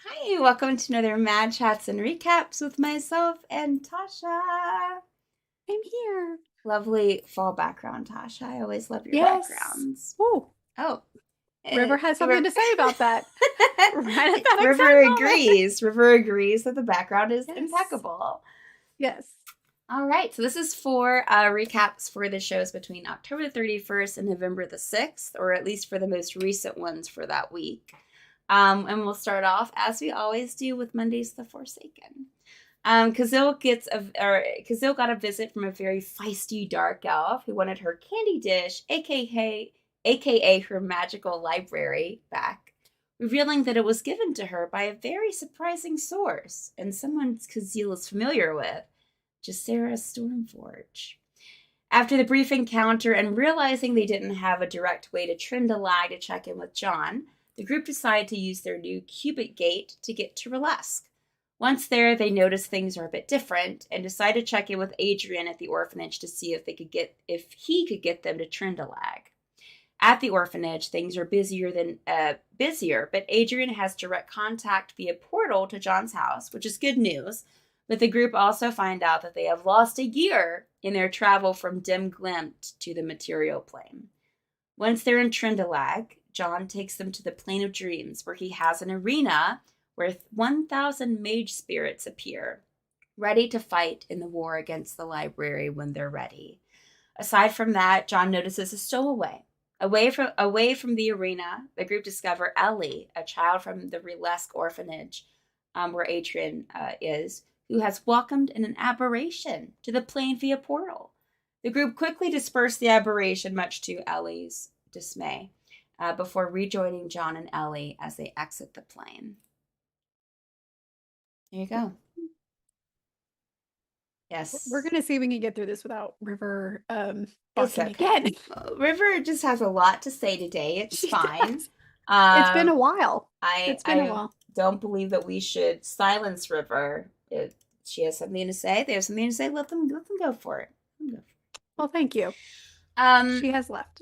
Hi, welcome to another Mad Chats and Recaps with myself and Tasha. I'm here. Lovely fall background, Tasha. I always love your Yes. backgrounds. Oh, Oh, River has something River, to say about that. Right at that River exact moment. agrees. River agrees that the background is Yes. impeccable. Yes. All right, so this is for recaps for the shows between October the 31st and November the 6th, or at least for the most recent ones for that week. And we'll start off, as we always do, with Monday's The Forsaken. Kazil got a visit from a very feisty dark elf who wanted her candy dish, aka her magical library, back, revealing that it was given to her by a very surprising source and someone Kazil is familiar with, Jacera Stormforge. After the brief encounter and realizing they didn't have a direct way to Trindalag to check in with John, the group decided to use their new Cubic Gate to get to Relask. Once there, they noticed things are a bit different and decide to check in with Adrian at the orphanage to see if he could get them to Trindalag. At the orphanage, things are busier, but Adrian has direct contact via portal to John's house, which is good news. But the group also find out that they have lost a year in their travel from dim glint to the material plane. Once they're in Trindalag, John takes them to the plane of dreams, where he has an arena where 1,000 mage spirits appear, ready to fight in the war against the library when they're ready. Aside from that, John notices a stowaway. Away from the arena, the group discover Ellie, a child from the Relask orphanage, where Adrian is, who has welcomed in an aberration to the plane via portal. The group quickly disperse the aberration, much to Ellie's dismay, before rejoining John and Ellie as they exit the plane. There you go. We're Yes. gonna see if we can get through this without River It's barking okay. again. River just has a lot to say today. It's She fine. does. It's been Um, a while. I It's been a I while. don't believe that we should silence River. If she has something to say, they have something to say. Let them go for it. Let them go for Well, thank you. it. She has left.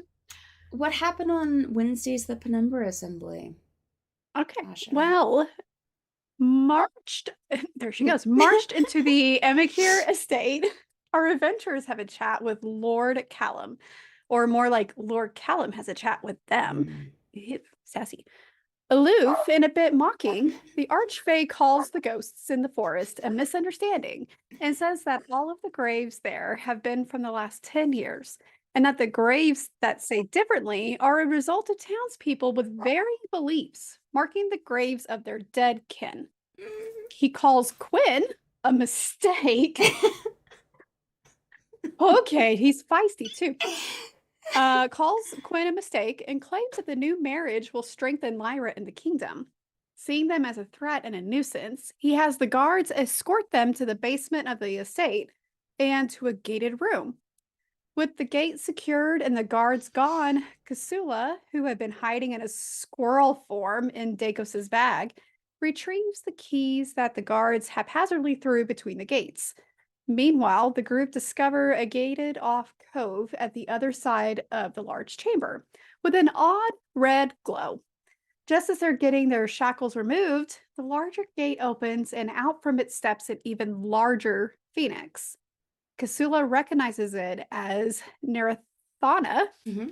What happened on Wednesday's the Penumbra Assembly, Okay. Tasha? Well, marched there she goes. Marched into the Emekir estate. Our adventurers have a chat with Lord Callum, or more like Lord Callum has a chat with them. Mm. Sassy. Aloof and a bit mocking, the Archfey calls the ghosts in the forest a misunderstanding and says that all of the graves there have been from the last 10 years, and that the graves that say differently are a result of townspeople with varying beliefs, marking the graves of their dead kin. He calls Quinn a mistake. Okay, he's feisty too. Calls Quinn a mistake and claims that the new marriage will strengthen Lyra in the kingdom. Seeing them as a threat and a nuisance, he has the guards escort them to the basement of the estate and to a gated room. With the gate secured and the guards gone, Kasula, who had been hiding in a squirrel form in Dacos's bag, retrieves the keys that the guards haphazardly threw between the gates. Meanwhile, the group discover a gated off cove at the other side of the large chamber with an odd red glow. Just as they're getting their shackles removed, the larger gate opens and out from it steps an even larger phoenix. Kasula recognizes it as Narathana, Mm-hmm.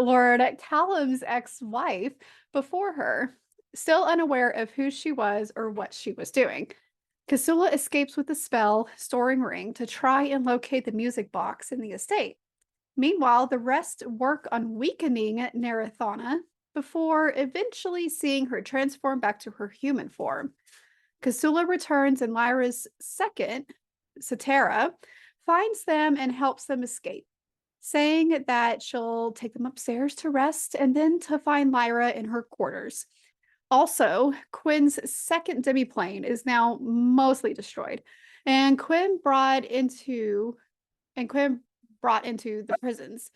Lord Callum's ex wife, before her, still unaware of who she was or what she was doing. Kasula escapes with the spell storing ring to try and locate the music box in the estate. Meanwhile, the rest work on weakening Narathana before eventually seeing her transform back to her human form. Kasula returns and Lyra's second, Satara, finds them and helps them escape, saying that she'll take them upstairs to rest and then to find Lyra in her quarters. Also, Quinn's second demiplane is now mostly destroyed, and Quinn brought into the prisons.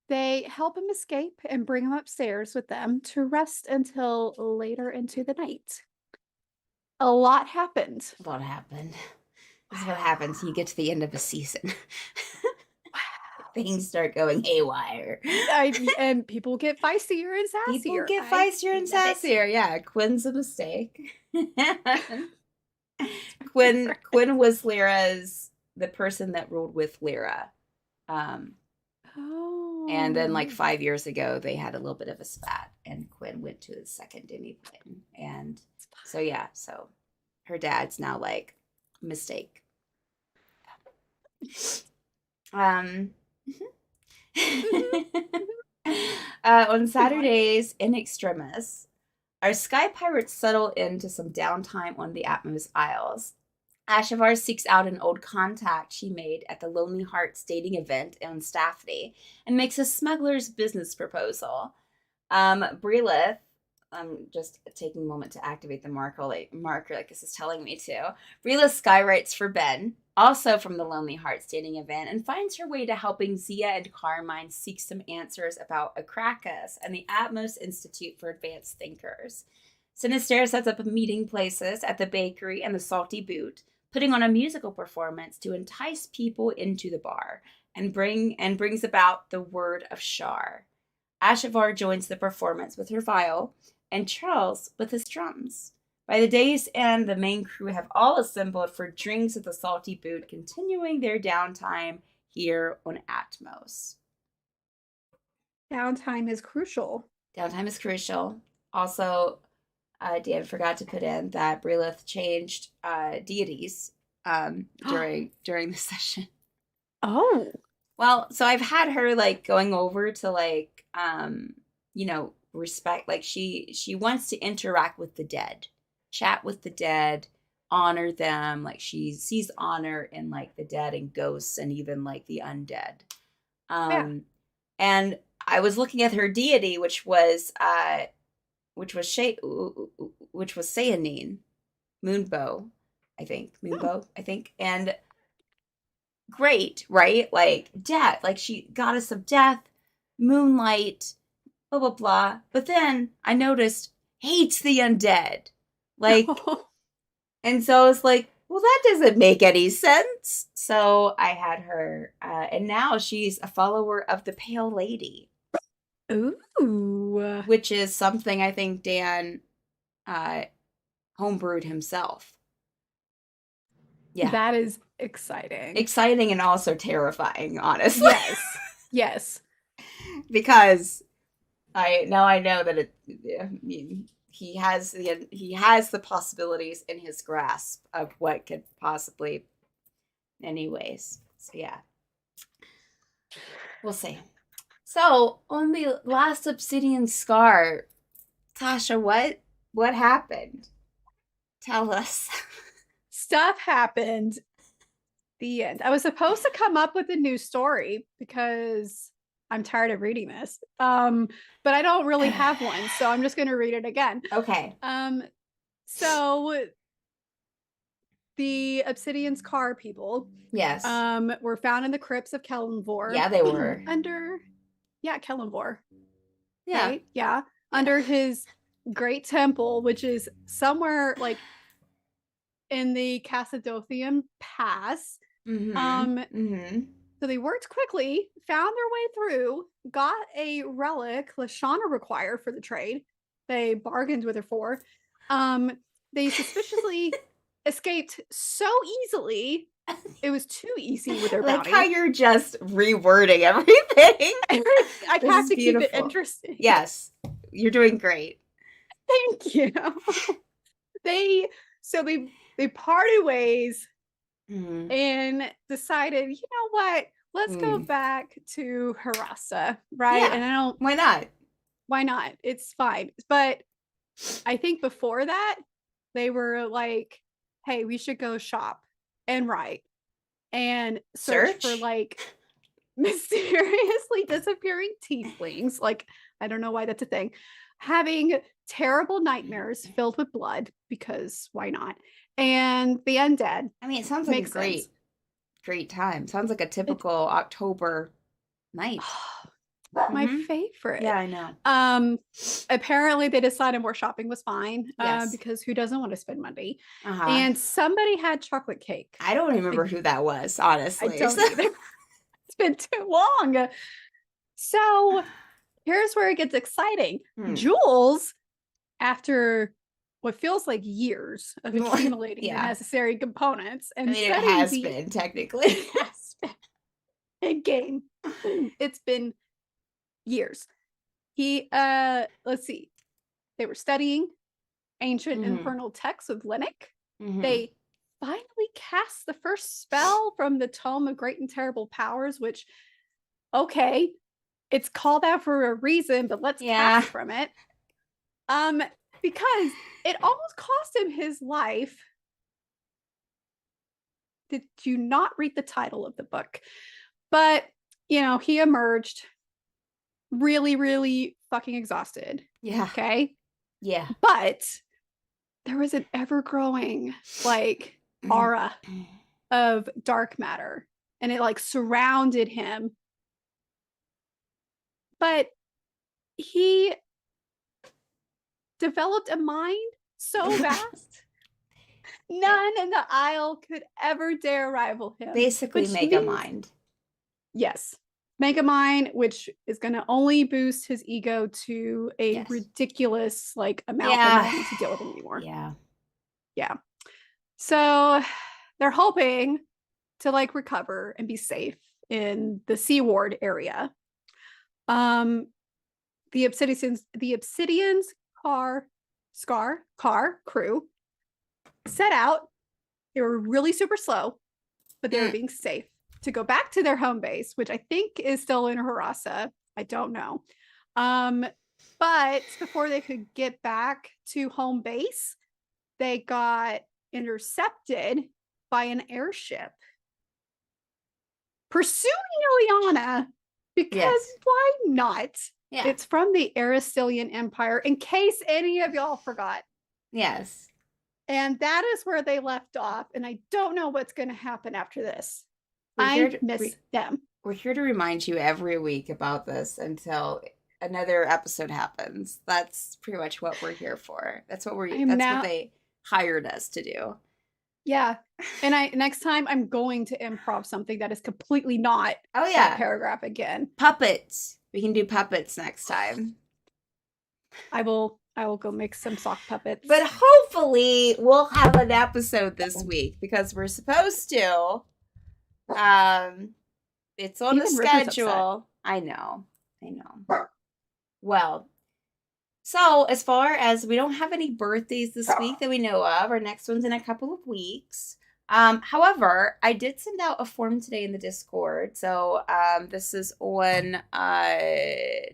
They help him escape and bring him upstairs with them to rest until later into the night. A lot happened. What happened? This is what happens when you get to the end of a season. things start going haywire. And people get feistier and sassier. People get feistier and sassier. Yeah, Quinn's a mistake. Quinn was the person that ruled with Lyra. And then like 5 years ago, they had a little bit of a spat, and Quinn went to his second Demi Quinn. And so her dad's now like mistake. On Saturdays in Extremis, our sky pirates settle into some downtime on the Atmos Isles. Ashavar seeks out an old contact she made at the Lonely Hearts dating event on Staffney and makes a smuggler's business proposal. Brilith, I'm just taking a moment to activate the marker like this is telling me to. Brilith skywrites for Ben, also from the Lonely Hearts dating event, and finds her way to helping Zia and Carmine seek some answers about Akrakas and the Atmos Institute for Advanced Thinkers. Sinister sets up meeting places at the bakery and the Salty Boot, putting on a musical performance to entice people into the bar and brings about the word of Shar. Ashavar joins the performance with her viol, and Charles with his drums. By the day's end, the main crew have all assembled for drinks at the Salty Boot, continuing their downtime here on Atmos. Downtime is crucial. Also, Dan forgot to put in that Brilith changed deities during the session. Oh. Well, so I've had her like going over to like respect, like she wants to interact with the dead, chat with the dead, honor them. Like she sees honor in like the dead and ghosts and even like the undead. And I was looking at her deity, which was Sayanine, Moonbow, I think. And great, right? Like death, like she goddess of death, moonlight, blah blah blah. But then I noticed hates the undead. Like and so I was like, well, that doesn't make any sense. So I had her and now she's a follower of the Pale Lady. Ooh. Which is something I think Dan homebrewed himself. Yeah. That is exciting. Exciting and also terrifying, honestly. Yes. Because I know that he has the possibilities in his grasp of what could possibly, anyways. So yeah. We'll see. So, on the last Obsidian Scar, Tasha, what happened? Tell us. Stuff happened. The end. I was supposed to come up with a new story because I'm tired of reading this. But I don't really have one, so I'm just going to read it again. Okay. So the Obsidian Scar people, yes, were found in the crypts of Kellenvor. Yeah, they were Kellenvor. Yeah, right? Yeah, under his great temple, which is somewhere like in the Cassadothian Pass. So they worked quickly, found their way through, got a relic Lashana required for the trade. They bargained with her for. They suspiciously escaped so easily. It was too easy with their bounty. Like how you're just rewording everything. I have to keep it interesting. Yes, you're doing great. Thank you. They parted ways and decided, you know what? Let's go back to Harasa, right? Yeah. And Why not? Why not? It's fine. But I think before that, they were like, hey, we should go shop and write and search for like mysteriously disappearing tieflings. Like, I don't know why that's a thing. Having terrible nightmares filled with blood, because why not? And the undead. I mean, it sounds like a great time. Sounds like a typical October night. My favorite. Yeah, I know. Apparently they decided more shopping was fine. Yes. Because who doesn't want to spend money? And somebody had chocolate cake. I don't remember who that was, honestly. I don't either. It's been too long. So here's where it gets exciting. Jules, after what feels like years of accumulating the necessary components and it has been technically in game. It's been years. Let's see. They were studying ancient infernal texts with Linnick. They finally cast the first spell from the Tome of Great and Terrible Powers, which, okay, it's called out for a reason, but let's cast it from it. Because it almost cost him his life. Did you not read the title of the book? But, he emerged really, really fucking exhausted. Yeah. Okay? Yeah. But there was an ever-growing, aura of dark matter. And it, surrounded him. But he developed a mind so vast, none in the Isle could ever dare rival him. Basically, Mega Mind. Yes. Mega Mind, which is going to only boost his ego to a ridiculous, amount that he doesn't need to deal with him anymore. Yeah. Yeah. So they're hoping to, recover and be safe in the Sea Ward area. The Obsidian's car crew set out. They were really super slow, but they were being safe to go back to their home base, which I think is still in Harassa. I don't know. But before they could get back to home base, they got intercepted by an airship pursuing Ileana because why not? Yeah. It's from the Aristelian Empire, in case any of y'all forgot. Yes. And that is where they left off. And I don't know what's going to happen after this. I miss them. We're here to remind you every week about this until another episode happens. That's pretty much what we're here for. That's what what they hired us to do. Yeah. And next time I'm going to improv something that is completely not that paragraph again. Puppets. We can do puppets next time. I will go make some sock puppets. But hopefully we'll have an episode this week because we're supposed to. It's on the schedule. I know. Well, so as far as we don't have any birthdays this week that we know of, our next one's in a couple of weeks. However, I did send out a form today in the Discord. So this is on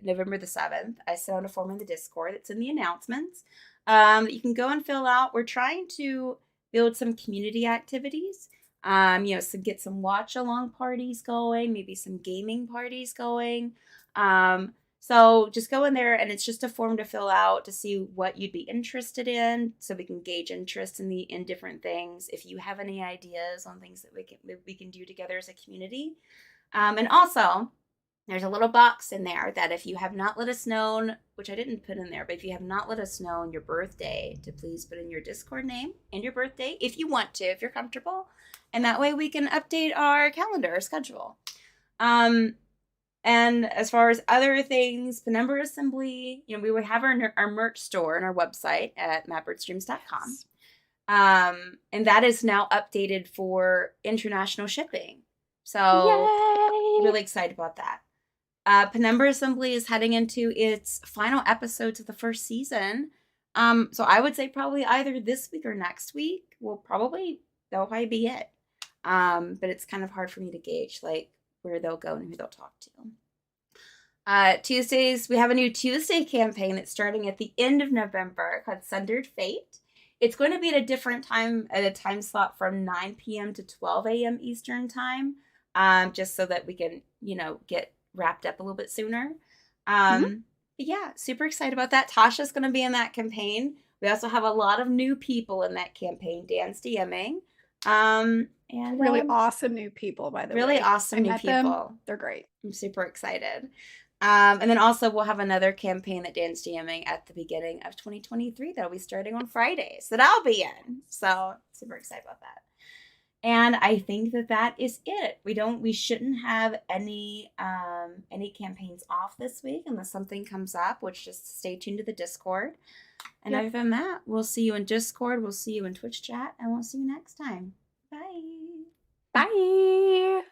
November the 7th. I sent out a form in the Discord. It's in the announcements. You can go and fill out. We're trying to build some community activities. Get some watch along parties going, maybe some gaming parties going. So just go in there, and it's just a form to fill out to see what you'd be interested in, so we can gauge interest in different things. If you have any ideas on things that we can do together as a community, and also there's a little box in there that if you have not let us know, which I didn't put in there, but if you have not let us know your birthday, to please put in your Discord name and your birthday if you want to, if you're comfortable, and that way we can update our calendar, our schedule. And as far as other things, Penumbra Assembly, we would have our merch store on our website at madbirdstreams.com. And that is now updated for international shipping. So really excited about that. Penumbra Assembly is heading into its final episodes of the first season. So I would say probably either this week or next week that'll probably be it. But it's kind of hard for me to gauge where they'll go and who they'll talk to. Tuesdays, we have a new Tuesday campaign that's starting at the end of November called Sundered Fate. It's going to be at a different time, at a time slot from 9 p.m. to 12 a.m. Eastern time, just so that we can, get wrapped up a little bit sooner. But yeah, super excited about that. Tasha's going to be in that campaign. We also have a lot of new people in that campaign. Dan's DMing. And really awesome new people, by the way. Really awesome new people. Them. They're great. I'm super excited. And then also we'll have another campaign that Dan's DMing at the beginning of 2023 that'll be starting on Fridays that I'll be in. So super excited about that. And I think that that is it. We shouldn't have any campaigns off this week unless something comes up, which just stay tuned to the Discord. And Yep. other than that, we'll see you in Discord, we'll see you in Twitch chat, and we'll see you next time. Bye. Bye.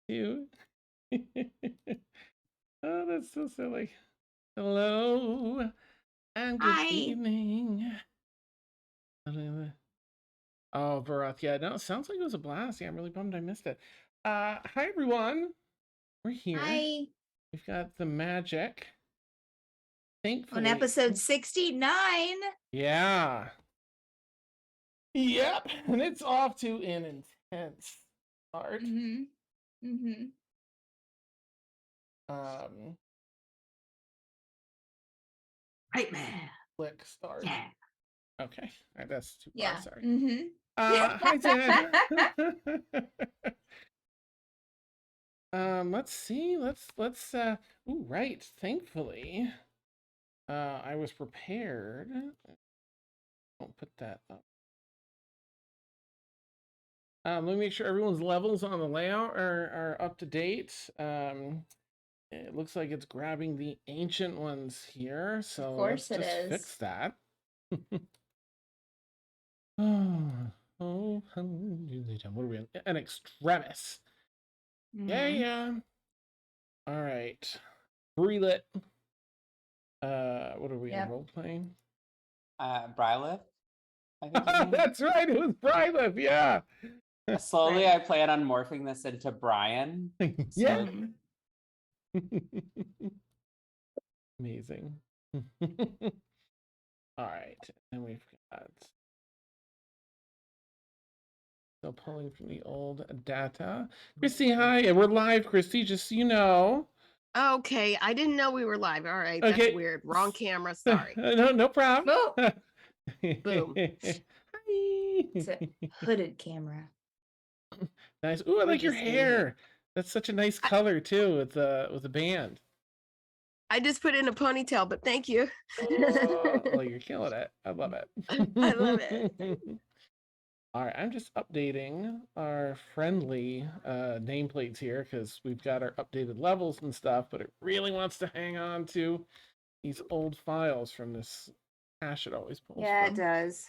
You. Oh, that's so silly. Hello and good Hi. evening. Oh, Barath, yeah, no, it sounds like it was a blast. Yeah, I'm really bummed I missed it. Hi everyone. We're here. Hi. We've got the magic. Thankfully. On episode 69. Yeah. Yep. And it's off to an intense start. Mm-hmm. Mm-hmm. Right, man. Click start. Yeah. Okay. All right, that's too Yeah. far, sorry. Mm-hmm. Hi Ted. Let's see. Let's ooh, right. Thankfully, I was prepared. Don't put that up. Let me make sure everyone's levels on the layout are up to date. It looks like it's grabbing the ancient ones here, so Of course let's it just is. fix that. Oh, what are we on? An Extremis. Yeah, Mhm. yeah. All right. Relit. What are we in Yep. role playing? Bryliff, I think you mean. That's right, it was Bryliff, yeah. Slowly, Right. I plan on morphing this into Brian. Yeah. Mhm. Amazing. All right, and we've got still pulling from the old data. Christy, hi, and we're live, Christy, just so you know. Okay, I didn't know we were live. All right, Okay. that's weird. Wrong camera. Sorry. No problem. Oh, Boom. it's Hi. a hooded camera. Nice. Ooh, I We like your just ate it. hair. That's such a nice color too with the band. I just put in a ponytail, but thank you. Oh, you're killing it. I love it. I love it. All right, I'm just updating our friendly nameplates here because we've got our updated levels and stuff, but it really wants to hang on to these old files from this cache it always pulls Yeah, it from. does.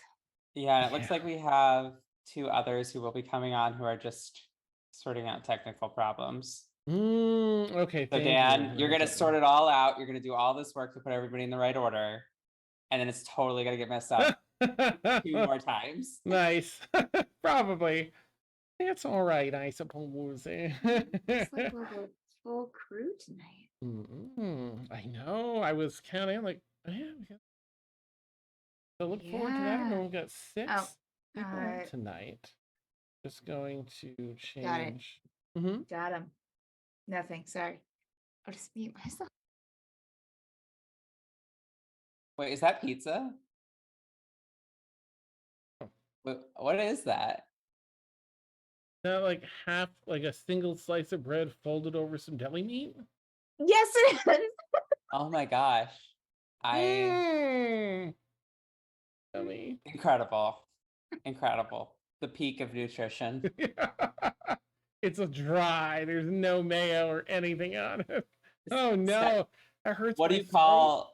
Yeah, and it looks Yeah. like we have two others who will be coming on who are just sorting out technical problems. Okay, So thank Dan, you. you're gonna sort it all out. You're gonna do all this work to put everybody in the right order, and then it's totally gonna get messed up 2 more times. Nice. Probably. It's all right, I suppose. Looks like we'll go full crew tonight. I know. I was counting like, yeah. So look forward to that. Yeah. We've got 6 Oh, people tonight. Just going to Got it. change. Mm-hmm. Got him. Nothing. Sorry. I'll just mute myself. Wait, is that pizza? Oh. What is that? Not like half, like a single slice of bread folded over some deli meat. Yes, it is. Oh my gosh. Yummy. Incredible. Incredible. The peak of nutrition. It's a dry. There's no mayo or anything on it. Oh no, that hurts. What do you call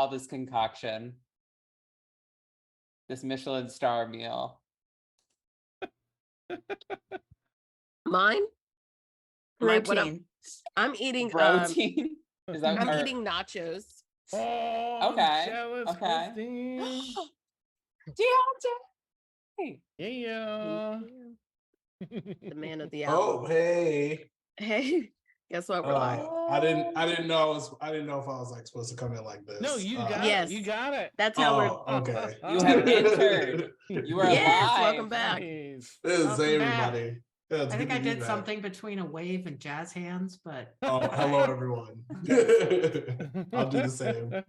this concoction? This Michelin star meal. Mine? What I'm Protein. I'm eating Protein. Is that I'm or- eating nachos. Oh, Okay, jealous, okay. Christine. Deontay. Yeah. The man of the hour. Oh, hey. Hey, guess what? We're live. I didn't know if I was like supposed to come in like this. No, you got Yes. it. You got it. That's how we're. Okay. You have entered. You are Yes, live. welcome back. Nice. Hey, Welcome back. everybody. Yeah, it's I think good I to be did back. something between a wave and jazz hands, but Oh, hello everyone. I'll do the same.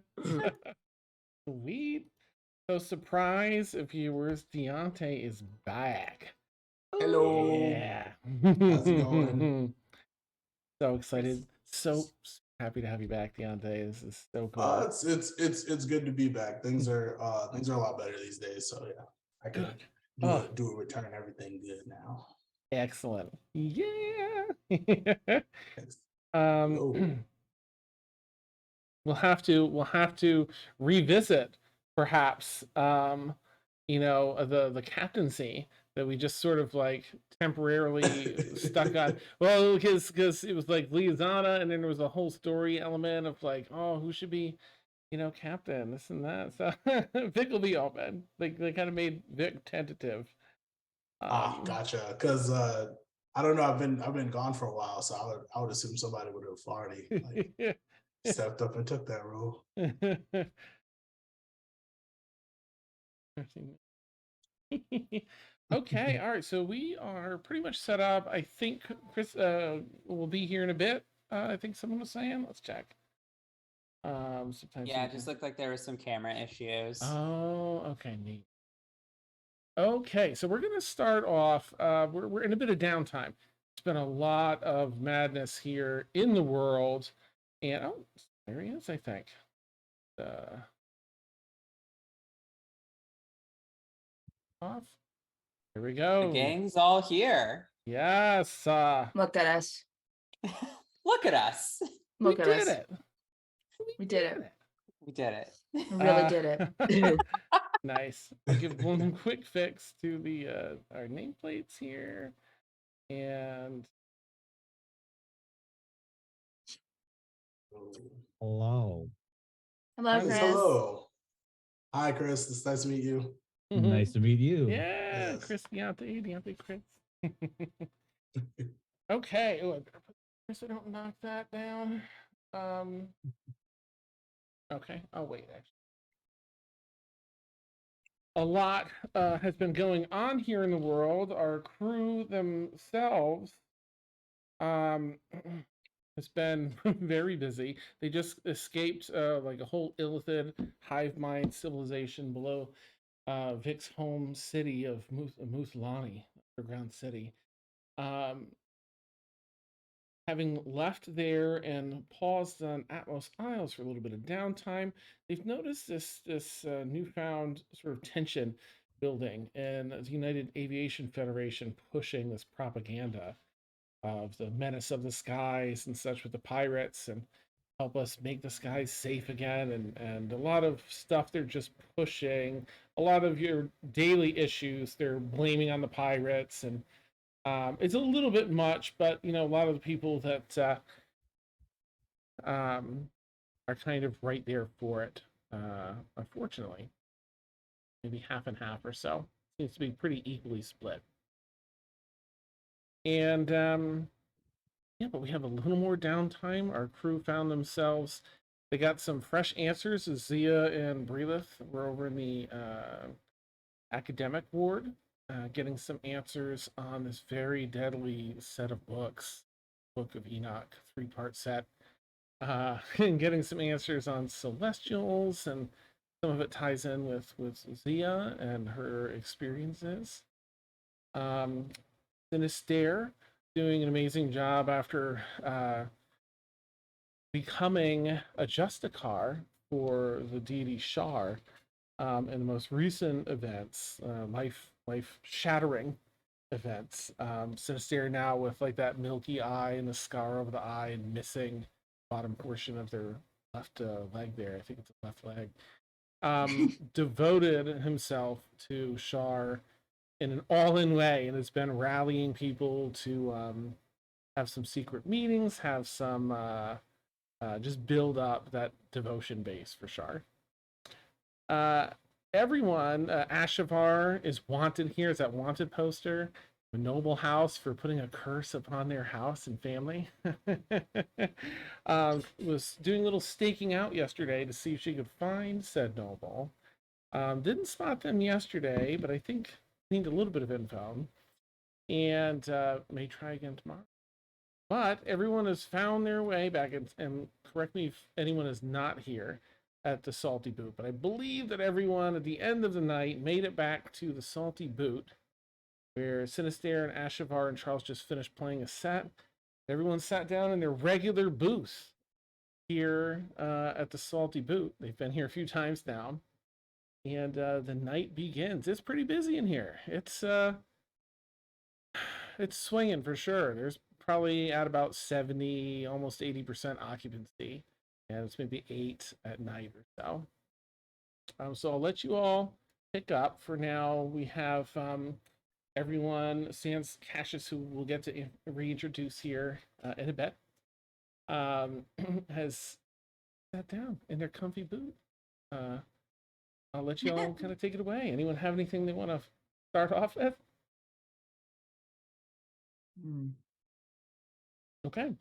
Sweet. So, surprise, viewers, Deontay is back. Hello. Yeah. How's it going? So excited. So happy to have you back, Deontay. This is so cool. It's good to be back. Things are a lot better these days. So yeah, I can do a return everything good now. Excellent. Yeah. Thanks. Oh. we'll have to revisit perhaps the captaincy that we just sort of like temporarily stuck on. Well, because it was like Liazana, and then there was a whole story element of like, oh, who should be captain, this and that. So Vic will be open. They kind of made Vic tentative. Gotcha. Because I don't know. I've been gone for a while, so I would assume somebody would have already like stepped up and took that role. Okay, all right. So we are pretty much set up. I think Chris will be here in a bit. I think someone was saying. Let's check. Sometimes Yeah, it just looked like there was some camera issues. Oh, okay, neat. Okay, so we're gonna start off. We're in a bit of downtime. It's been a lot of madness here in the world, and oh, there he is. I think. Off. Here we go. The gang's all here. Yes. Look at us. Look at us. Look we at did us. it. We did it. We did it. We really did it. Nice. I'll give one quick fix to the our nameplates here, and Hello. Hello, Chris. Hello. Hi, Chris. It's nice to meet you. Nice to meet you. Yeah, Yes. Chris Deontay, Chris. Okay. Oh, Chris, I don't knock that down. Okay. I'll wait. Actually, a lot has been going on here in the world. Our crew themselves has been very busy. They just escaped like a whole illithid hive mind civilization below Vic's home city of Muthlani, underground city. Having left there and paused on Atmos Isles for a little bit of downtime, they've noticed this newfound sort of tension building, and the United Aviation Federation pushing this propaganda of the menace of the skies and such with the pirates, and help us make the skies safe again, and a lot of stuff they're just pushing. A lot of your daily issues they're blaming on the pirates, and it's a little bit much, but a lot of the people that are kind of right there for it, unfortunately. Maybe half and half or so. Seems to be pretty equally split. And yeah, but we have a little more downtime. Our crew found themselves, they got some fresh answers as Zia and Brelith were over in the academic ward, getting some answers on this very deadly set of books, Book of Enoch, 3-part set, and getting some answers on celestials, and some of it ties in with Zia and her experiences. Sinister doing an amazing job after becoming a Justicar for the deity Shar in the most recent events, life-shattering events. Sinister now with like that milky eye and the scar over the eye and missing bottom portion of their left leg there. I think it's a left leg. Devoted himself to Shar in an all-in way, and has been rallying people to have some secret meetings, have some just build up that devotion base for sure. Everyone, Ashavar is wanted here. Is that wanted poster? A noble house for putting a curse upon their house and family. Was doing a little staking out yesterday to see if she could find said noble. Didn't spot them yesterday, but I think need a little bit of info, and may try again tomorrow. But everyone has found their way back, and correct me if anyone is not here at the Salty Boot, but I believe that everyone at the end of the night made it back to the Salty Boot, where Sinister and Ashavar and Charles just finished playing a set. Everyone sat down in their regular booth here at the Salty Boot. They've been here a few times now, and the night begins. It's pretty busy in here. It's swinging for sure. There's probably at about 70, almost 80% occupancy, and it's maybe 8 at night or so. So I'll let you all pick up. For now, we have everyone, sans Cassius, who we'll get to reintroduce here in a bit, has sat down in their comfy boot. I'll let you all kind of take it away. Anyone have anything they want to start off with? Okay.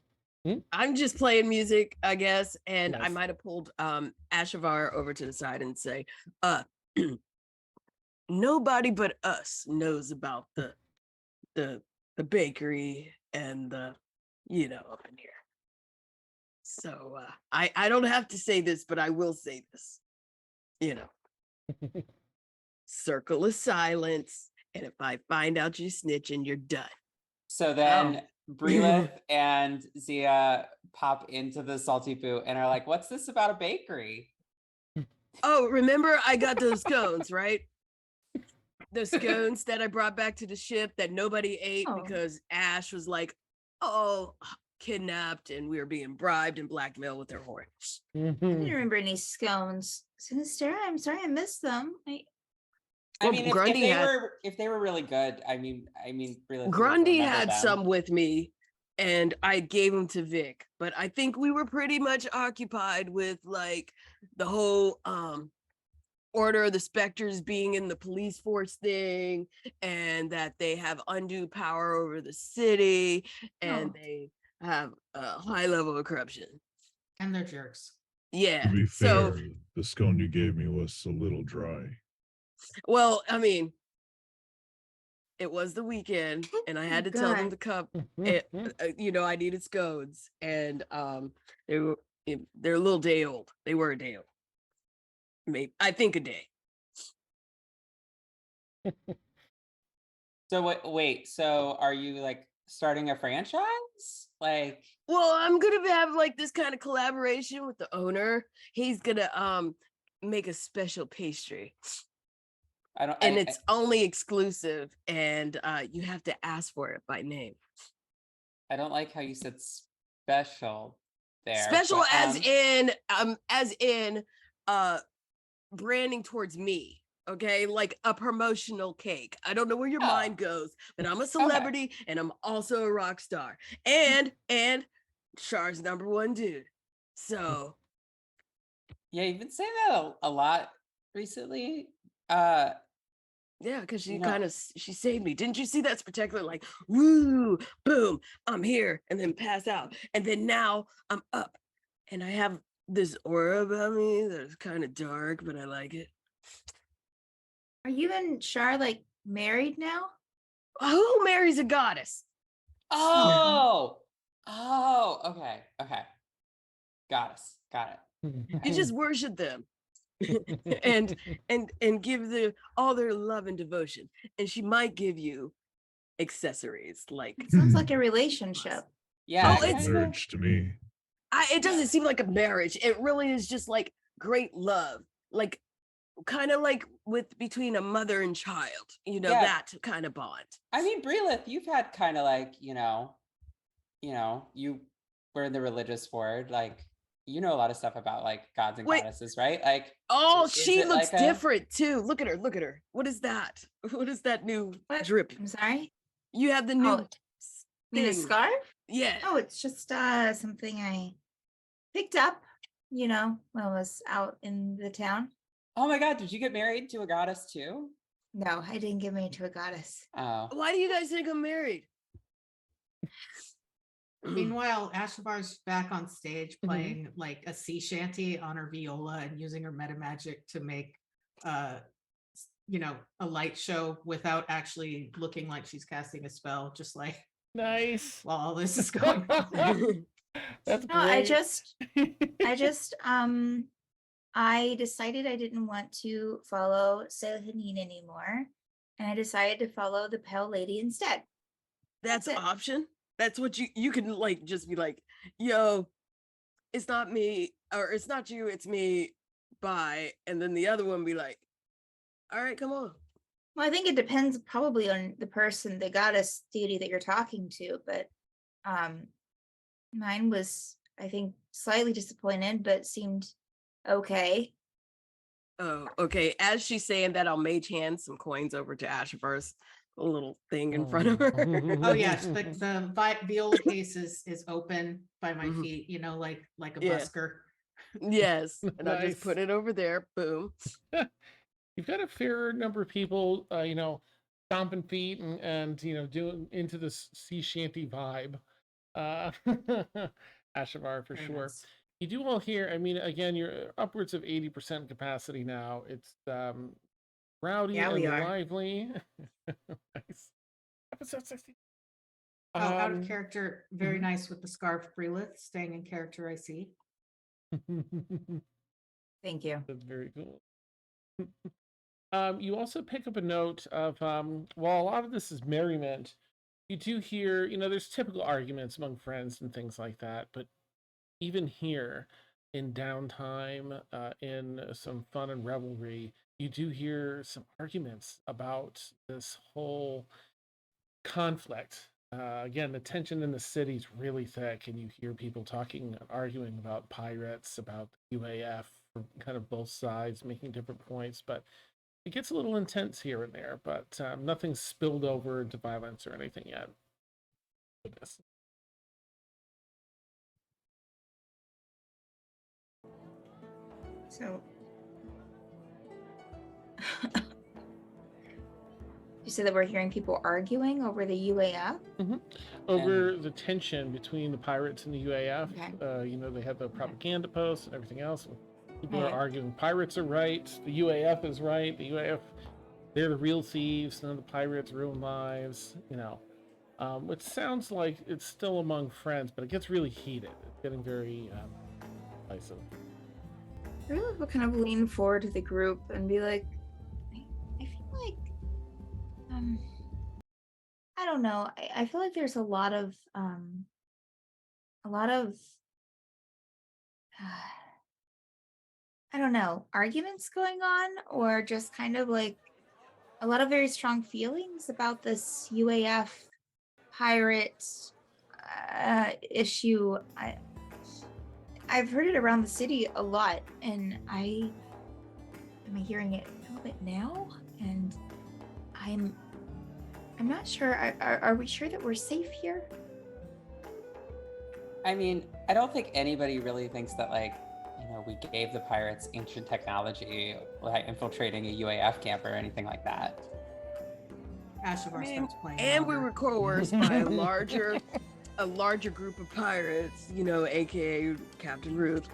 I'm just playing music, I guess, and I Yes. might have pulled Ashavar over to the side and say, nobody but us knows about the bakery and the, up in here. So I don't have to say this, but I will say this. Circle of silence, and if I find out you're snitching, you're done. So then Brilith and Zia pop into the Salty Boot and are like, what's this about a bakery? Oh, remember I got those scones, right? The scones that I brought back to the ship that nobody ate because Ash was like, kidnapped and we were being bribed and blackmailed with their horns. I didn't remember any scones. Sinister, I'm sorry I missed them. I mean, if they were really good, I mean, Brilith Grundy had some with me, and I gave them to Vic. But I think we were pretty much occupied with like the whole Order of the Spectres being in the police force thing, and that they have undue power over the city, and they have a high level of corruption. And they're jerks. Yeah. To be fair, the scone you gave me was a little dry. Well, I mean, it was the weekend, and I had to tell them to come. I needed scones, and they're a little day old. They were a day old. Maybe I think a day. So wait. So are you like starting a franchise? Like, well, I'm gonna have like this kind of collaboration with the owner. He's gonna make a special pastry. It's only exclusive, and you have to ask for it by name. I don't like how you said special there. Special as in branding towards me, okay? Like a promotional cake. I don't know where your mind goes, but I'm a celebrity and I'm also a rock star. And Char's #1 dude. So yeah, you've been saying that a lot recently. Yeah, because she saved me. Didn't you see that spectacular, like, woo, boom, I'm here, and then pass out. And then now I'm up. And I have this aura about me that's kind of dark, but I like it. Are you and Char like married now? Who marries a goddess? Oh, okay. Got it. You just worship them. and give all their love and devotion, and she might give you accessories. Like, it sounds like a relationship. Yeah, it's marriage to me. It doesn't seem like a marriage. It really is just like great love, like kind of like between a mother and child. That kind of bond. I mean, Brilith, you've had kind of like you were in the religious ward, like. You know a lot of stuff about like gods and goddesses, right? Like, she looks different too. Look at her. What is that? What is that new drip? I'm sorry. You have the new thing. A scarf? Yeah. Oh, it's just something I picked up, when I was out in the town. Oh my god, did you get married to a goddess too? No, I didn't get married to a goddess. Oh. Why do you guys think I'm married? Meanwhile, Ashavar's back on stage Mhm. playing like a sea shanty on her viola and using her meta magic to make a light show without actually looking like she's casting a spell, just like Nice. while all this is going on. That's No, I great. just I decided I didn't want to follow Selehanine anymore, and I decided to follow the Pale Lady instead. That's an it. option. That's what you can like just be like, yo, it's not me, or it's not you, it's me. Bye. And then the other one be like, all right, come on. Well, I think it depends probably on the person, the goddess deity that you're talking to, but mine was, I think, slightly disappointed, but seemed okay. Oh, okay. As she's saying that, I'll mage hand some coins over to Ashavar's little thing in front of her. Oh yes, the viola case is open by my Mhm. feet, like a Yeah. busker. Yes. And I just Nice. put it over there. Boom. You've got a fair number of people, stomping feet and doing into this sea shanty vibe. Ashavar for Very sure. nice. You do all hear, I mean, again, you're upwards of 80% capacity now. It's rowdy Yeah, and we are. lively. Nice. Episode 60. Oh, out of character, very mhm. nice with the scarf Freelith, staying in character, I see. Thank you. That's very cool. You also pick up a note of, while a lot of this is merriment, you do hear, there's typical arguments among friends and things like that, but even here in downtime, in some fun and revelry, you do hear some arguments about this whole conflict. Again, the tension in the city's really thick, and you hear people talking and arguing about pirates, about UAF from kind of both sides, making different points, but it gets a little intense here and there, but nothing's spilled over into violence or anything yet. Goodness. So you said that we're hearing people arguing over the UAF? Over the tension between the pirates and the UAF. Okay. They have the propaganda posts and everything else. People Right. are arguing pirates are right, the UAF is right, the UAF, they're the real thieves, none of the pirates ruin lives, It sounds like it's still among friends, but it gets really heated. It's getting very divisive. I really will kind of lean forward to the group and be like, I feel like, I don't know. I feel like there's a lot of, I don't know, arguments going on, or just kind of like a lot of very strong feelings about this UAF pirate issue. I've heard it around the city a lot, and I'm hearing it a little bit now, and I'm not sure. Are we sure that we're safe here? I mean, I don't think anybody really thinks that we gave the pirates ancient technology by infiltrating a UAF camp or anything like that. Ashavar starts playing. And we louder. were coerced by a larger group of pirates, aka Captain Ruth.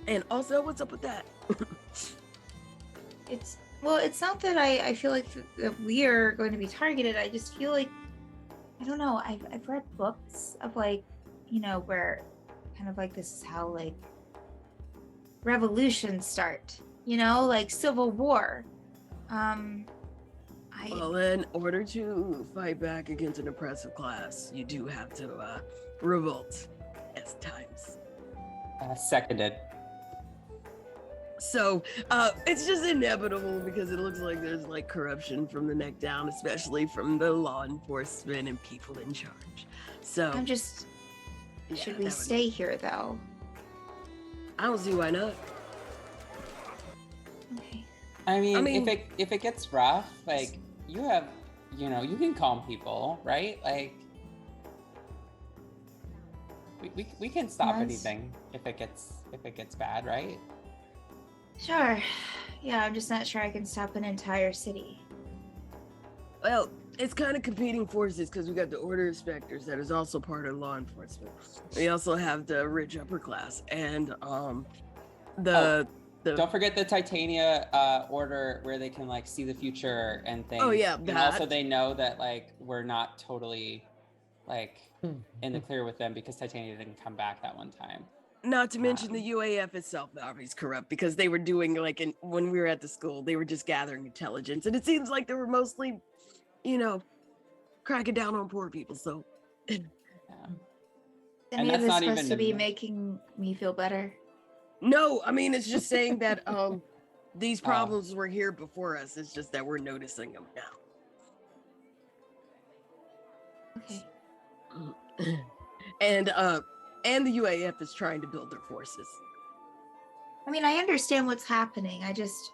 And also, what's up with that? It's not that I feel like that we are going to be targeted. I just feel like, I don't know. I've read books of where kind of like this is how revolutions start. Like Civil War. Well, in order to fight back against an oppressive class, you do have to revolt at times. Seconded. So it's just inevitable because it looks like there's corruption from the neck down, especially from the law enforcement and people in charge. So I'm just. yeah, Should we that would- stay here though? I don't see why not. Okay. I mean, mean- if it gets rough, you have, you can calm people, right? We can stop Yes. anything if it gets bad, right? Sure. Yeah, I'm just not sure I can stop an entire city. Well, it's kind of competing forces because we got the Order of Spectres that is also part of law enforcement. We also have the rich upper class and the Don't forget the Titania order where they can like see the future and things. Oh, yeah, and also that. they know that like we're not totally like in the clear with them because Titania didn't come back that one time. Not to mention the UAF itself is corrupt because they were doing like when we were at the school, they were just gathering intelligence, and it seems like they were mostly, cracking down on poor people. So, Any And of that's this not supposed even to be the- making me feel better? no, I mean it's just saying that these Oh. problems were here before us. It's just that we're noticing them Okay. now. And the UAF is trying to build their forces. I mean, I understand what's happening. I just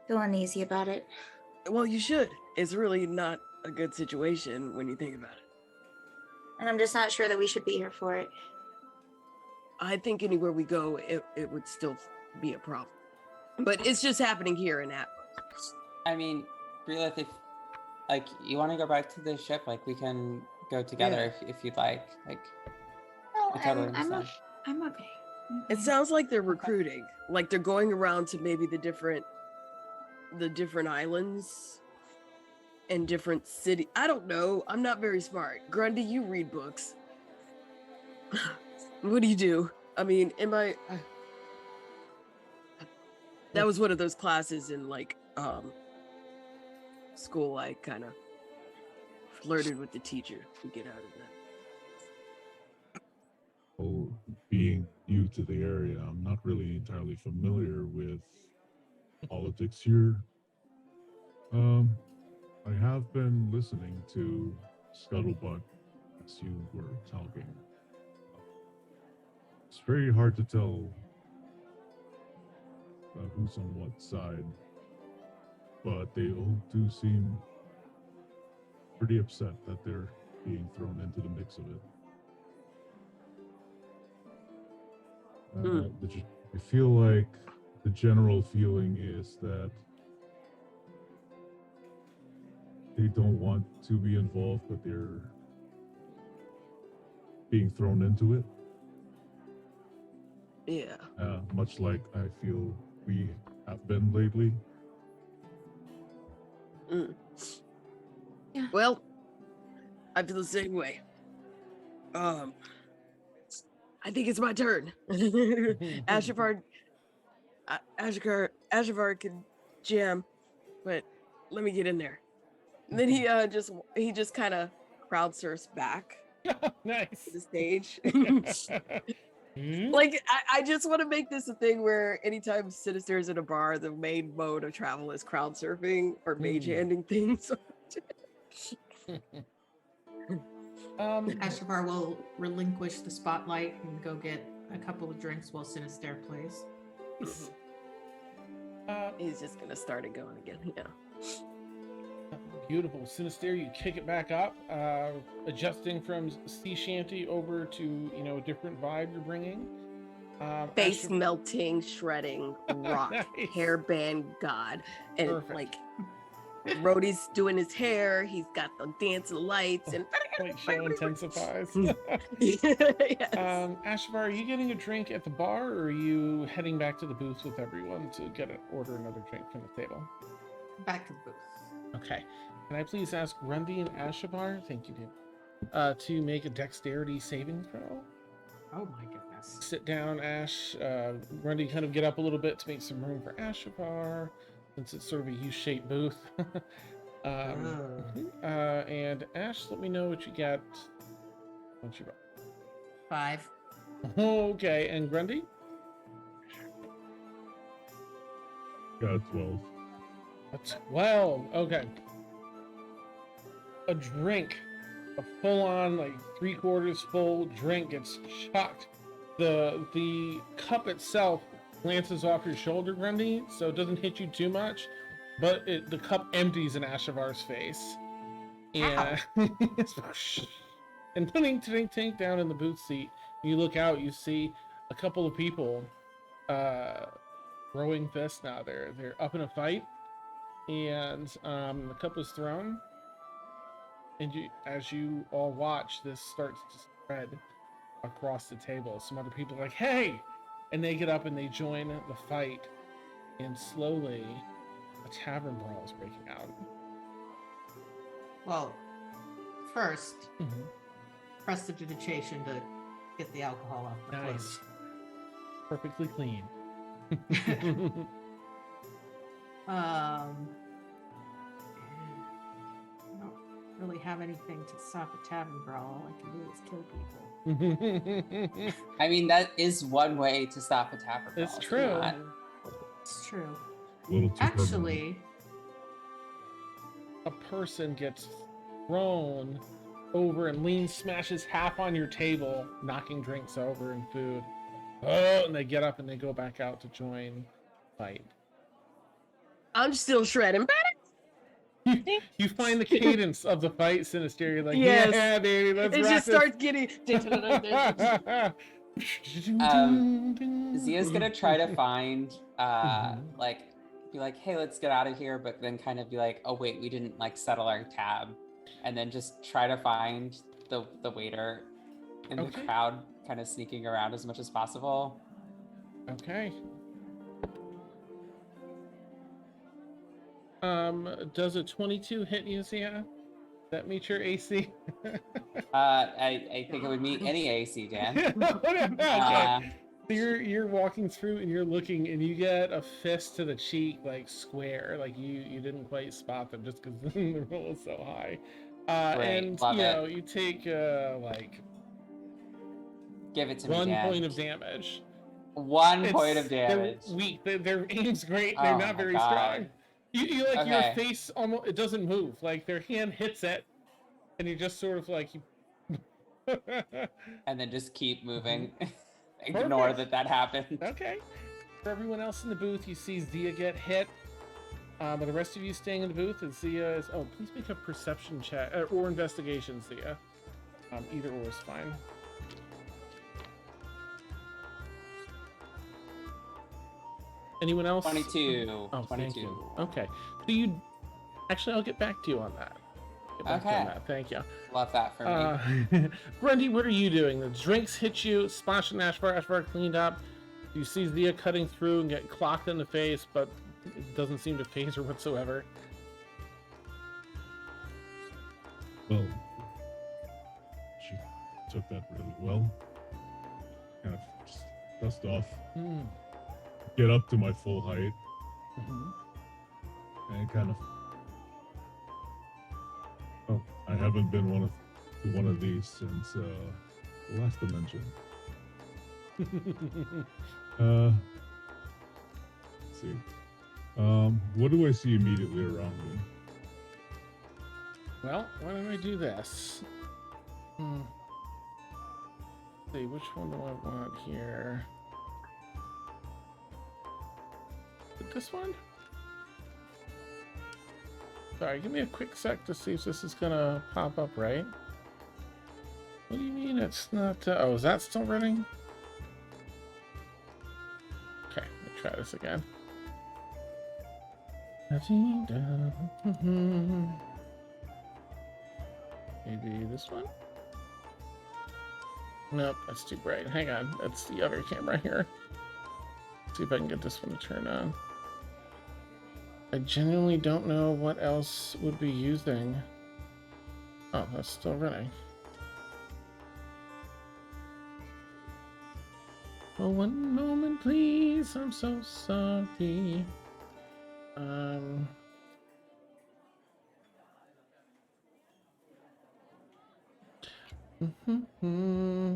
feel uneasy about it. Well, you should. It's really not a good situation when you think about it. And I'm just not sure that we should be here for it. I think anywhere we go, it would still be a problem. But it's just happening here in Atmos. I mean, Brilith, if like you want to go back to the ship, like we can go together if you'd like. Like No, I totally I'm understand. I'm okay. It sounds like they're recruiting, like they're going around to maybe the different islands and different city. I don't know. I'm not very smart. Grundy, you read books. What do you do? I mean, that was one of those classes in like school. I kind of flirted with the teacher to get out of that. Oh, being new to the area, I'm not really entirely familiar with politics here. I have been listening to Scuttlebutt as you were talking. It's very hard to tell who's on what side, but they all do seem pretty upset that they're being thrown into the mix of it. I feel like the general feeling is that they don't want to be involved, but they're being thrown into it. Yeah. Much like I feel we have been lately. Yeah. Well, I feel the same way. I think it's my turn. Ashavar can jam, but let me get in there. And then he just kind of crowd surfs back Nice. to the stage. Like I just want to make this a thing where anytime Sinister is in a bar, the main mode of travel is crowd surfing or mage handing things. Ashavar will relinquish the spotlight and go get a couple of drinks while Sinister plays. He's just gonna start it going again. Yeah. Beautiful. Sinister, you kick it back up, adjusting from sea shanty over to, a different vibe you're bringing. Face melting, shredding, rock, Nice. hairband god. And Perfect. like Rhodey's doing his hair, he's got the dancing lights and Like show intensifies. yes. Ashvar, are you getting a drink at the bar, or are you heading back to the booth with everyone to order another drink from the table? Back to the booth. Okay. Can I please ask Grundy and Ashavar, thank you, Dave, to make a dexterity saving throw? Oh my goodness. Sit down, Ash. Grundy, kind of get up a little bit to make some room for Ashavar, since it's sort of a U-shaped booth. And Ash, let me know what you got. Once you 5. Okay, and Grundy? Got 12. A 12. Okay. A drink, a full-on, like 3/4 full drink gets chucked. The cup itself glances off your shoulder, Grundy, so it doesn't hit you too much, but the cup empties in Ashavar's face. And And putting Tink down in the booth seat, you look out, you see a couple of people throwing fists now. They're up in a fight, and the cup is thrown. And as you all watch, this starts to spread across the table. Some other people are like, "Hey!" And they get up and they join the fight. And slowly, a tavern brawl is breaking out. Well, first, prestidigitation to get the alcohol off the Nice. clothes. Perfectly clean. I don't really have anything to stop a tavern brawl. All I can do is kill people. I mean, that is one way to stop a tavern brawl. It's true. It's true. Little too Actually, A person gets thrown over and leans, smashes half on your table, knocking drinks over and food. Oh, and they get up and they go back out to join fight. I'm still shredding. You find the cadence of the fight, Sinister. You're like, Yes. yeah, baby, let's It rock just this. starts getting. Zia's gonna try to find, be like, hey, let's get out of here, but then kind of be like, oh wait, we didn't like settle our tab, and then just try to find the waiter in the crowd, kind of sneaking around as much as possible. Okay. Does a 22 hit you, Zia? That meet your AC? I think it would meet any AC, Dan. Okay. So you're walking through and you're looking and you get a fist to the cheek, like square, like you didn't quite spot them just because the roll is so high. And love you it. know, you take like Give it to me, 1 Dan. point of damage. 1 point of damage. They're weak. Their aim's great. They're Oh not my very God. strong. You like your Okay. face almost, it doesn't move. Like their hand hits it, and you just sort of like And then just keep moving. Ignore Perfect. that happened. Okay. For everyone else in the booth, you see Zia get hit. But the rest of you staying in the booth, and Zia is. Oh, please make a perception check or investigation, Zia. Either or is fine. Anyone else? 22. Oh, 22. thank you. Okay. So you. Actually, I'll get back to you on that. Get back to you on that. Thank you. Love that for me. Grundy, what are you doing? The drinks hit you, Splash and Ashbar cleaned up. You see Zia cutting through and get clocked in the face, but it doesn't seem to phase her whatsoever. Well, she took that really well. Kind of just dust off. Get up to my full height. And kind of. Oh, I haven't been one of these since the last dimension. Let's see. What do I see immediately around me? Well, why don't I do this? Let's see, which one do I want here? Is it this one? Sorry, give me a quick sec to see if this is gonna pop up right. What do you mean it's not? Oh, is that still running? Okay, let me try this again. Maybe this one? Nope, that's too bright. Hang on, that's the other camera here. See if I can get this one to turn on. I genuinely don't know what else would be using. Oh, that's still running. Oh, one moment, please. I'm so sorry.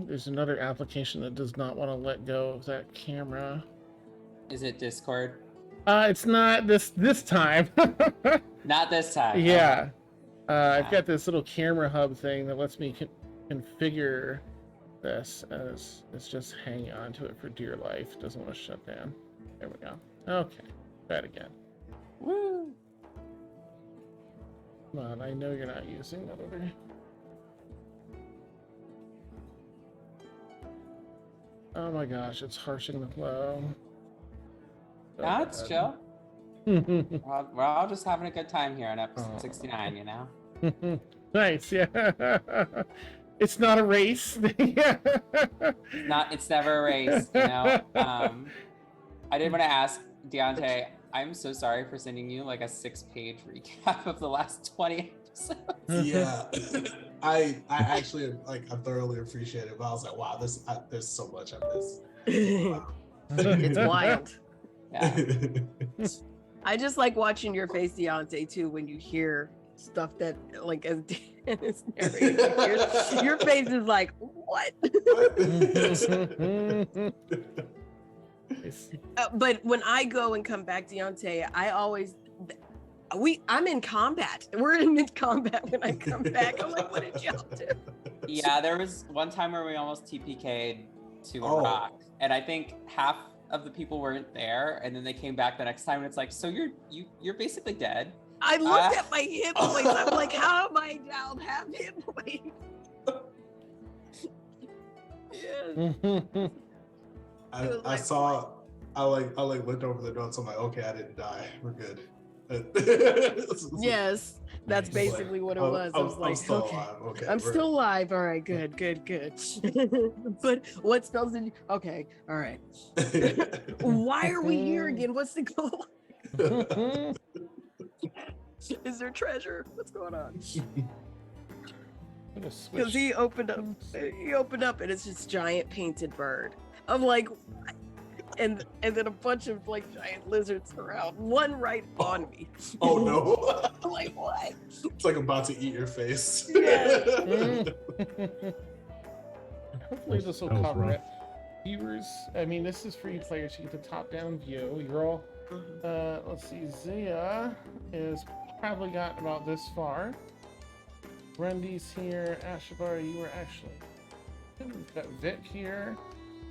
There's another application that does not want to let go of that camera. Is it Discord? It's not this time. Not this time. Yeah. I've got this little camera hub thing that lets me configure this as it's just hanging on to it for dear life. It doesn't want to shut down. There we go. Okay. Try it again. Woo! Come on, I know you're not using that over. Oh my gosh, it's harshing the flow. So No, it's bad. chill. We're all just having a good time here on episode 69, you know? Nice, yeah. It's not a race. It's never a race, you know? I did want to ask Deontay, I'm so sorry for sending you like a 6-page recap of the last 20 episodes. Yeah, I actually like I thoroughly appreciate it, but I was like, wow, there's so much I missed. Wow. It's wild. Yeah. I just like watching your face, Deontay, too, when you hear stuff that, like, as Dan is narrating. Your face is like, what? But when I go and come back, Deontay, I always, I'm in combat. We're in mid-combat when I come back. I'm like, what did y'all do? Yeah, there was one time where we almost TPK'd to a rock, and I think half of the people weren't there, and then they came back the next time, and it's like, so you're basically dead. I looked at my hit points. I'm like, how am I down half hit points? Yeah. I looked over the notes. I'm like, okay, I didn't die. We're good. Yes, that's basically what it was. I was like, I'm still okay, alive. Okay, I'm still alive. All right, good. But what spells did you? Okay, all right. Why are we here again? What's the goal? Is there treasure? What's going on? Because he opened up, and it's this giant painted bird. I'm like, and then a bunch of like giant lizards around, one right on me. Oh no! I'm like, what? It's like about to eat your face. Yeah. Hopefully this will cover it. Viewers, I mean, this is for you players. You get the top-down view. You're all, let's see, Zia is probably gotten about this far. Grundy's here. Ashabar, you were actually... We've got Vic here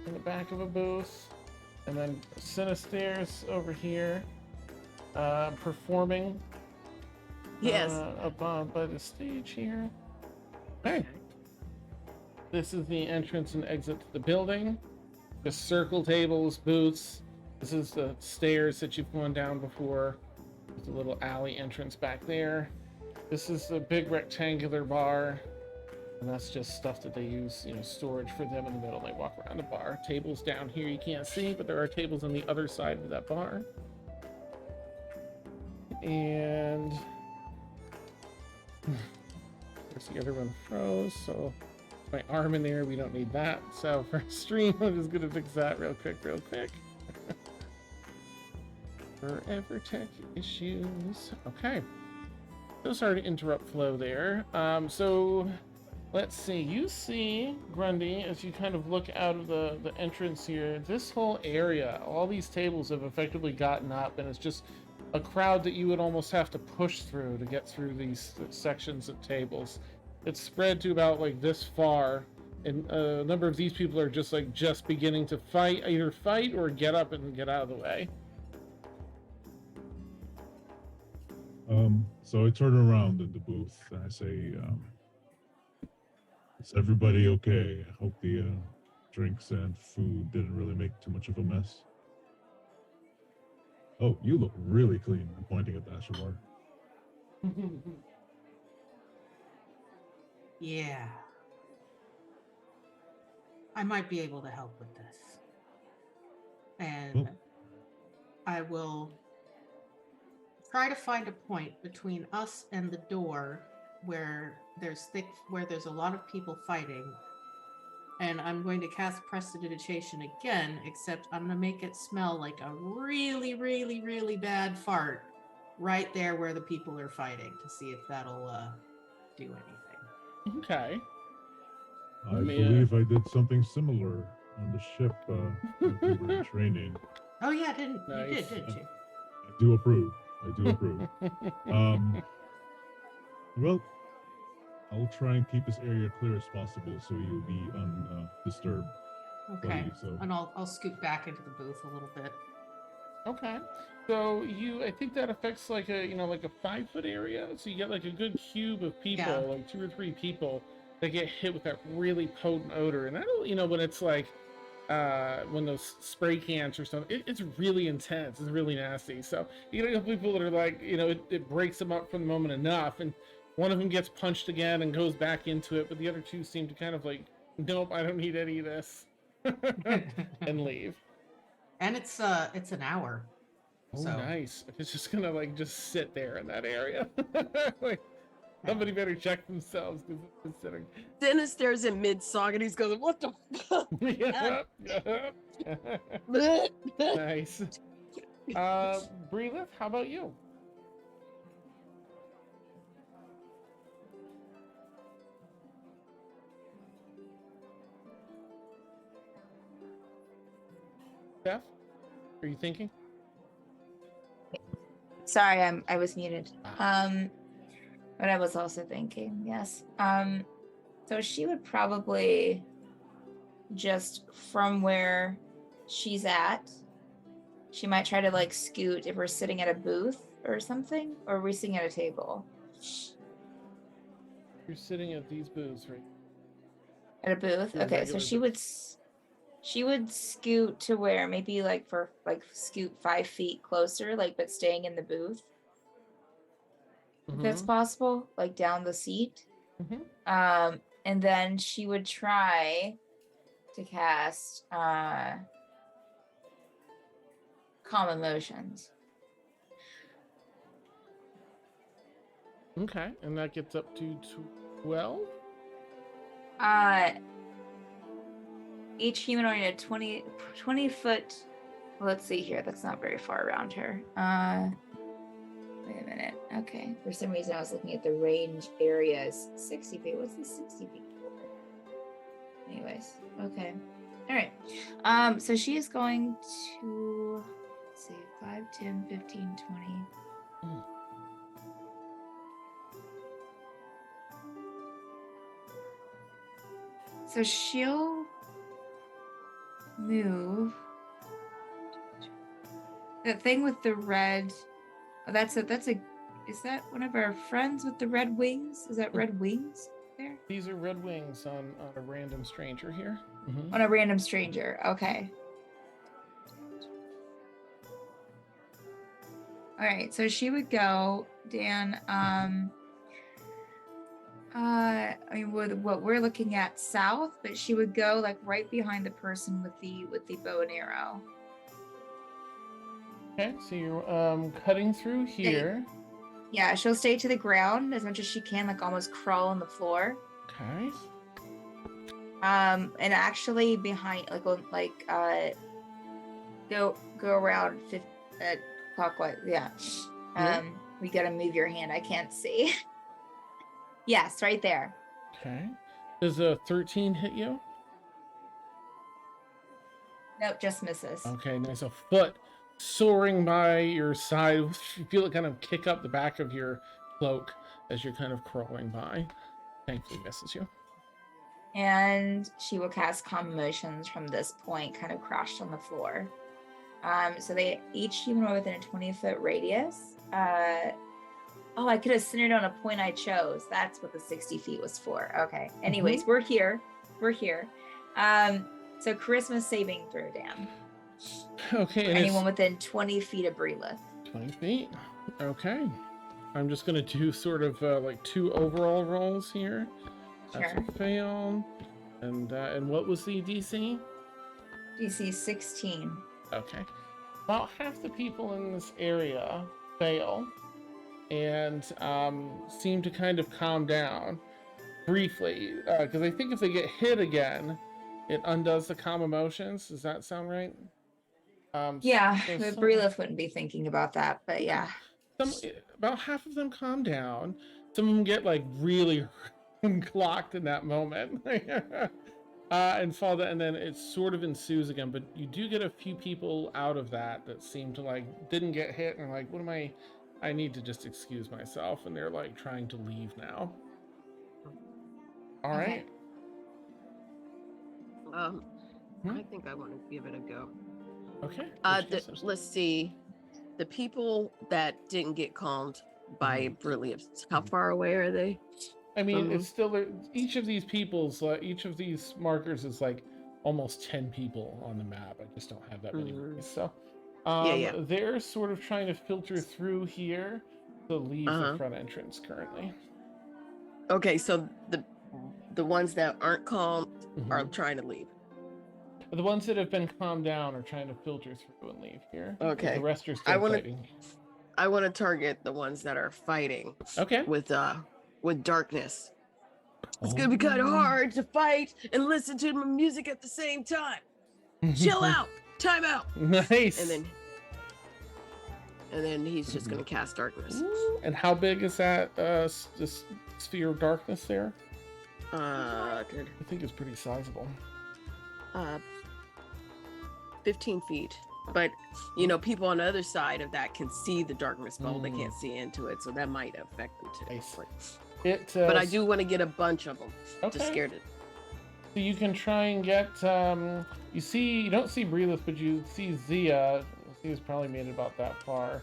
in the back of a booth. And then Sinister's over here, performing. Yes. Up by the stage here. Okay. This is the entrance and exit to the building. Just circle tables, booths. This is the stairs that you've gone down before. There's a little alley entrance back there. This is the big rectangular bar. And that's just stuff that they use, storage for them in the middle. They walk around the bar. Tables down here you can't see, but there are tables on the other side of that bar. And there's the other one froze, so my arm in there, we don't need that. So for stream, I'm just gonna fix that real quick. Forever tech issues. Okay. So sorry to interrupt flow there. So let's see. You see, Grundy, as you kind of look out of the entrance here, this whole area, all these tables have effectively gotten up, and it's just a crowd that you would almost have to push through to get through these sections of tables. It's spread to about like this far, and a number of these people are just beginning to either fight or get up and get out of the way. So I turn around in the booth and I say, is everybody okay? I hope the drinks and food didn't really make too much of a mess. Oh, you look really clean. I'm pointing at the Ashabar. Yeah. I might be able to help with this. And I will try to find a point between us and the door where there's a lot of people fighting. And I'm going to cast Prestidigitation again, except I'm going to make it smell like a really, really, really bad fart right there where the people are fighting to see if that'll do anything. Okay. I believe I did something similar on the ship when we were in training. Oh yeah, you did, didn't you? I do approve. Well, I'll try and keep this area clear as possible so you'll be undisturbed. Okay. Buddy, so. And I'll scoot back into the booth a little bit. Okay. So I think that affects like a 5-foot area. So you get like a good cube of people, like 2 or 3 people that get hit with that really potent odor. And that'll, when it's like when those spray cans or something. It's really intense. It's really nasty. So you get a couple people that are like, it breaks them up for the moment enough, and one of them gets punched again and goes back into it, but the other two seem to kind of like, nope, I don't need any of this, and leave. And it's an hour. Oh, so. nice. It's just gonna like just sit there in that area. Like, somebody better check themselves because it's considering. Dennis stares in mid-song and he's going, "What the fuck?" Yep. Nice. Breelith, how about you? Steph, are you thinking? Sorry, I was muted. But I was also thinking, yes. So she would probably just from where she's at, she might try to like scoot if we're sitting at a booth or something, or are we sitting at a table? You're sitting at these booths, right? At a booth? Your Okay, so regular she would scoot to where maybe like scoot 5 feet closer, like but staying in the booth. If that's possible, like down the seat. And then she would try to cast calm emotions. Okay, and that gets up to 12? Each humanoid at 20 foot. Well, let's see here. That's not very far around her. Wait a minute. Okay. For some reason, I was looking at the range areas. 60 feet. What's the 60 feet for? Anyways. Okay. All right. So she is going to, let's see, 5, 10, 15, 20. So she'll move. The thing with the red. Oh, that's a. Is that one of our friends with the red wings? Is that red wings there? These are red wings on a random stranger here. On a random stranger. Okay. All right. So she would go, Dan. I mean, with what we're looking at south, but she would go like right behind the person with the bow and arrow. Okay, so you're cutting through here. Yeah, she'll stay to the ground as much as she can, like almost crawl on the floor. Okay. And actually behind, go around clockwise. Yeah. We gotta move your hand. I can't see. Yes, right there. Okay. Does a 13 hit you? Nope, just misses. Okay, nice. A foot soaring by your side. You feel it kind of kick up the back of your cloak as you're kind of crawling by. Thankfully misses you. And she will cast calm emotions from this point, kind of crashed on the floor. So they each humanoid within a 20-foot radius. I could have centered on a point I chose. That's what the 60 feet was for. Okay. Anyways, we're here. So charisma saving throw, Dan. Okay. And anyone within 20 feet of Breelith. 20 feet. Okay. I'm just going to do sort of like 2 overall rolls here. That's Sure. a fail. And what was the DC? DC 16. Okay. About half the people in this area fail and seem to kind of calm down briefly. Because I think if they get hit again, it undoes the calm emotions. Does that sound right? Yeah, but Breelith wouldn't be thinking about that, but yeah. About half of them calm down. Some of them get like really clocked in that moment. And fall down, and then it sort of ensues again, but you do get a few people out of that seem to like didn't get hit and are like, what am I need to just excuse myself, and they're like trying to leave now. All right. I think I want to give it a go. Okay. Let's see. The people that didn't get calmed by Brilliant, how far away are they? I mean, it's still each of these people's each of these markers is like almost 10 people on the map. I just don't have that many ways. So Yeah. they're sort of trying to filter through here to leave the front entrance currently. Okay, so the ones that aren't calm are trying to leave. The ones that have been calmed down are trying to filter through and leave here. Okay. The rest are still fighting. I want to target the ones that are fighting. Okay. With darkness. It's gonna be kind of hard to fight and listen to my music at the same time. Chill out. Time out. Nice. And then he's just gonna cast darkness. And how big is that this sphere of darkness there? I think it's pretty sizable. 15 feet. But people on the other side of that can see the darkness bubble. They can't see into it, so that might affect them too. Nice. But I do want to get a bunch of them. Okay. Just scared it. So you can try and get you don't see Breelith, but you see Zia. Zia's probably made it about that far.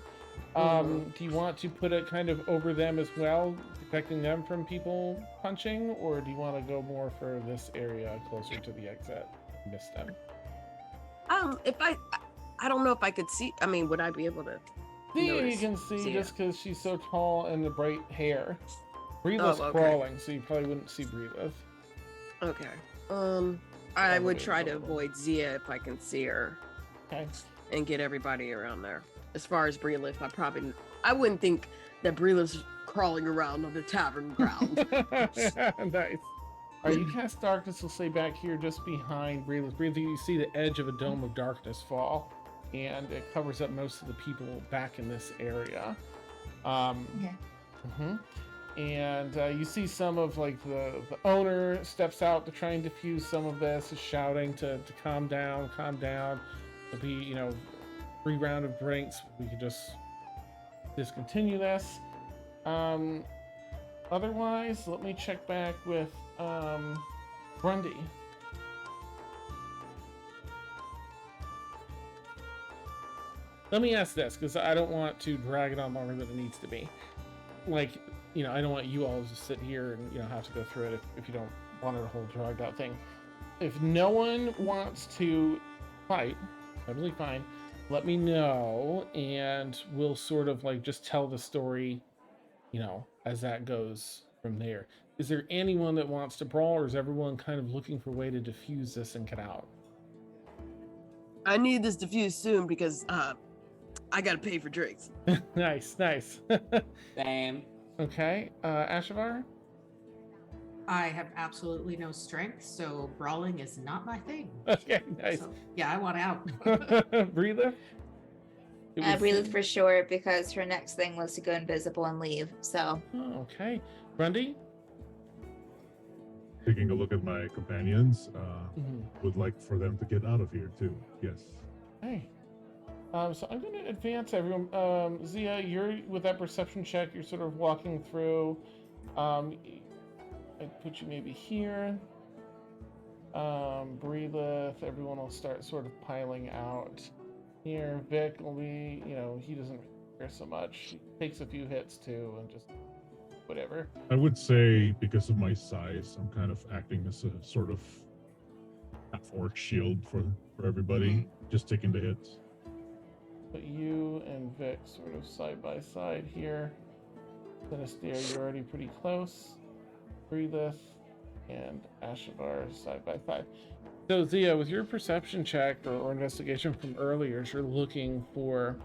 Do you want to put it kind of over them as well, protecting them from people punching, or do you want to go more for this area closer to the exit? Miss them. If I don't know if I could see. I mean, would I be able to? You can see just because she's so tall and the bright hair. Breelith's crawling, so you probably wouldn't see Breelith. Okay. I would try to avoid Zia if I can see her. Okay. And get everybody around there. As far as Breelith, I wouldn't think that Breelith's crawling around on the tavern ground. Nice. All right, you cast darkness. We'll say back here, just behind Breelith. Breelith, you see the edge of a dome of darkness fall, and it covers up most of the people back in this area. And you see some of the owner steps out to try and diffuse some of this, is shouting to calm down. There'll be 3 round of drinks. We could just discontinue this. Otherwise, let me check back with Grundy. Let me ask this, because I don't want to drag it on longer than it needs to be. I don't want you all to sit here and have to go through it if you don't want it a whole dragged out thing. If no one wants to fight, totally fine. Let me know, and we'll sort of just tell the story, as that goes from there. Is there anyone that wants to brawl, or is everyone kind of looking for a way to diffuse this and get out? I need this diffused soon because I gotta pay for drinks. Nice. Same. Okay, Ashavar? I have absolutely no strength, so brawling is not my thing. Okay, nice. So, yeah, I want out. Breelith? Breelith for sure, because her next thing was to go invisible and leave. So. Oh, okay. Grundy? Taking a look at my companions, would like for them to get out of here too. Yes. Hey. So I'm going to advance everyone. Zia, you're with that perception check. You're sort of walking through. I'd put you maybe here. Breelith, everyone will start sort of piling out here. Vic will be, he doesn't care so much. He takes a few hits too and just whatever. I would say because of my size, I'm kind of acting as a sort of half-orc shield for everybody, just taking the hits. But you and Vic sort of side by side here. Sinister, you're already pretty close. Breelith and Ashavar side by side. So Zia, with your perception check or investigation from earlier, you're looking for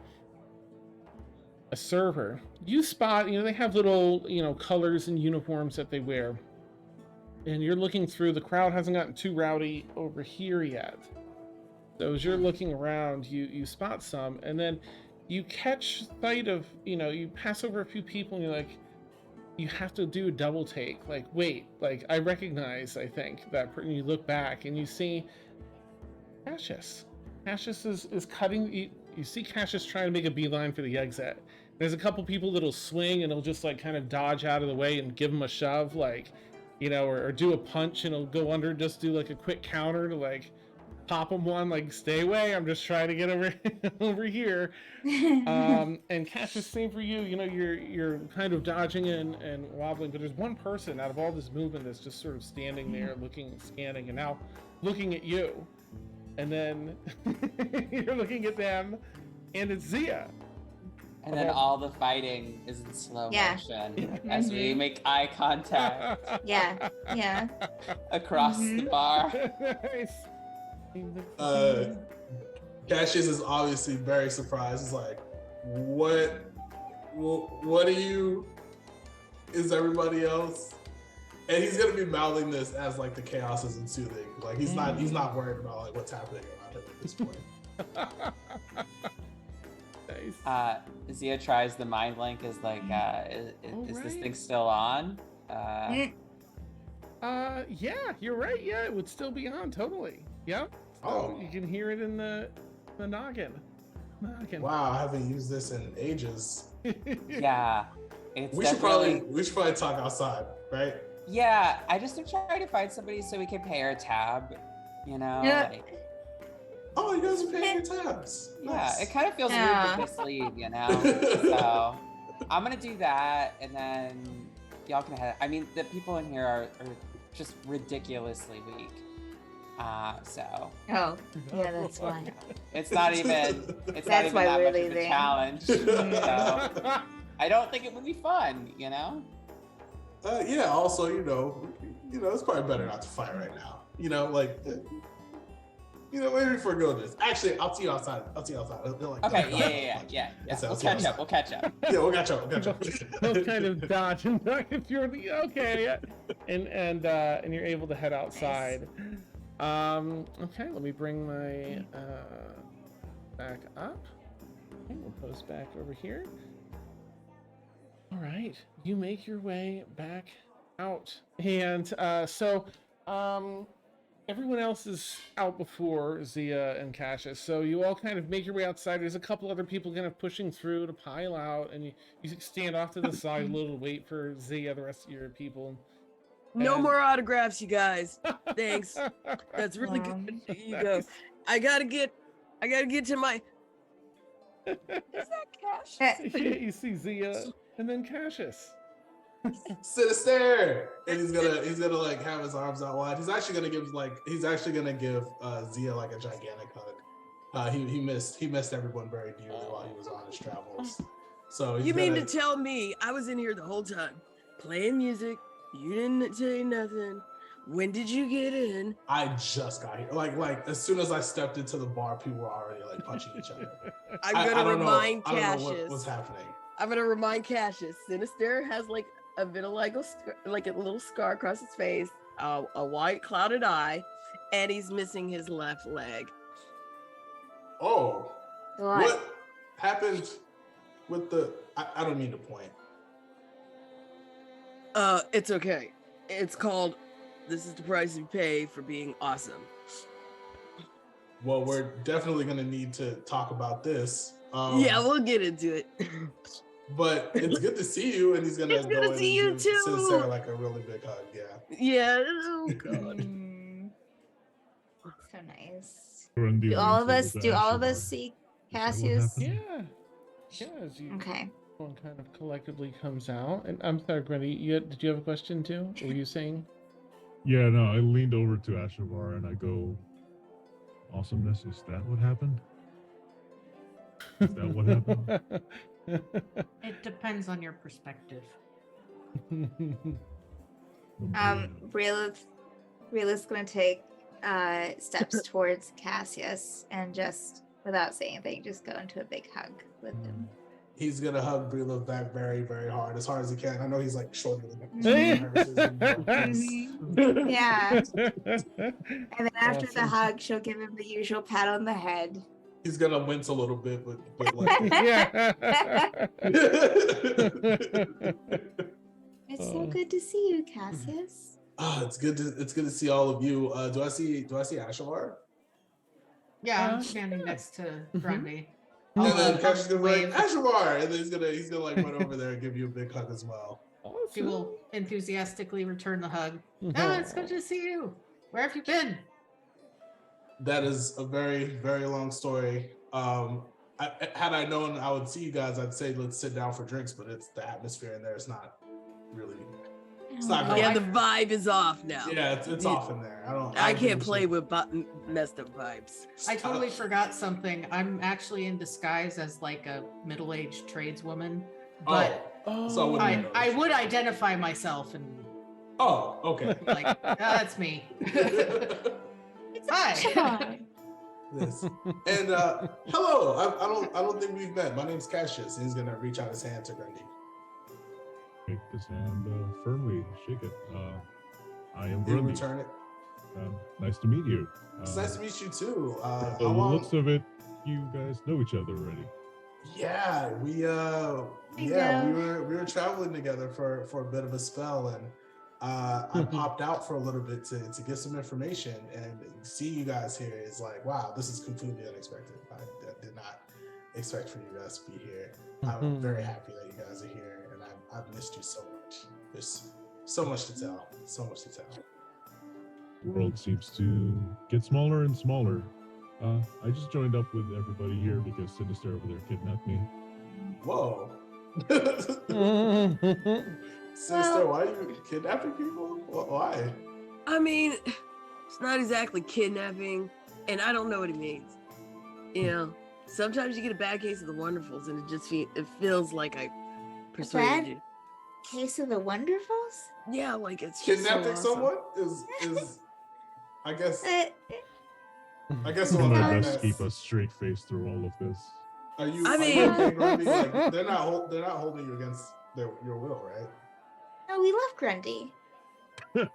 a server. You spot, they have little, colors and uniforms that they wear. And you're looking through, the crowd hasn't gotten too rowdy over here yet. So as you're looking around, you spot some, and then you catch sight of, you pass over a few people and you're like, you have to do a double take. Wait, I recognize, I think, that you look back and you see Cassius. Cassius is cutting, you see Cassius trying to make a beeline for the exit. There's a couple people that'll swing and he'll just kind of dodge out of the way and give him a shove, or do a punch and he'll go under, just do a quick counter to pop him one, like, stay away. I'm just trying to get over over here. And Cassius, same for you. You know, you're kind of dodging and wobbling, but there's one person out of all this movement that's just sort of standing there, looking, scanning, and now looking at you. And then you're looking at them, and it's Zia. And then all the fighting is in slow Yeah. motion as we make eye contact Yeah. Yeah. across the bar. Nice. Cassius is obviously very surprised. He's like, what are you? Is everybody else? And he's gonna be mouthing this as like the chaos is ensuing. Like he's not worried about like what's happening around him at this point. Nice. Zia tries the mind link. Is like, is this thing still on? Yeah, you're right. Yeah, it would still be on totally. Yeah. Oh. You can hear it in the noggin. Wow, I haven't used this in ages. Yeah. It's We should probably talk outside, right? Yeah, I just am trying to find somebody so we can pay our tab. You know. Yeah. Like, Oh, you guys are paying your tabs. yeah, Nice. it kind of feels weird to just leave, you know. So I'm gonna do that, and then y'all can head. I mean, the people in here are just ridiculously weak. So. Oh, yeah, that's why. It's not even. It's That's not even why that we're much of a leaving. challenge. So I don't think it would be fun, you know. Yeah. Also, you know, it's probably better not to fight right now. You know, like. Maybe forego this. Actually, I'll see you outside. Like, Okay, yeah. We'll catch up. Yeah, we'll catch up. Those kind of dodge and duck if you're okay, and you're able to head outside. Okay, let me bring my back up. Okay, we'll post back over here. All right, you make your way back out, and everyone else is out before Zia and Cassius, so you all kind of make your way outside. There's a couple other people kind of pushing through to pile out, and you stand off to the side a little to wait for Zia, the rest of your people. No And- more autographs, you guys. Thanks. That's really good. You go. I gotta get to my. Is that Cash? Yeah, you see Zia and then Cassius. Sinister, and he's gonna like have his arms out wide. He's actually gonna give Zia like a gigantic hug. He missed everyone very dearly while he was on his travels. So You mean to tell me I was in here the whole time playing music? You didn't say nothing. When did you get in? I just got here. Like as soon as I stepped into the bar, people were already like punching each other. I'm I gonna don't know- remind I don't know Cassius. what's happening. I'm gonna remind Cassius. Sinister has like a vitiligo, like a little scar across his face, a white clouded eye, and he's missing his left leg. Oh, What? what happened with the? I don't mean to point. It's okay. It's called "This is the price you pay for being awesome." Well, we're definitely gonna need to talk about this. Yeah, we'll get into it. But it's good to see you, and he's gonna It's good go to in see and you give too. Sinister like a really big hug. Yeah. Yeah. Oh God. So nice. Grundy Do all of leans us over to see Is that what Cassius? happened? Yeah, as you Okay. one kind of collectively comes out. And I'm sorry, Grundy, did you have a question too? What were you saying? Yeah, no, I leaned over to Ashavar and I go, "Awesomeness, is that what happened? Is that what happened?" It depends on your perspective. Reela's gonna take steps towards Cassius and just without saying anything, just go into a big hug with him. He's gonna hug Brila back very, very hard as he can. I know he's like shorter than Mhm. Yeah. And then after the Awesome. hug, she'll give him the usual pat on the head. He's gonna wince a little bit, but like. Yeah. It's so good to see you, Cassius. It's good to see all of you. Do I see Ashavar? Yeah, I'm standing next to Grundy. And then I'll Cash is gonna be like, wave. Ashavar! And then he's gonna like run over there and give you a big hug as well. She will enthusiastically return the hug. Oh, it's good to see you. Where have you been? that is a very, very long story. Had I known I would see you guys, I'd say let's sit down for drinks, but it's the atmosphere in there is not really. It's not great. Yeah, the vibe is off now. Yeah, it's off in there. I can't play with messed up vibes. I totally forgot something. I'm actually in disguise as like a middle-aged tradeswoman, but so I would identify myself and. Oh, okay. Like that's me. Hi. This and hello. I don't think we've met. My name's Cassius, and he's gonna reach out his hand to Grundy. Shake his hand firmly. Shake it. I am He'll Grundy. return it. Nice to meet you. It's nice to meet you too. The looks of it, you guys know each other already. Yeah, we were traveling together for a bit of a spell, and I popped out for a little bit to get some information, and see you guys here is like, wow, this is completely unexpected. I did not expect for you guys to be here. I'm very happy that you guys are here, and I've missed you so much. There's so much to tell. So much to tell. The world seems to get smaller and smaller. I just joined up with everybody here because Sinister over there kidnapped me. Whoa. Sister, why are you kidnapping people? Why? I mean, it's not exactly kidnapping, and I don't know what it means. You know, sometimes you get a bad case of the Wonderfuls, and it feels like I persuaded you. Case of the Wonderfuls? Yeah, like it's just Kidnapping so awesome. someone is I guess I'm doing my best to keep a straight face through all of this. Are you? I are mean- you okay, Grundy? Like, they're not holding you against your will, right? No, we love Grundy. I'm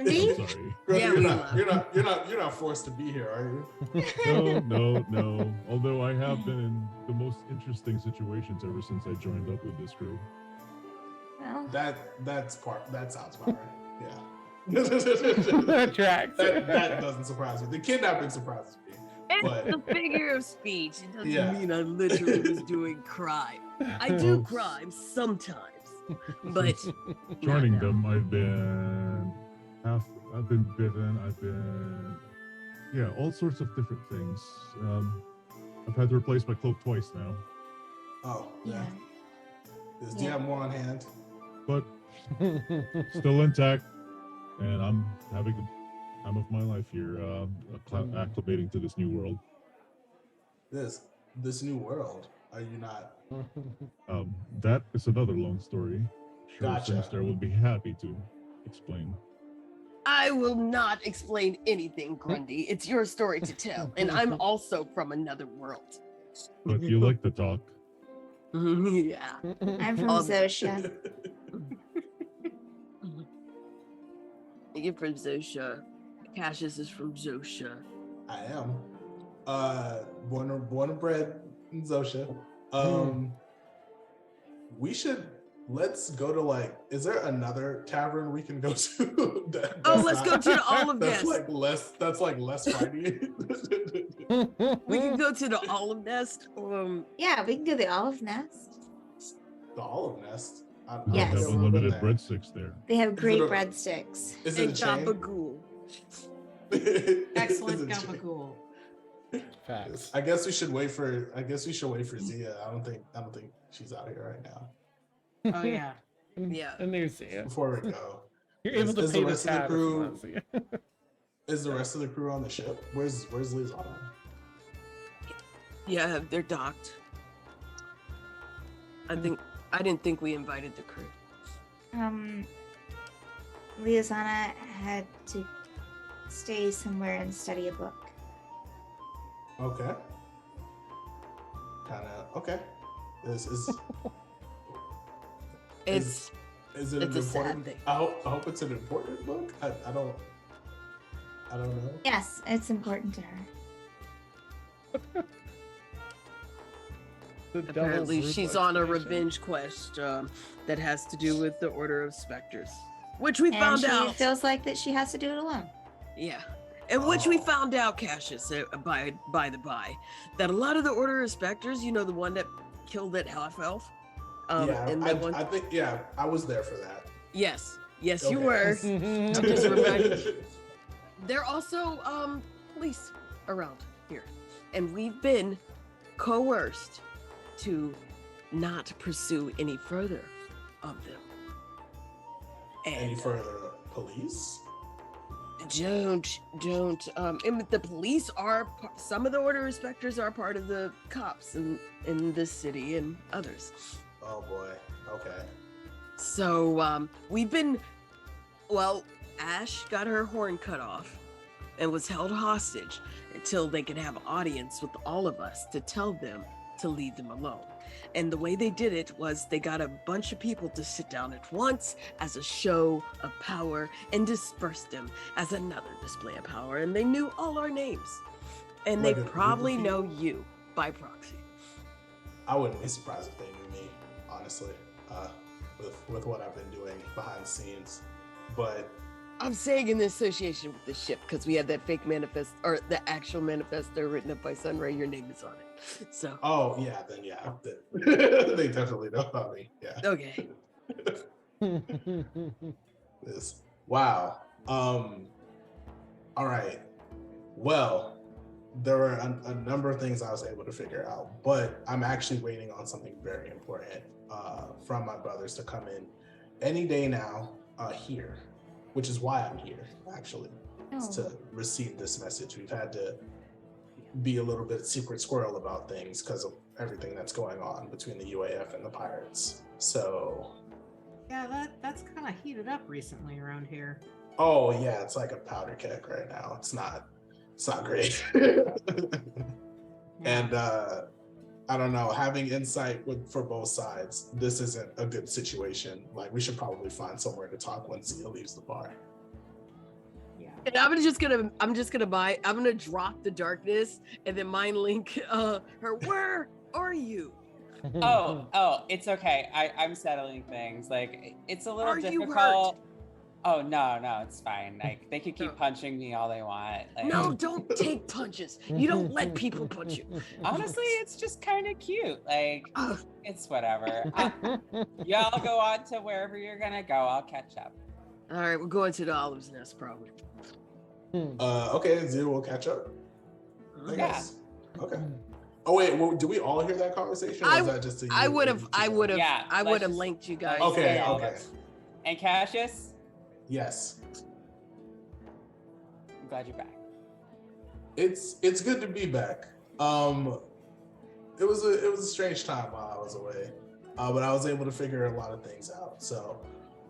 Grundy? sorry. Grundy, Yeah, you're not forced to be here, are you? No. Although I have been in the most interesting situations ever since I joined up with this crew. Well, That sounds about right. Yeah. That tracks. that doesn't surprise me. The kidnapping surprises me. It's But the figure of speech. It doesn't Yeah. mean I literally was doing crime. I do crime sometimes, but Joining not now. them, I've been bitten, all sorts of different things. I've had to replace my cloak twice now, oh yeah. yeah. Do you have more on hand? but still intact, and I'm having the time of my life here, acclimating to this new world. This new world. Are you not? That is another long story. Sure, Gotcha. Sinister would be happy to explain. I will not explain anything, Grundy. It's your story to tell, and I'm also from another world. But you like to talk. Yeah. I'm from Zosha. You're from Zosha. Cassius is from Zosha. I am. Born and bred in Zosha. Let's go to is there another tavern we can go to? Let's go to the Olive That's Nest. less fighting. We can go to the Olive Nest. Yeah, we can go to the Olive Nest. The Olive Nest. They Yes. have unlimited breadsticks there. They have great it a- breadsticks. Is it a And chain? Gabagool. Excellent Is it a chain? gabagool. Facts. I guess we should wait for Zia. I don't think she's out here right now. Oh yeah. Yeah. And there's yeah. Before we go, You're able to is pay the the rest of the tab if you crew- want to see it. is the rest of the crew on the ship? Where's Liaison? Yeah, they're docked. I didn't think we invited the crew. Liazana had to stay somewhere and study a book. Okay. Okay. It's Is it It's an a sad important? thing. I hope it's an important book. I don't know. Yes, it's important to her. The devil's apparently root she's on a explanation. revenge quest that has to do with the Order of Specters, which we And found she out. feels like that she has to do it alone. Yeah. And which we Oh. found out, Cassius, by the by, that a lot of the Order of Specters, the one that killed that half elf. And that one. I think I was there for that. Yes, you Okay. were. I'm just reminding you. They're also police. around here. And we've been coerced to not pursue any further of them. Any And further police? don't. And the police are some of the order inspectors are part of the cops in this city and others. Oh boy. Okay. So we've been. Well, Ash got her horn cut off and was held hostage until they could have audience with all of us to tell them to leave them alone. And the way they did it was they got a bunch of people to sit down at once as a show of power and dispersed them as another display of power. And they knew all our names. And they Like a group of probably know people? you by proxy. I wouldn't be surprised if they knew me, honestly, with what I've been doing behind the scenes. But I'm saying in association with the ship because we had that fake manifest or the actual manifesto written up by Sunray. Your name is on it. So oh yeah, then yeah, they definitely know about me. Yeah. okay. This. Wow. All right. Well, there were a number of things I was able to figure out, but I'm actually waiting on something very important from my brothers to come in any day now here, which is why I'm here, actually, is to receive this message. We've had to be a little bit secret squirrel about things because of everything that's going on between the UAF and the pirates. So, Yeah, that's kind of heated up recently around here. oh yeah, it's like a powder keg right now. It's not great. And I don't know, having insight for both sides, this isn't a good situation. Like, we should probably find somewhere to talk once Zia leaves the bar. Yeah. And I'm just gonna drop the darkness and then mind link her. Where are you? Oh, it's okay. I'm settling things. Like, it's a little Are you difficult. Oh no, it's fine. Like, they could keep punching me all they want. Like, No, don't take punches. You don't let people punch you. honestly, it's just kind of cute. Like, Ugh. it's whatever. Y'all go on to wherever you're gonna go. I'll catch up. All right, we're going to the Olive's Nest probably. Okay, Zia will catch up, I Yeah. guess. Okay. Oh wait, well, do we all hear that conversation? Or is that just a you I would and have Zia? Yeah, I let's would have just- linked you guys. Okay, Yeah. okay. And Cassius, Yes. I'm glad you're back. It's good to be back. It was a strange time while I was away. But I was able to figure a lot of things out. So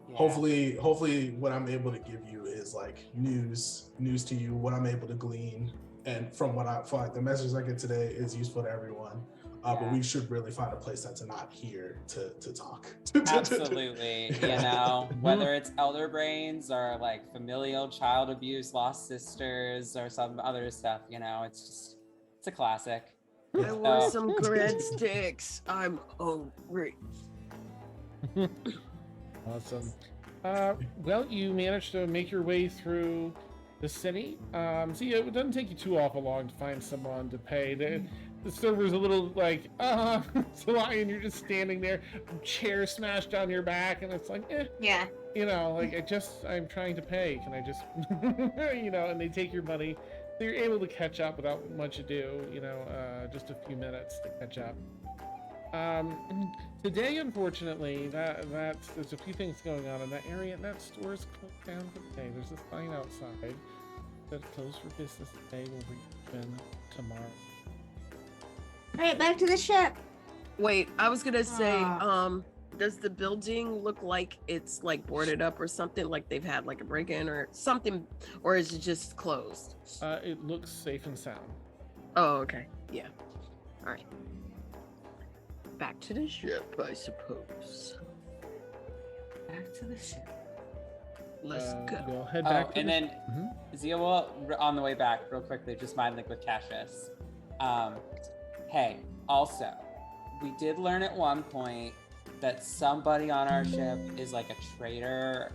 Yeah. hopefully what I'm able to give you is like news to you, what I'm able to glean. And from what I feel like the message I get today is useful to everyone. But we should really find a place that's not here to talk. Absolutely. Yeah. You know, whether it's elder brains or like familial child abuse, lost sisters, or some other stuff, you know, it's a classic. I want some breadsticks. I'm hungry. Awesome. Well, you managed to make your way through the city. See, it doesn't take you too awful long to find someone to pay. The server's a little like, so and you're just standing there, chair smashed on your back, and it's like, Yeah. you know, like I'm trying to pay. Can I just, you know? And they take your money. So you're able to catch up without much ado. You know, just a few minutes to catch up. Today, unfortunately, there's a few things going on in that area, and that store is closed down for the day. There's a sign outside that's closed for business today. Will reopen tomorrow. All right, back to the ship. Wait, I was gonna say, does the building look like it's like boarded up or something? Like they've had like a break-in or something, or is it just closed? It looks safe and sound. Oh, okay. Yeah. All right. Back to the ship, I suppose. Back to the ship. Let's go. We'll head Oh, back. To and the- then Mhm. Zia will, on the way back, real quickly, just mind link with Cassius. Hey, also, we did learn at one point that somebody on our ship is like a traitor,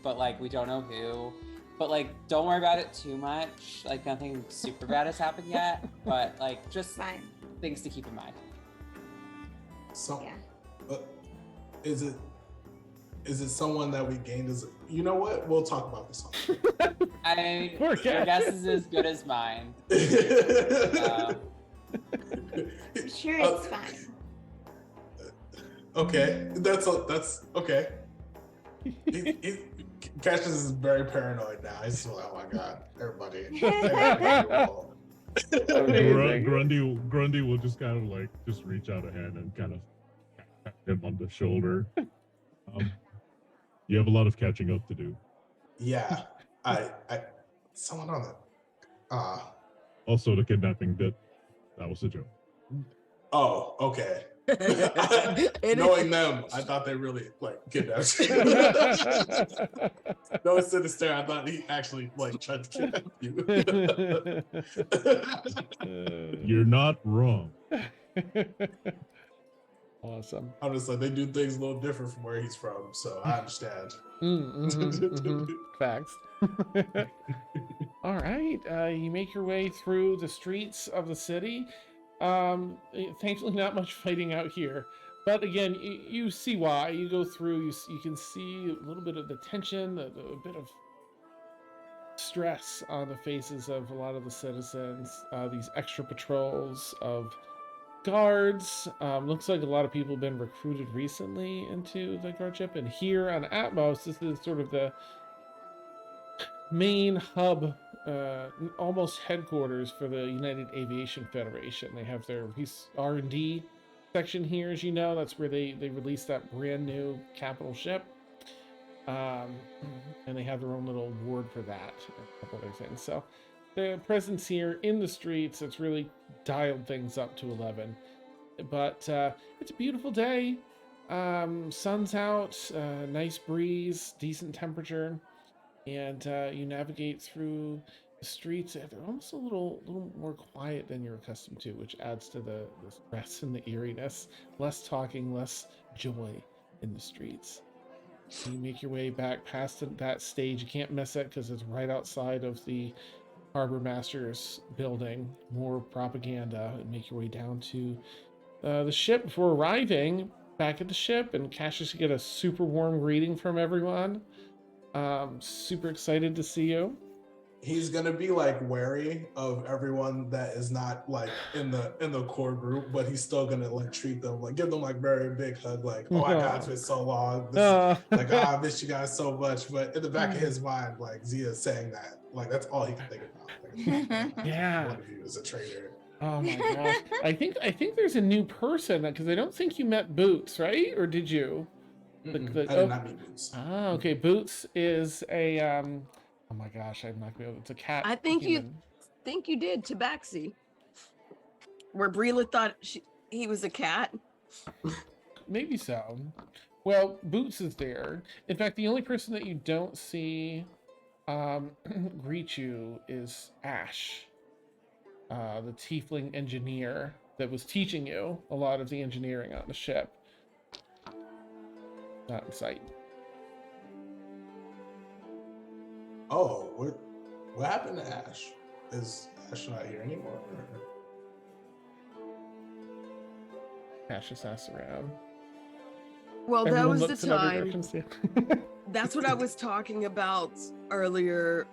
but like we don't know who. But like, don't worry about it too much. Like, nothing super bad has happened yet, but like, just Fine. things to keep in mind. So, Yeah. is it Is it someone that we gained as? You know what? We'll talk about this. I mean, Poor your cat. guess is as good as mine. I'm sure it's fine. Okay, that's okay. Cassius is very paranoid now. He's just like, oh my god, everybody. Grundy will just kind of like just reach out a hand and kind of tap him on the shoulder. You have a lot of catching up to do. Yeah, I someone on the Also the kidnapping bit. That was a joke. Oh, okay. Knowing them, I thought they really like kidnapped you. No, it's sinister. I thought he actually like tried to kidnap you. You're not wrong. Awesome. I'm just like, they do things a little different from where he's from, so I understand. Facts. All right, you make your way through the streets of the city. Thankfully, not much fighting out here. But again, you see why. You go through, you can see a little bit of the tension, a bit of stress on the faces of a lot of the citizens. These extra patrols of guards. Looks like a lot of people have been recruited recently into the guardship. And here on Atmos, this is sort of the main hub, almost headquarters for the United Aviation Federation. They have their R&D section here, as you know. That's where they released that brand new capital ship. And they have their own little ward for that, and a couple other things. So the presence here in the streets, it's really dialed things up to 11. But it's a beautiful day. Sun's out, nice breeze, decent temperature. And you navigate through the streets. They're almost a little more quiet than you're accustomed to, which adds to the stress and the eeriness. Less talking, less joy in the streets. You make your way back past that stage. You can't miss it because it's right outside of the Harbor Master's building. More propaganda. And make your way down to the ship before arriving back at the ship. And Cassius, you get a super warm greeting from everyone. Super excited to see you. He's gonna be like wary of everyone that is not like in the core group, but he's still gonna like treat them, like give them like very big hug, like, oh my god, it's been so long. Like, oh, I miss you guys so much. But in the back of his mind, like Zia's saying that, like that's all he can think about. Like, yeah. One of you is a traitor. Oh my gosh. I think there's a new person because I don't think you met Boots, right? Or did you? I did not meet Boots. Ah, okay. Boots is a oh my gosh, I'm not gonna be able. It's a cat. I think human. you did Tabaxi, where Breela thought he was a cat. Maybe so. Well, Boots is there. In fact, the only person that you don't see greet you is Ash, the tiefling engineer that was teaching you a lot of the engineering on the ship. Not in sight. Oh, what happened to Ash? Is Ash not here anymore? Ash just asked around. Well, Everyone that was looks the in other time. directions, yeah. That's what I was talking about earlier.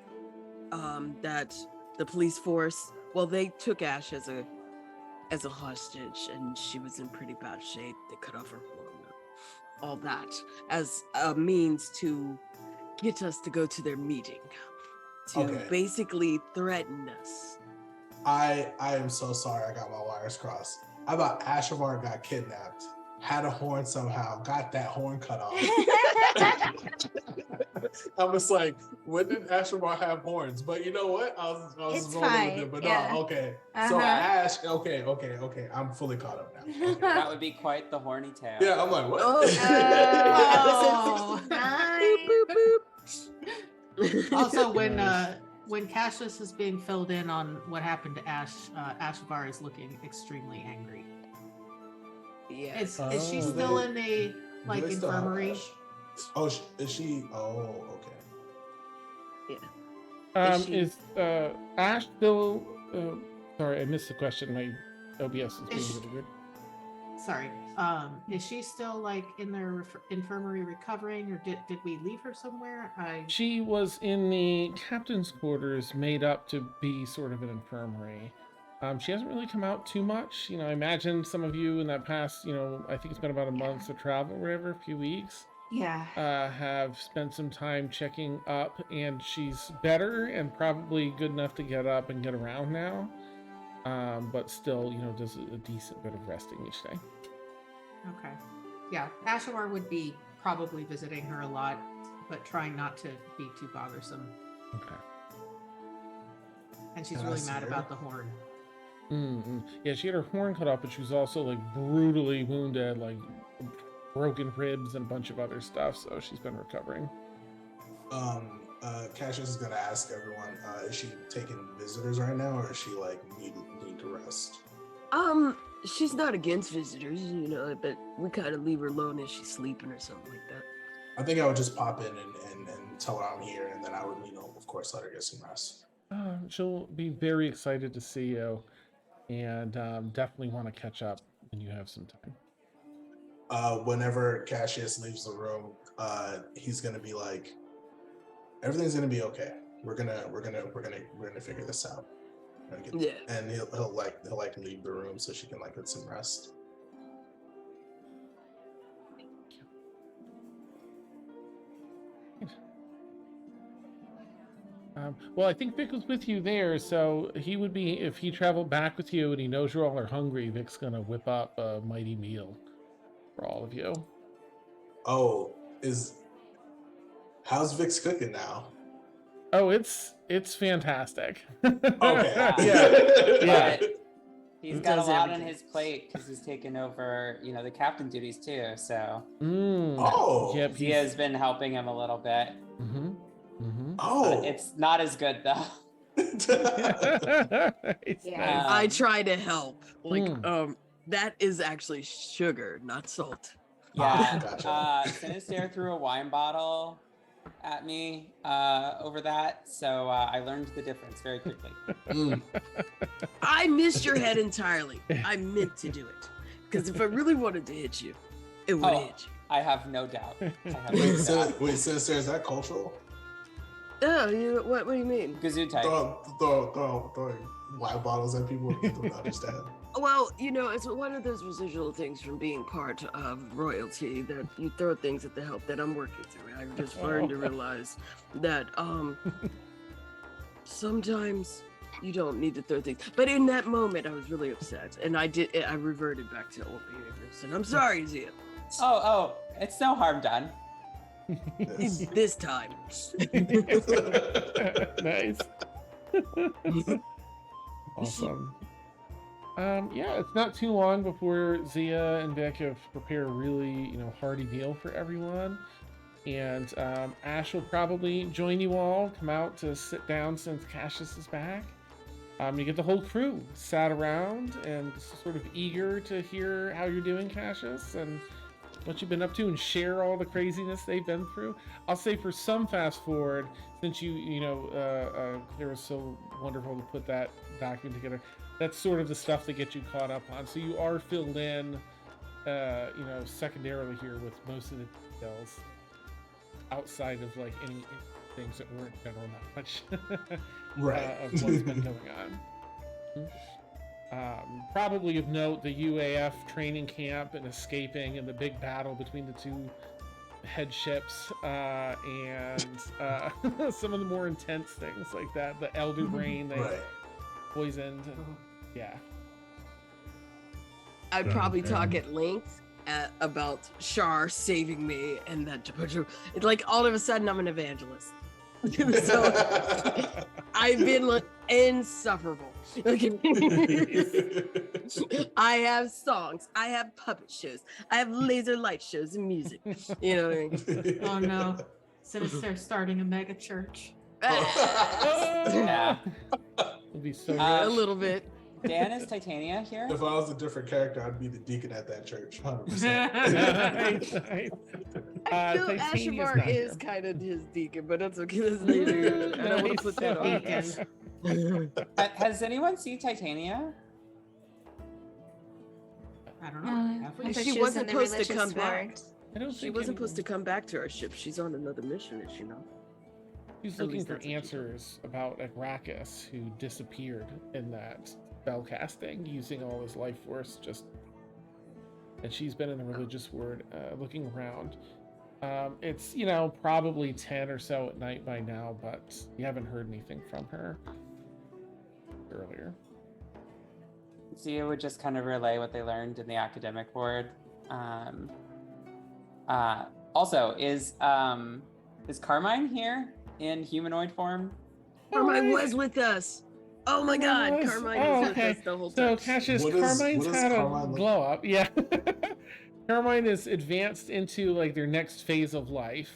That the police force, well, they took Ash as a hostage, and she was in pretty bad shape. They cut off her horn, all that, as a means to get us to go to their meeting, to basically threaten us. I am so sorry I got my wires crossed. I thought Ashavar got kidnapped, had a horn somehow, got that horn cut off. I was like, when did Ashavar have horns? But you know what? I was rolling with it. But no, okay. So Ash, okay. I'm fully caught up now. Okay. That would be quite the horny tale. Yeah, I'm like, what? Also, when Cassius is being filled in on what happened to Ash, Ashvar is looking extremely angry. Yes. Is she still in the like infirmary? Oh, is she? Oh, okay. Yeah. Is Ash still? Sorry, I missed the question. My OBS is being really weird. Sorry. Is she still like in their infirmary recovering, or did we leave her somewhere? She was in the captain's quarters, made up to be sort of an infirmary. She hasn't really come out too much. You know, I imagine some of you in that past, you know, I think it's been about a month of travel, or whatever, a few weeks, Yeah. have spent some time checking up, and she's better and probably good enough to get up and get around now. But still, you know, does a decent bit of resting each day. Okay. Yeah, Ashawar would be probably visiting her a lot, but trying not to be too bothersome. Okay. And she's Can I really see mad her? about the horn. Yeah, she had her horn cut off, but she was also like brutally wounded, like broken ribs and a bunch of other stuff. So she's been recovering. Cassius is gonna ask everyone, is she taking visitors right now, or is she like need to rest? She's not against visitors, you know, but we kind of leave her alone if she's sleeping or something like that. I think I would just pop in and tell her I'm here, and then I would, you know, of course, let her get some rest. She'll be very excited to see you, and definitely want to catch up when you have some time. Whenever Cassius leaves the room, he's gonna be like, everything's gonna be okay. We're gonna figure this out. Yeah. And he'll leave the room so she can like get some rest. Well, I think Vic was with you there, so he would be, if he traveled back with you and he knows you all are hungry, Vic's gonna whip up a mighty meal for all of you. Oh, how's Vic's cooking now? Oh, it's fantastic. Okay. Yeah. He's got a lot on his plate because he's taken over, you know, the captain duties too. So Yep, Zia has been helping him a little bit. It's not as good though. Yeah. I try to help. Like, that is actually sugar, not salt. Yeah. Gotcha. Sinister threw a wine bottle at me over that, so I learned the difference very quickly. I missed your head entirely. I meant to do it. Because if I really wanted to hit you, it would hit you. I have no doubt. Wait, Sinister, is that cultural? Oh, what do you mean? Gazoo type. Throwing wine bottles at people who don't understand. Well, you know, it's one of those residual things from being part of royalty that you throw things at the help that I'm working through. I've just learned to realize that sometimes you don't need to throw things. But in that moment, I was really upset, and I reverted back to old behaviors. And I'm sorry, Zia. Oh, it's no harm done. This time. Nice. Awesome. Yeah, it's not too long before Zia and Vic have prepared a really, you know, hearty meal for everyone. And Ash will probably join you all, come out to sit down since Cassius is back. You get the whole crew sat around and sort of eager to hear how you're doing, Cassius, and what you've been up to, and share all the craziness they've been through. I'll say for some fast forward, since you know, they were so wonderful to put that document together. That's sort of the stuff that gets you caught up on. So you are filled in, you know, secondarily here with most of the details outside of like any things that weren't general knowledge of what's been going on. Probably of note, the UAF training camp and escaping and the big battle between the two headships, and some of the more intense things like that. The elder brain they poisoned. And, yeah. I'd probably talk at length about Shar saving me, and that it's like all of a sudden I'm an evangelist. So I've been like insufferable. I have songs, I have puppet shows, I have laser light shows and music. You know what I mean? Oh no. Sinister starting a mega church. Yeah. It'll be so A little bit. Dan, is Titania here? If I was a different character, I'd be the deacon at that church, 100%. I feel Ashavar is kind of his deacon, but that's okay. That's later. I don't want to put that on. Has anyone seen Titania? I don't know. Have I we? thought She she was wasn't in the supposed to religious come back. ward. I don't She think wasn't supposed to anyone- come back to our ship. She's on another mission, as you know. She's At looking least for that's what she told me. answers about Agracus, who disappeared in that spell casting using all his life force. And she's been in the religious ward, looking around. It's probably 10 or so at night by now, but you haven't heard anything from her earlier. Zia would just kind of relay what they learned in the academic board. Also, is Carmine here in humanoid form? Carmine was with us. Oh my God, was. Carmine Oh, was okay. with us the whole So time. Cassius, What does Carmine's had Carmine a look- glow up. Yeah. Carmine is advanced into like their next phase of life.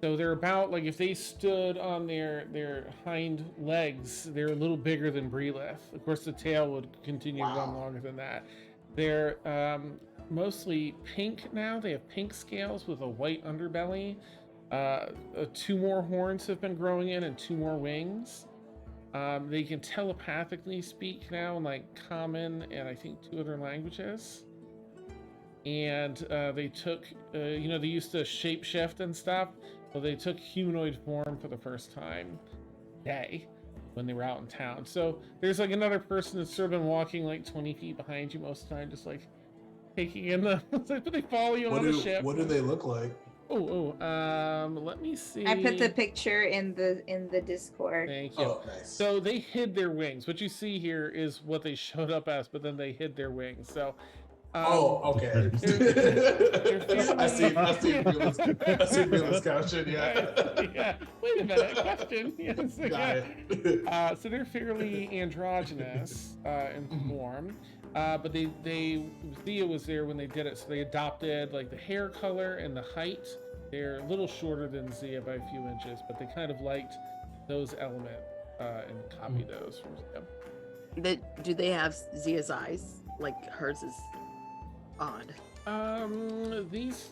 So they're about like if they stood on their hind legs, they're a little bigger than Breelith. Of course, the tail would continue to run Wow. longer than that. They're mostly pink now. They have pink scales with a white underbelly. 2 more horns have been growing in and 2 more wings. They can telepathically speak now in like common and I think 2 other languages. And they took, they used to shapeshift and stuff. Well, they took humanoid form for the first time today when they were out in town. So there's like another person that's sort of been walking like 20 feet behind you most of the time, just like taking in the. But they follow you on the ship. What do they look like? Let me see. I put the picture in the Discord. Thank you. Oh, nice. So they hid their wings. What you see here is what they showed up as, but then they hid their wings. So. Okay. I see Breelith's caption. Yeah. Yeah. Wait a minute. Question. Yes. Got it. So they're fairly androgynous in form. But Zia was there when they did it, so they adopted like the hair color and the height. They're a little shorter than Zia by a few inches, but they kind of liked those elements and copied those from Zia. Do they have Zia's eyes? Like hers is odd. These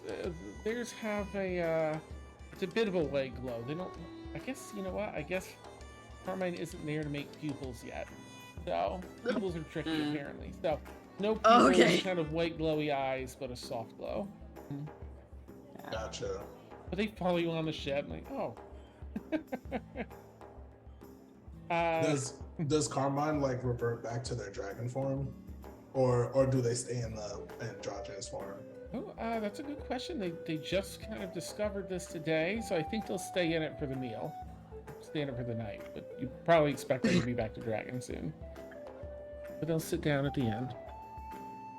theirs have it's a bit of a white glow. They don't. I guess you know what? I guess Carmine isn't there to make pupils yet. So pupils are tricky apparently. So no pupils, Okay. kind of white glowy eyes, but a soft glow. Gotcha. But they follow you on the ship, like, oh. Does Carmine like revert back to their dragon form, or do they stay in the androgynous form? Oh, that's a good question. They just kind of discovered this today, so I think they'll stay in it for the meal, stay in it for the night. But you probably expect them to be back to dragon soon. But they'll sit down at the end.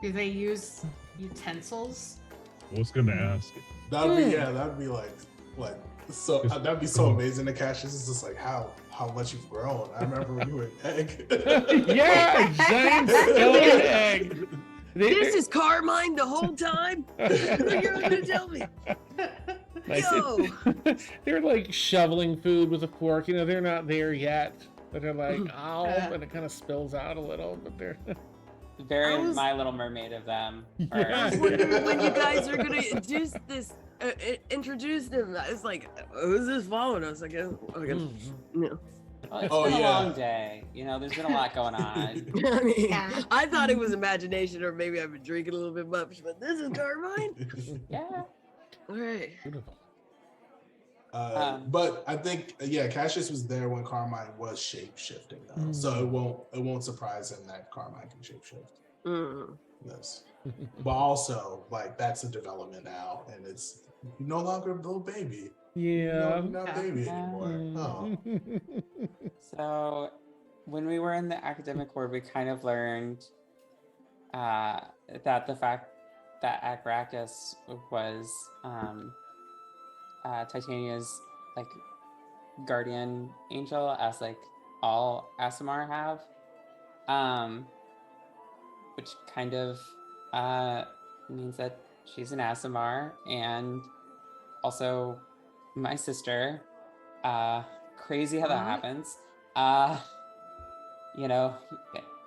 Do they use utensils? I was gonna ask. That'd be like so that'd be so amazing to catch. This is just like how much you've grown. I remember when you were an egg. Yeah, a giant skeleton egg. This is Carmine the whole time? You're not gonna tell me. Nice. Yo. They're like shoveling food with a fork. They're not there yet. But they're like, oh, and it kind of spills out a little. But they're Very I was- My Little Mermaid of them. Yeah. I was wondering when you guys are gonna introduce them. I was like, who's this following us? I guess. No. Well, it's Oh, been a yeah. long day. There's been a lot going on. I mean, Yeah. I thought it was imagination, or maybe I've been drinking a little bit much. But this is Carmine. Yeah. All right. beautiful. But I think Cassius was there when Carmine was shape shifting though, so it won't surprise him that Carmine can shape shift. Mm. Yes, but also like that's a development now, and it's no longer a little baby. Yeah. You're not a baby anymore. Oh. So, when we were in the academic ward, we kind of learned that the fact that Agracus was Titania's like guardian angel, as like all Asimar have, which kind of means that she's an Asimar, and also my sister. Crazy how that happens.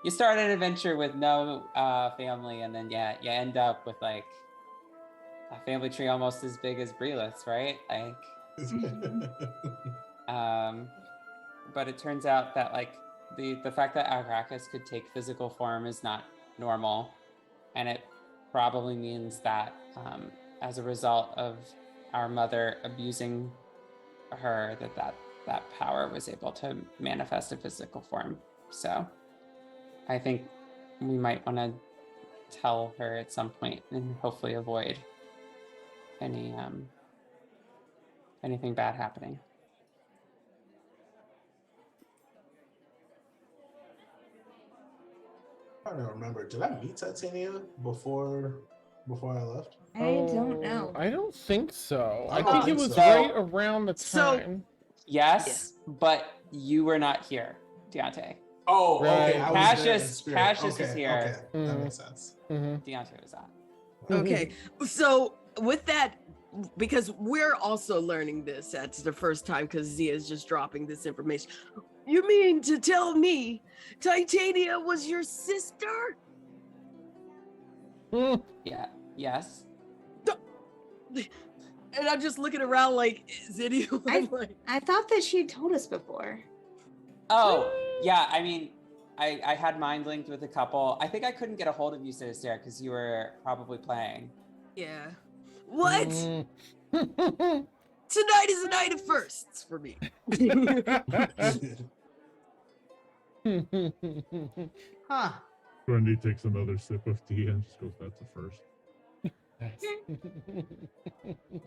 You start an adventure with no family, and then you end up with like a family tree almost as big as Breelith's, right? Like, but it turns out that like the fact that Agracus could take physical form is not normal, and it probably means that as a result of our mother abusing her, that power was able to manifest a physical form. So I think we might want to tell her at some point and hopefully avoid any anything bad happening. I don't remember. Did I meet Titania before I left? I don't know. I don't think so. I I don't think it think was so. right around the So- time. Yes, but you were not here, Deontay. Oh, okay. Right. I was there in Cassius spirit. is Okay, here. okay. That Mhm. makes sense. Deontay was not. Okay, so with that, because we're also learning this, that's the first time because Zia's just dropping this information. You mean to tell me Titania was your sister? Yeah. Yes. And I'm just looking around like, is anyone like... I thought that she had told us before. Oh, yeah. I mean, I had mind linked with a couple. I think I couldn't get a hold of you, Sarah, because you were probably playing. Yeah. What? Tonight is a night of firsts for me. Huh. Grundy takes another sip of tea and just goes, "That's a first."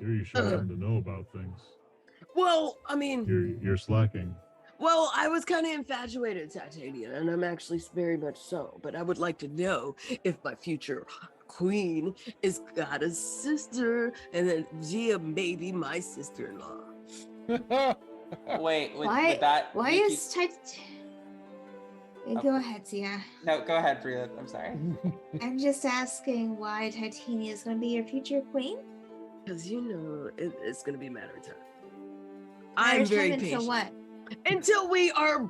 You should learn to know about things. Well, I mean, You're slacking. well, I was kind of infatuated with Titania, and I'm actually very much so. But I would like to know if my future queen is got a sister, and then Zia may be my sister-in-law. Wait, would Why? that Why make is Go ahead, Zia. No, go ahead, Bria. I'm sorry. I'm just asking why Titania is going to be your future queen. Because you know it's going to be a matter of time. Matter I'm of very time patient. until what? Until we are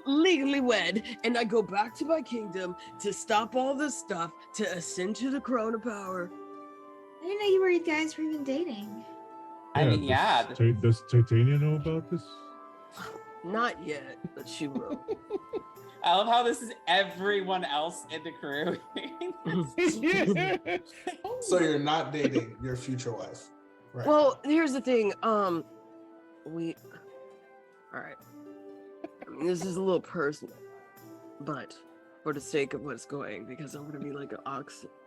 legally wed, and I go back to my kingdom to stop all this stuff, to ascend to the crown of power. I didn't know you guys were even dating. I mean, yeah. Does Titania know about this? Not yet, but she will. I love how this is everyone else in the crew. So you're not dating your future wife, right? Well, here's the thing. All right. I mean, this is a little personal, but for the sake of what's going, because I'm gonna be like an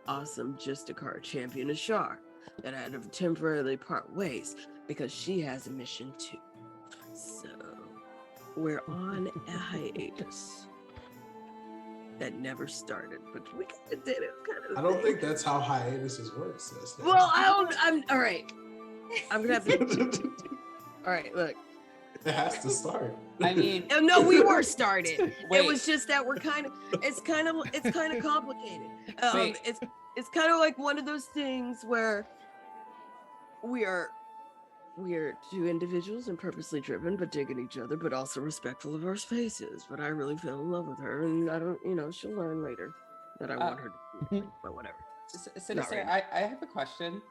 awesome Justicar champion of Shar that I had to temporarily part ways because she has a mission too. So we're on a hiatus that never started, but we kind of did it. I don't think that's how hiatuses work, sis. Well, I'm all right. I'm gonna have to. All right, look. It has to start. I mean, No, we were started. Wait. It was just that we're kind of. It's kind of complicated. Wait. It's kind of like one of those things where we are two individuals and purposely driven, but digging each other, but also respectful of our spaces. But I really fell in love with her, and I don't, she'll learn later that I want her to do it, but whatever. Sinister, right. I have a question.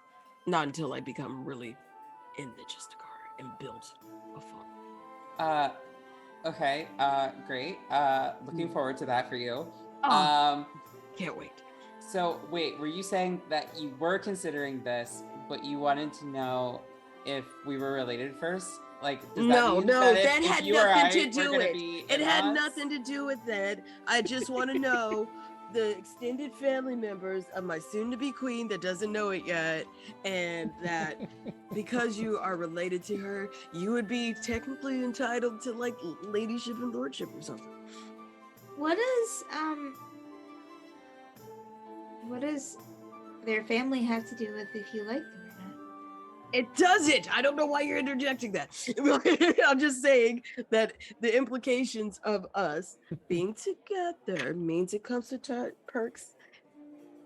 Not until I become really in the Justicar and build a farm. Okay, great. Looking forward to that for you. Can't wait. So wait, were you saying that you were considering this, but you wanted to know if we were related first? Like, does No, that mean that if had you or I nothing to were do gonna with be it. It had in-laws? nothing to do with that. I just want to know the extended family members of my soon-to-be queen that doesn't know it yet, and that because you are related to her, you would be technically entitled to like ladyship and lordship or something. What does their family have to do with if you like them or not? It doesn't. I don't know why you're interjecting that. I'm just saying that the implications of us being together means it comes to perks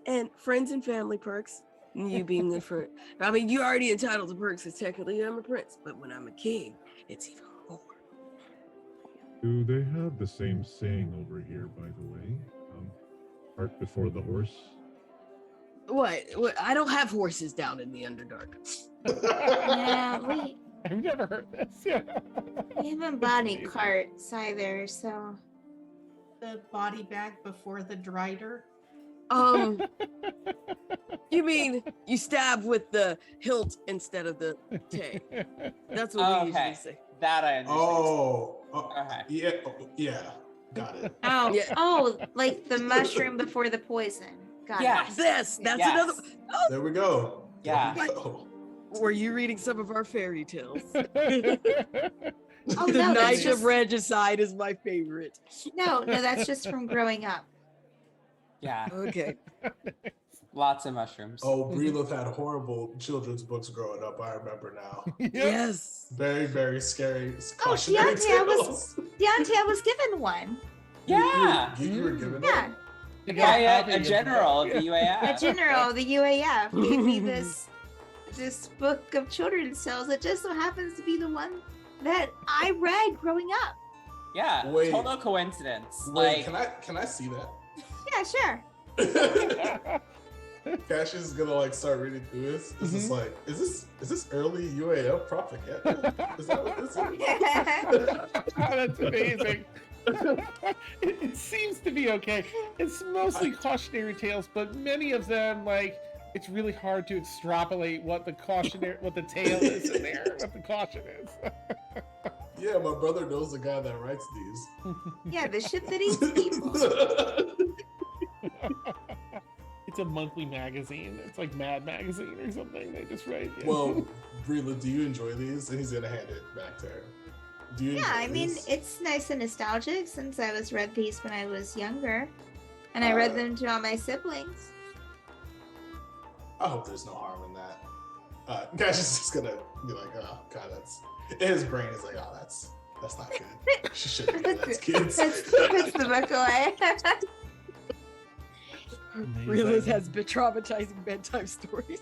and friends and family perks. You being the friend. I mean, you're already entitled to perks because technically I'm a prince, but when I'm a king, it's even more. Do they have the same saying over here, by the way? Cart before the horse. What? I don't have horses down in the Underdark. Yeah, I've never heard this. Yeah. we haven't bought any carts either, so The body bag before the drider. You mean you stab with the hilt instead of the tay? That's what we usually Okay, say. that I understand. Okay. Yeah. Got it. Oh, Yeah. oh, like the mushroom before the poison. Got Yes. That's Yes. another. Oh, There we go. There Yeah. we go. were you reading some of our fairy tales? Oh, The no, that's Knight of just Regicide is my favorite. no, that's just from growing up. Yeah. Okay. Lots of mushrooms. Oh, Breelith had horrible children's books growing up. I remember now. Yes. Very, very scary. Oh, Cautionary tales. Deontay was given one. Yeah. You were given Yeah. that? You By got a copy a of general of the the UAF. A general of the UAF gave me this book of children's tales that just so happens to be the one that I read growing up. Yeah. Wait. Total coincidence. Wait, Like, can I see that? Yeah, sure. Cassius is gonna like start reading through this. This is like, is this early UAF propaganda? Is that what this is? Oh, that's amazing. It seems to be okay. It's mostly cautionary tales, but many of them, like, it's really hard to extrapolate what the tale is in there, what the caution is. Yeah, my brother knows the guy that writes these. Yeah, the shit that eats people. It's a monthly magazine. It's like Mad Magazine or something. They just write. Yeah. Well, Breela, do you enjoy these? And he's gonna hand it back to her. Do you? Yeah, enjoy I mean, these? it's nice and nostalgic since I was read these when I was younger. And I read them to all my siblings. I hope there's no harm in that. Cassius is just gonna be like, oh god, that's in his brain is like, oh, that's not good. She shouldn't do that to kids. That's the book away. Realiz has been traumatizing bedtime stories.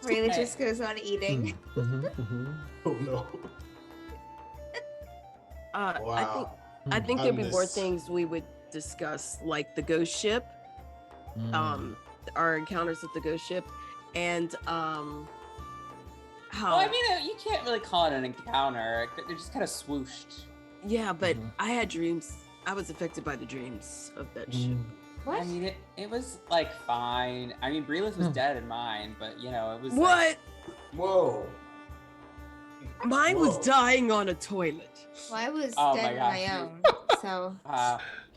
Really just goes on eating. Oh no. Wow. I think I there'd be more miss- things we would discuss, like the ghost ship, our encounters with the ghost ship, and how. well, I mean, you can't really call it an encounter. They're just kind of swooshed. Yeah, but I had dreams. I was affected by the dreams of that ship. What? I mean, it was like fine. I mean, Breelith was dead in mine, but you know, it was What? Like, Whoa. Mine was dying on a toilet. Well, I was Oh dead my on my gosh, own. So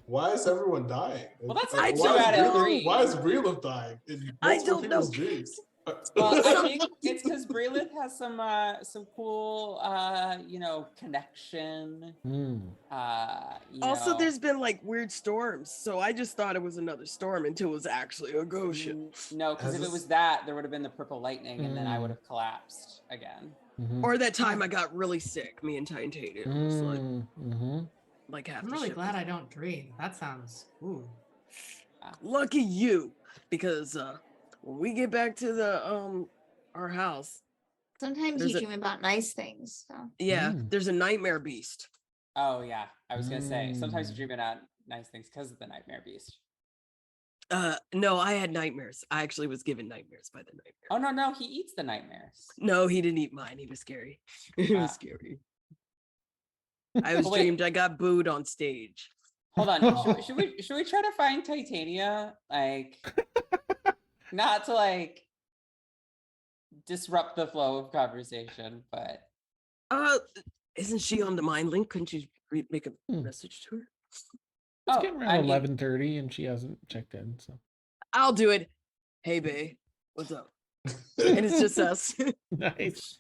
Why is everyone dying? Well, that's like two out of three. Why is Breelith dying? In I multiple don't know. people's dreams? well, I think it's because Breelith has some cool, you know, connection. You Also, know. there's been like weird storms, so I just thought it was another storm until it was actually a ghost ship. No, because if it was that, there would have been the purple lightning, and then I would have collapsed again. Or that time I got really sick, me and Titan Tate. It was like half I'm the really ship glad was- I don't dream. That sounds ooh. Lucky you, because when we get back to the our house, sometimes There's you a- dream about nice things. So yeah, there's a nightmare beast. Oh yeah, I was gonna say sometimes you dream about nice things because of the nightmare beast. No, I had nightmares. I actually was given nightmares by the nightmare. Oh no, he eats the nightmares. No, he didn't eat mine. He was scary. He was Ah. scary. I was Oh, wait. dreamed I got booed on stage. Hold on, should we try to find Titania? Like, not to like disrupt the flow of conversation, but Isn't she on the mind link? Couldn't you make a message to her? It's oh, getting I around mean, 11:30, and she hasn't checked in. So I'll do it. Hey, babe, what's up? And it's just us. nice.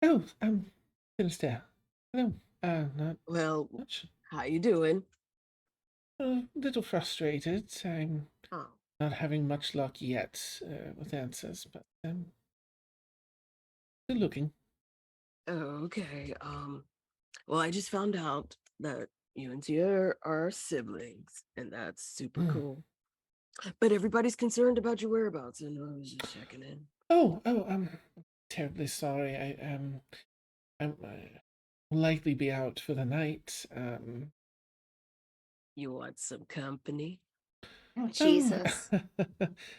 Oh, Sinister. Hello. Not Well, much. how you doing? A little frustrated. I'm Oh, not having much luck yet with answers, but still looking. okay. Well, I just found out that you and Tia are siblings, and that's super cool. But everybody's concerned about your whereabouts, and I was just checking in. Oh, I'm terribly sorry. I will likely be out for the night. You want some company? oh Jesus.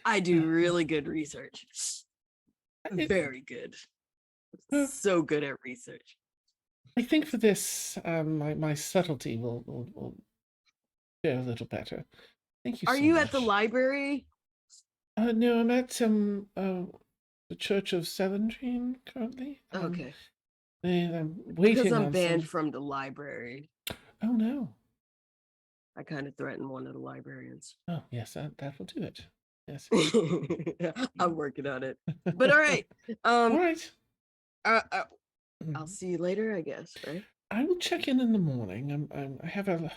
I do really good research. Very good. So good at research. I think for this, my subtlety will fare a little better. Thank you Are so you much. at the library? No, I'm at the Church of Sevendrine currently. Okay. I'm Because waiting I'm on banned some. from the library. Oh no. I kind of threatened one of the librarians. Oh yes, that will do it. Yes. I'm working on it. But all right. All right. I'll see you later, I guess, right? I will check in the morning. I have a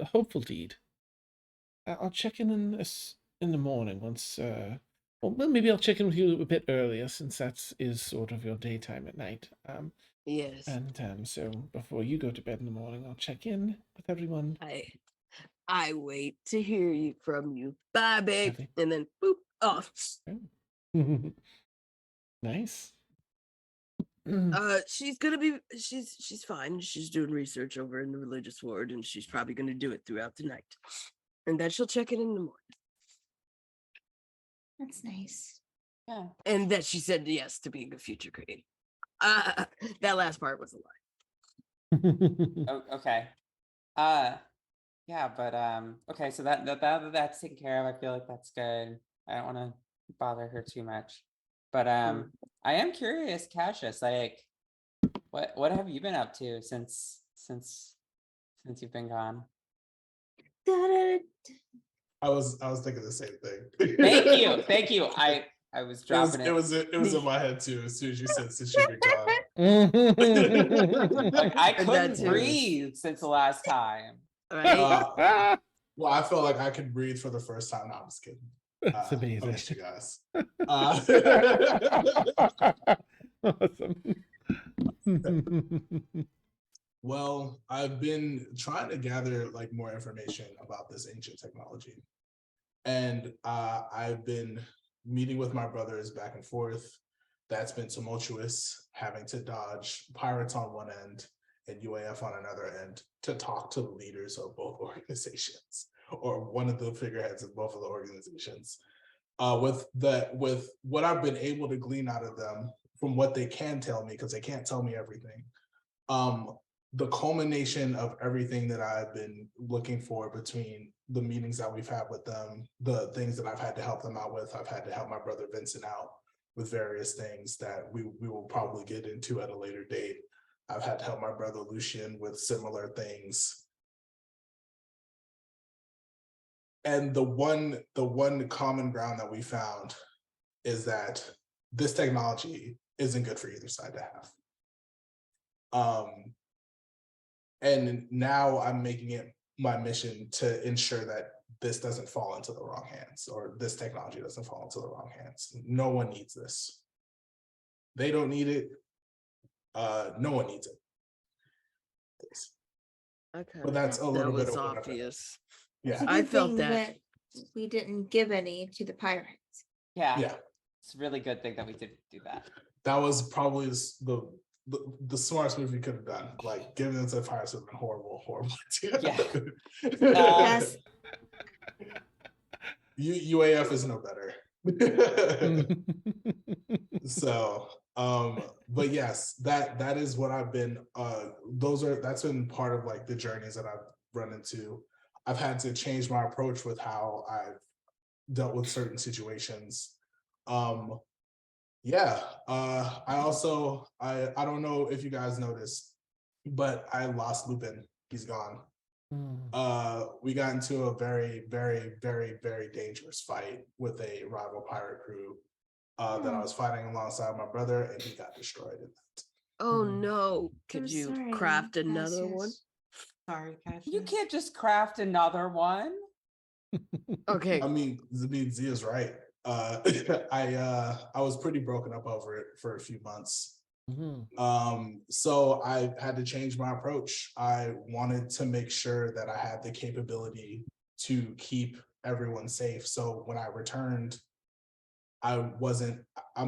hopeful deed. I'll check in the morning once. Well, maybe I'll check in with you a bit earlier since that is sort of your daytime at night. Yes. And so before you go to bed in the morning, I'll check in with everyone. I wait to hear you from you. Bye, babe. Lovely. And then boop off. Oh. Nice. She's gonna be she's fine. She's doing research over in the religious ward, and she's probably gonna do it throughout the night. And then she'll check it in the morning. That's nice. Yeah. And that she said yes to being a future queen. That last part was a lie. Oh, okay. Yeah, but okay, so that's taken care of. I feel like that's good. I don't want to bother her too much. But I am curious, Cassius, like what have you been up to since you've been gone? I was thinking the same thing. Thank you. I was dropping It was in my head too. As soon as you said since you've been gone, like I And that couldn't too. breathe since the last time. Right? well, I felt like I could breathe for the first time. No, I'm just kidding. That's I amazing. missed you guys. Awesome. Well, I've been trying to gather like more information about this ancient technology, and I've been meeting with my brothers back and forth. That's been tumultuous, having to dodge pirates on one end and UAF on another end to talk to the leaders of both organizations or one of the figureheads of both of the organizations. With what I've been able to glean out of them from what they can tell me, because they can't tell me everything. The culmination of everything that I've been looking for between the meetings that we've had with them, the things that I've had to help them out with, I've had to help my brother Vincent out with various things that we will probably get into at a later date. I've had to help my brother Lucian with similar things. And the one common ground that we found is that this technology isn't good for either side to have. And now I'm making it my mission to ensure that this doesn't fall into the wrong hands, or this technology doesn't fall into the wrong hands. No one needs this. They don't need it. No one needs it. Okay. But that's a little bit was of what I've been- obvious. Yeah. It's a I good felt thing that. we didn't give any to the pirates. Yeah. It's a really good thing that we did do that. That was probably the smartest move we could have done. Like giving it to the pirates would have been horrible. Yes. UAF is no better. So, but yes, that is what I've been. That's been part of like the journeys that I've run into. I've had to change my approach with how I've dealt with certain situations. I don't know if you guys noticed, but I lost Lupin. He's gone. We got into a very, very, very, very dangerous fight with a rival pirate crew that I was fighting alongside my brother, and he got destroyed in that. Oh no. Could I'm you sorry, craft another one? Cassius. Sorry, Cassius. You can't just craft another one. Okay. I mean, Zia's right. I was pretty broken up over it for a few months. So I had to change my approach. I wanted to make sure that I had the capability to keep everyone safe. So when I returned, I'm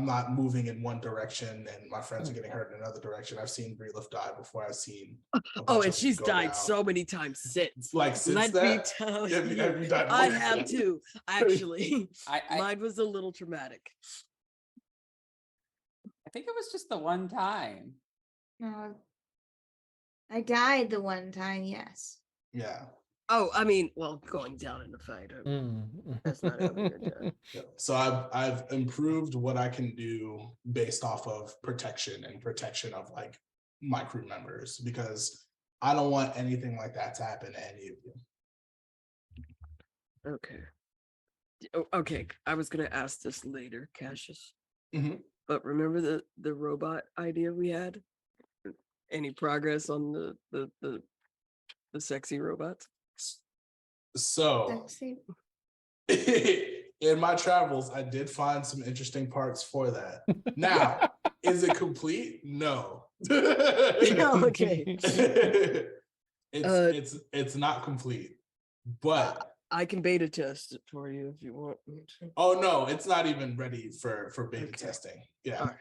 not moving in one direction and my friends are getting hurt in another direction. I've seen Breelif die before. I've seen And she's died so many times since. Like since Let that? me tell Have you, you died I more? have too. Actually, I mine was a little traumatic. think it was just the one time. No, I died the one time, yes. Yeah. Oh, I mean, well, going down in the fight. That's not having a good. Yeah. So I've improved what I can do based off of protection and protection of like my crew members, because I don't want anything like that to happen to any of you. Okay. Okay, I was gonna ask this later, Cassius. Mhm. But remember the robot idea we had? Any progress on the sexy robots? So Sexy. in my travels, I did find some interesting parts for that. Now, is it complete? No. Okay. It's not complete, but I can beta test it for you if you want me to. oh no, it's not even ready for beta Okay. testing. Yeah. All right.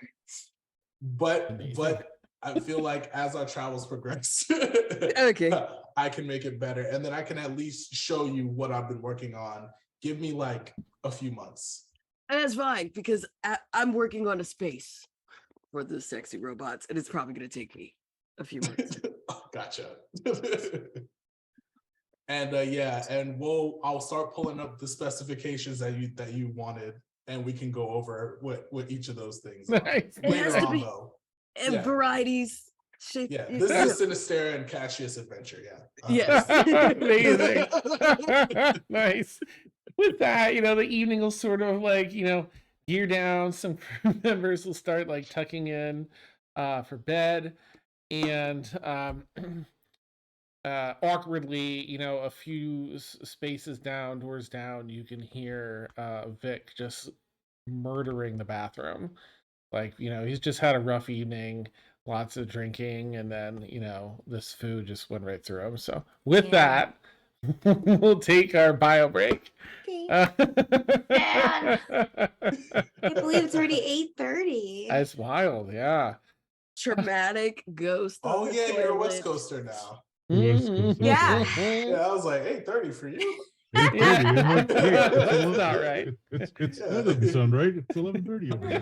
But Amazing. I feel like as our travels progress, Okay. I can make it better, and then I can at least show you what I've been working on. Give me like a few months. And that's fine because I'm working on a space for the sexy robots, and it's probably going to take me a few months. Oh, gotcha. And yeah, and I'll start pulling up the specifications that you wanted, and we can go over what each of those things are. Nice. It has Later to on, be- though. And Yeah. varieties. Shape, Yeah, this is a Sinister and Cassius adventure. Yeah. Yes. Amazing. Nice. With that, the evening will sort of like, gear down. Some crew members will start like tucking in for bed. And awkwardly, a few spaces down, doors down, you can hear Vic just murdering the bathroom. Like, he's just had a rough evening, lots of drinking, and then, this food just went right through him. So with that, we'll take our bio break. Okay. Man. I believe it's already 8:30. That's wild, yeah. Traumatic ghost. Oh on the yeah, you're a West toilet. Coaster now. West Coast, Yeah. okay. Yeah, I was like 8:30 for you. 8:30. I'm like, wait, it's That's 11. not right. That doesn't sound right. It's 11:30 over here.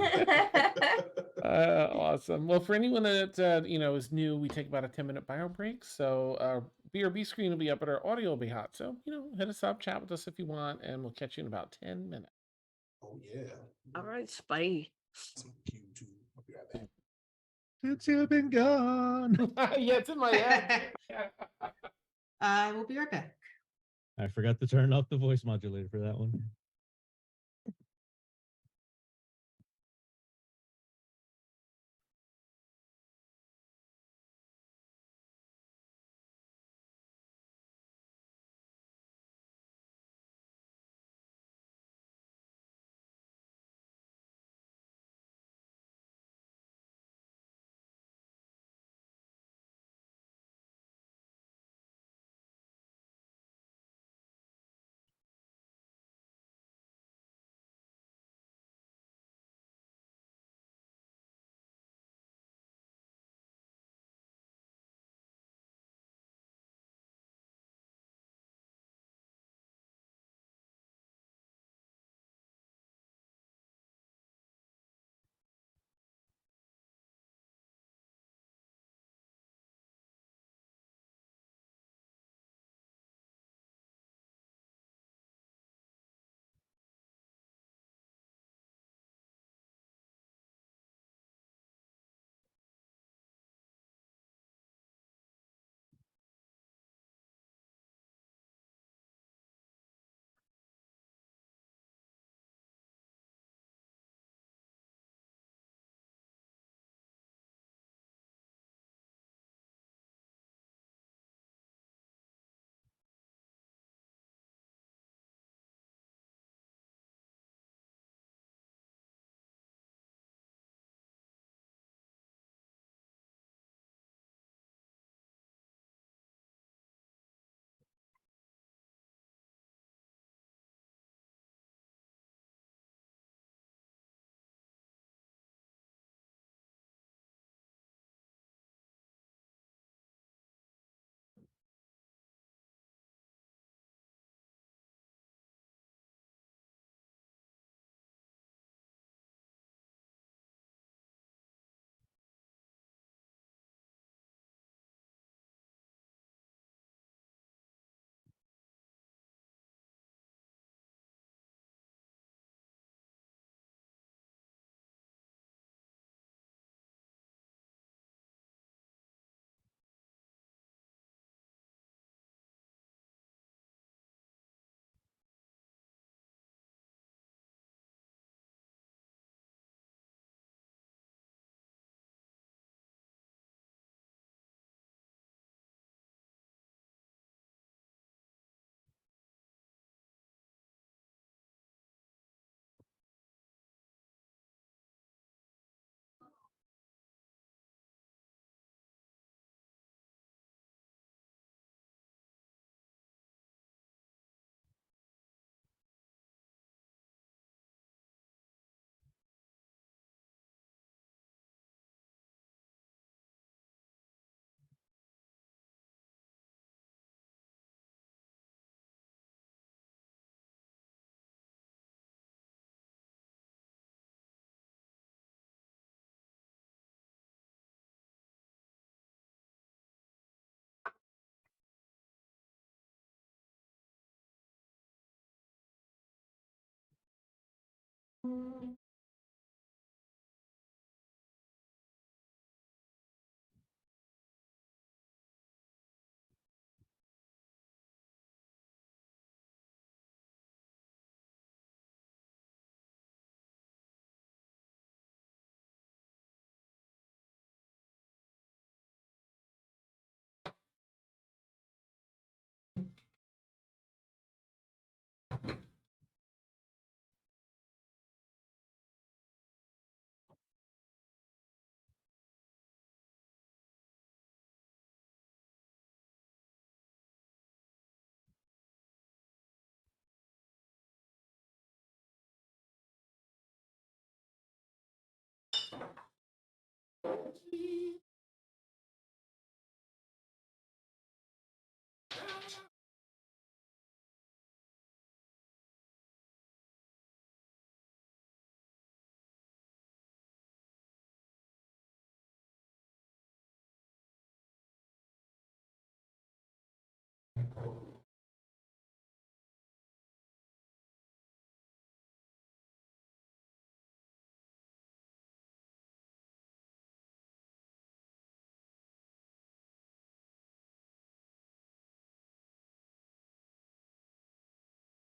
Awesome. Well, for anyone that is new, we take about a 10-minute bio break. So BRB screen will be up, but our audio will be hot. So hit us up, chat with us if you want, and we'll catch you in about 10 minutes. Oh yeah. All right, Spy. Some Q2. I'll be right back. Since you've been gone. Yeah, it's in my head. I will be right back. I forgot to turn off the voice modulator for that one.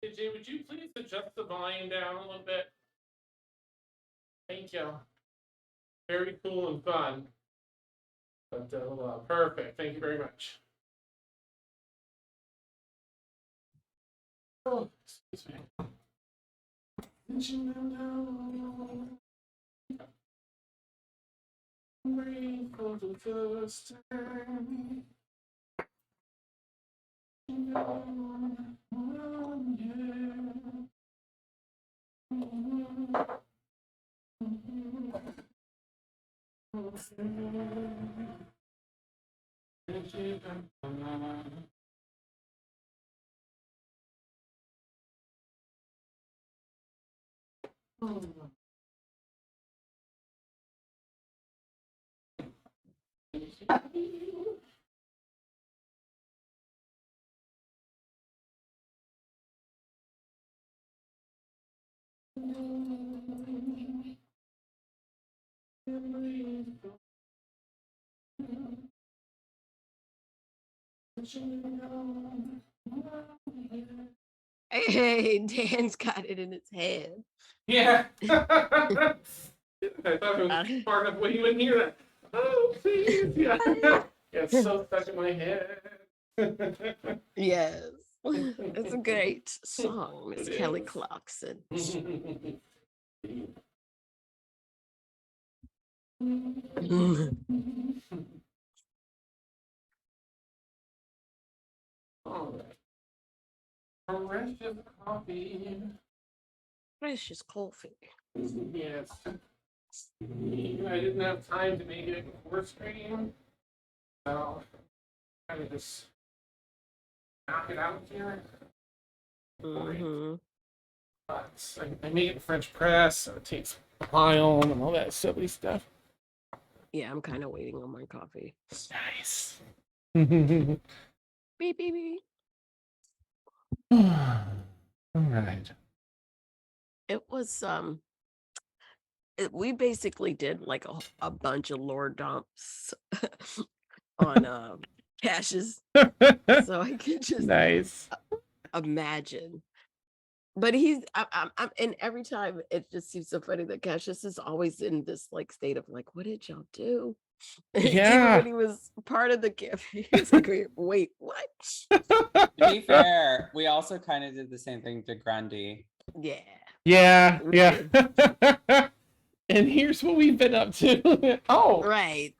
AJ, would you please adjust the volume down a little bit? Thank you. Very cool and fun. But perfect. Thank you very much. Oh, excuse me. For the first time. Hey, Dan's got it in his head. Yeah. I thought it was part of what you wouldn't hear that. Oh, please. Yeah. Yeah, it's so stuck in my head. Yes. It's a great song, Miss It Kelly is. Clarkson. All right. Precious coffee. Precious coffee. Yes. I didn't have time to make it before stream, so kind of just knock it out here. Mm-hmm. But I made it in French press, so it takes a while and all that silly stuff. Yeah, I'm kind of waiting on my coffee. Nice. Beep, beep, beep. All right. It was we basically did like a bunch of lore dumps on Cash's, so I could just Nice. imagine. But I'm and every time it just seems so funny that Cassius is always in this like state of like, what did y'all do? Even Yeah. when he was part of the campaign, he's like, wait, what? To be fair, we also kind of did the same thing to Grundy. Yeah. Yeah. Yeah. And here's what we've been up to. Oh. Right.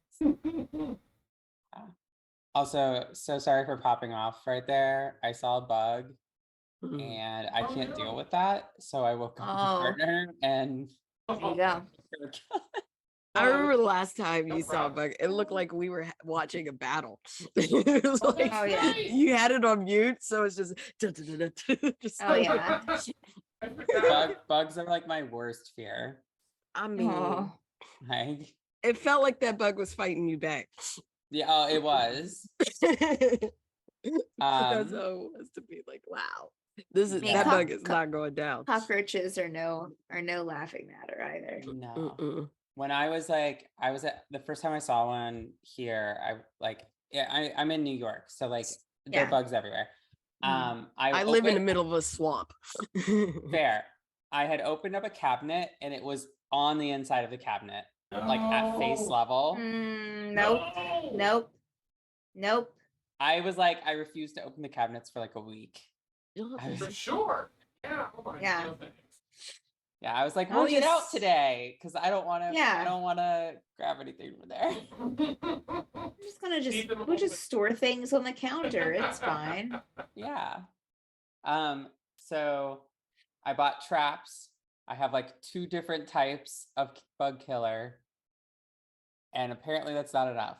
Also, so sorry for popping off right there. I saw a bug and I can't deal with that. So I woke up my partner and There you go. I remember the last time you saw a bug, it looked like we were watching a battle. It was like, Oh, yeah. you had it on mute, so it's just, just Oh, yeah. Bugs are like my worst fear. I mean, Oh. Like, it felt like that bug was fighting you back. yeah, oh, it was. That's how it was to be like, wow. mean, that co- bug is co- not going down. Cockroaches are no laughing matter either. No. Mm-mm. When I was at the first time I saw one here, I'm in New York, so like there are Yeah. bugs everywhere. I live in the middle of a swamp. Fair. I had opened up a cabinet and it was on the inside of the cabinet, like at face level. Nope. I was like, I refused to open the cabinets for like a week. For sure. Yeah. Oh my Yeah. goodness. Yeah, I was like, I'll we'll eat out just- today because I don't want to. Yeah. I don't want to grab anything from there. I'm just gonna Keep them we'll open. just store things on the counter. It's fine. Yeah. So I bought traps. I have like 2 different types of bug killer, and apparently that's not enough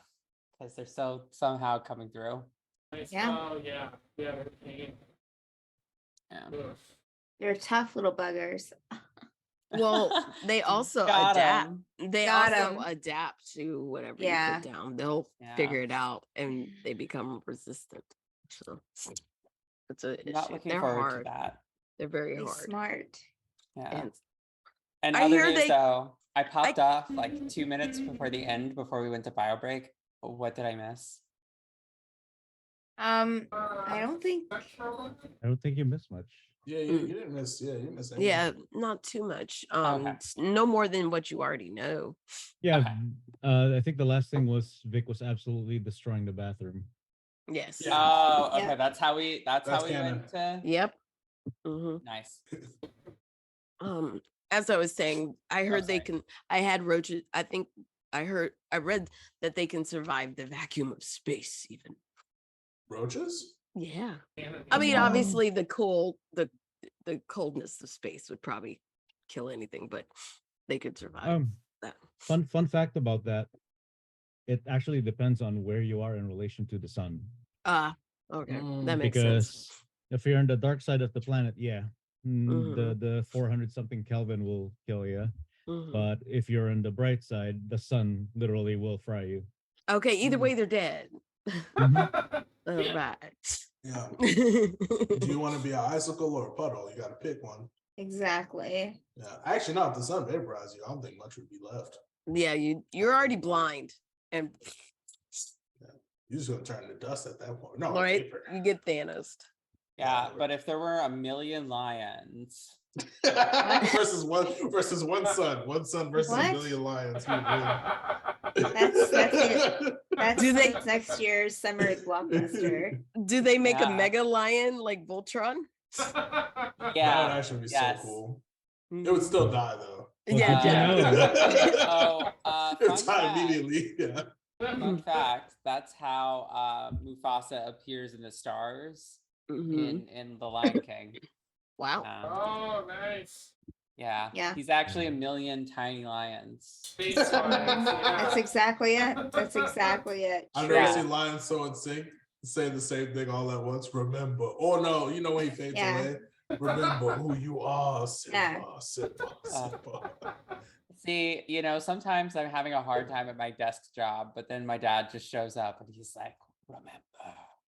because they're still somehow coming through. Nice. Yeah. Oh yeah. Yeah. They're a pain. Yeah. Ugh. They're tough little buggers. Well, they also Got adapt. 'em. They Got also 'em. adapt to whatever Yeah. you put down. They'll Yeah. figure it out and they become resistant. So it's a I'm not issue. looking They're forward hard. to that. They're very Be hard. smart. Yeah. And And I other hear news they- though, I popped off like 2 minutes before the end before we went to bio break. What did I miss? I don't think. I don't think you missed much. Yeah, you didn't miss. Yeah, you didn't miss anything. yeah, not too much. Okay. No more than what you already know. Yeah, Okay. I think the last thing was Vic was absolutely destroying the bathroom. Yes. Yeah. Oh, okay. Yeah. That's how we That's went to. Yep. hmm Nice. As I was saying, I heard they sorry. can. I had roaches. I think I read that they can survive the vacuum of space. Even. Roaches? Yeah. I mean, obviously, the coldness of space would probably kill anything, but they could survive that. Fun fact about that. It actually depends on where you are in relation to the sun. Okay, Mm. that makes Because sense. if you're on the dark side of the planet, yeah, Mhm. the 400 something Kelvin will kill you. Mhm. But if you're on the bright side, the sun literally will fry you. Okay, either way, they're dead. Mhm. All right. Yeah. Do you want to be an icicle or a puddle? You got to pick one. Exactly. Yeah. Actually, no. If the sun vaporizes you, I don't think much would be left. Yeah, you're already blind, and You're just gonna turn to dust at that point. No, right, vapor. you get Thanos. Yeah, but if there were a million lions, versus one sun. One sun versus What? a million lions. Who would win? That's it. That's Do they- next year's summer blockbuster. Do they make a Yeah. mega lion like Voltron? That would yeah. actually be Yes. so cool. It would still die though. Yeah, Yeah. It Fun would die fact. immediately. Yeah. Fun fact: that's how Mufasa appears in the stars Mhm. in The Lion King. Wow. Oh, nice. Yeah. Yeah. He's actually a million tiny lions. Space lions, That's yeah. exactly it. That's exactly it. I've True. never seen lions so in sync say the same thing all at once. Remember. Oh no, you know when he fades Yeah. away? Remember who you are, Simba, Yeah. Simba, Simba. See, sometimes I'm having a hard time at my desk job, but then my dad just shows up and he's like, remember.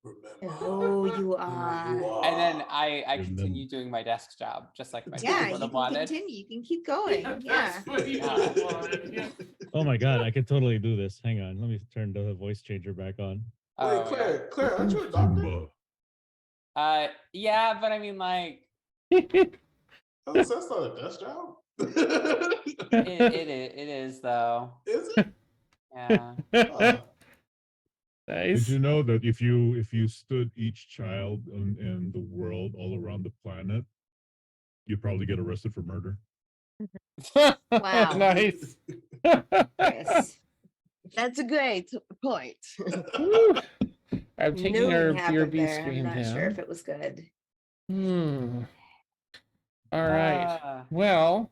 Remember Who you who are. you are. And then I Remember. continue doing my desk job, just like my Yeah, dad you would have can wanted. continue. You can keep going. Yeah. That's what he would've wanted, yeah. Oh my god, I could totally do this. Hang on, let me turn the voice changer back on. Wait, Oh, Claire, aren't you a doctor? Simba. Yeah, but I mean, like, That's not a desk job. it is though. Is it? Yeah. Nice. Did you know that if you stood each child in the world all around the planet, you'd probably get arrested for murder? Wow. Nice. Chris. That's a great point. Woo. I'm taking No, our What happened BRB there? I'm screen not down. sure if it was good. All right. Well,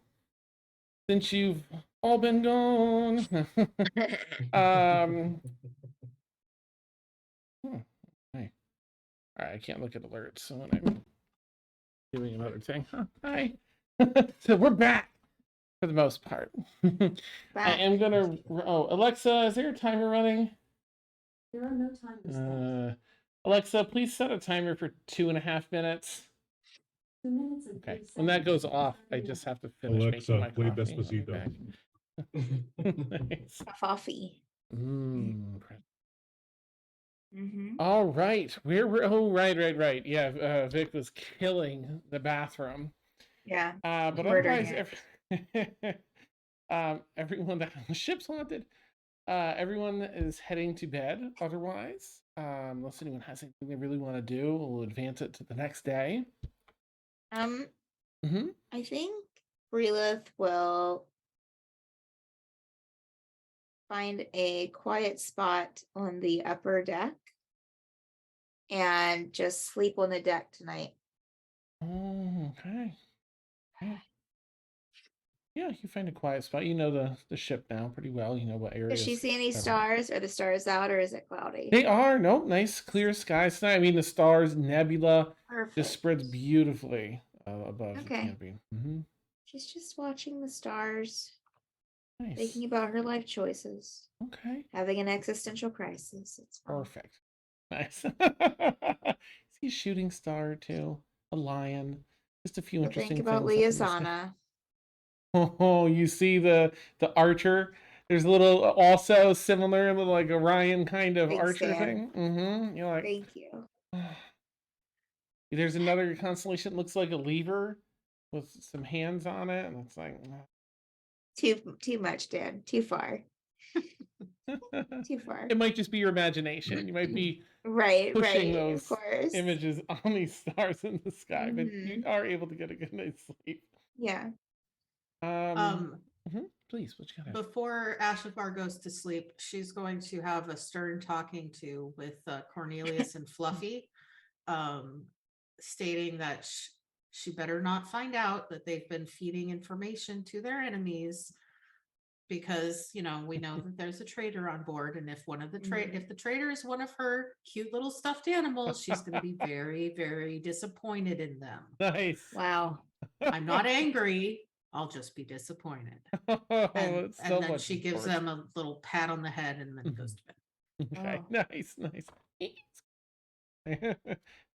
since you've all been gone, Hi. All right, I can't look at alerts, so when I'm doing another thing. Hi. So we're back for the most part. I Back. am gonna. Oh, Alexa, is there a timer running? There are no timers. Alexa, please set a timer for 2.5 minutes. Okay. When that goes off, I just have to finish making Alexa, my play coffee. I'll be Despacito. back. Nice. Coffee. Mm. Mm-hmm. All right. Oh, right. Yeah, Vic was killing the bathroom. Yeah. But Murdering otherwise, everyone that the ship's haunted. Everyone is heading to bed. Otherwise, unless anyone has anything they really want to do, we'll advance it to the next day. Mm-hmm. I think Relith will find a quiet spot on the upper deck and just sleep on the deck tonight. Oh, okay. Yeah, you find a quiet spot. You know the ship now pretty well. You know what areas. Does she see any covered. stars? Are the stars out, or is it cloudy? They are. Nope. Nice clear skies tonight. I mean, the stars, nebula, Perfect. just spreads beautifully above the Okay. canopy. Mm-hmm. She's just watching the stars, Nice. thinking about her life choices, Okay. having an existential crisis. It's fine. Perfect. Nice. See a shooting star too. A lion. Just a few interesting Think about things. up in the sky. Liasana. Oh, you see the archer. There's a little also similar, little like Orion kind of Big archer fan. thing. Mm-hmm. You're like, Thank you. There's another constellation that looks like a lever with some hands on it, and it's like Too much, Dan. Too far. Too far. It might just be your imagination. You might be Right, pushing right. Of those course. images on these stars in the sky, but you Mhm. are able to get a good night's sleep. Yeah. Please, what you got? Before Ashafar goes to sleep, she's going to have a stern talking to with Cornelius and Fluffy, stating that she better not find out that they've been feeding information to their enemies, because we know that there's a traitor on board, and if one of the if the traitor is one of her cute little stuffed animals, she's going to be very, very disappointed in them. Nice. Wow. I'm not angry. I'll just be disappointed. And then she gives them a little pat on the head and then goes to bed. Okay. Oh. Nice.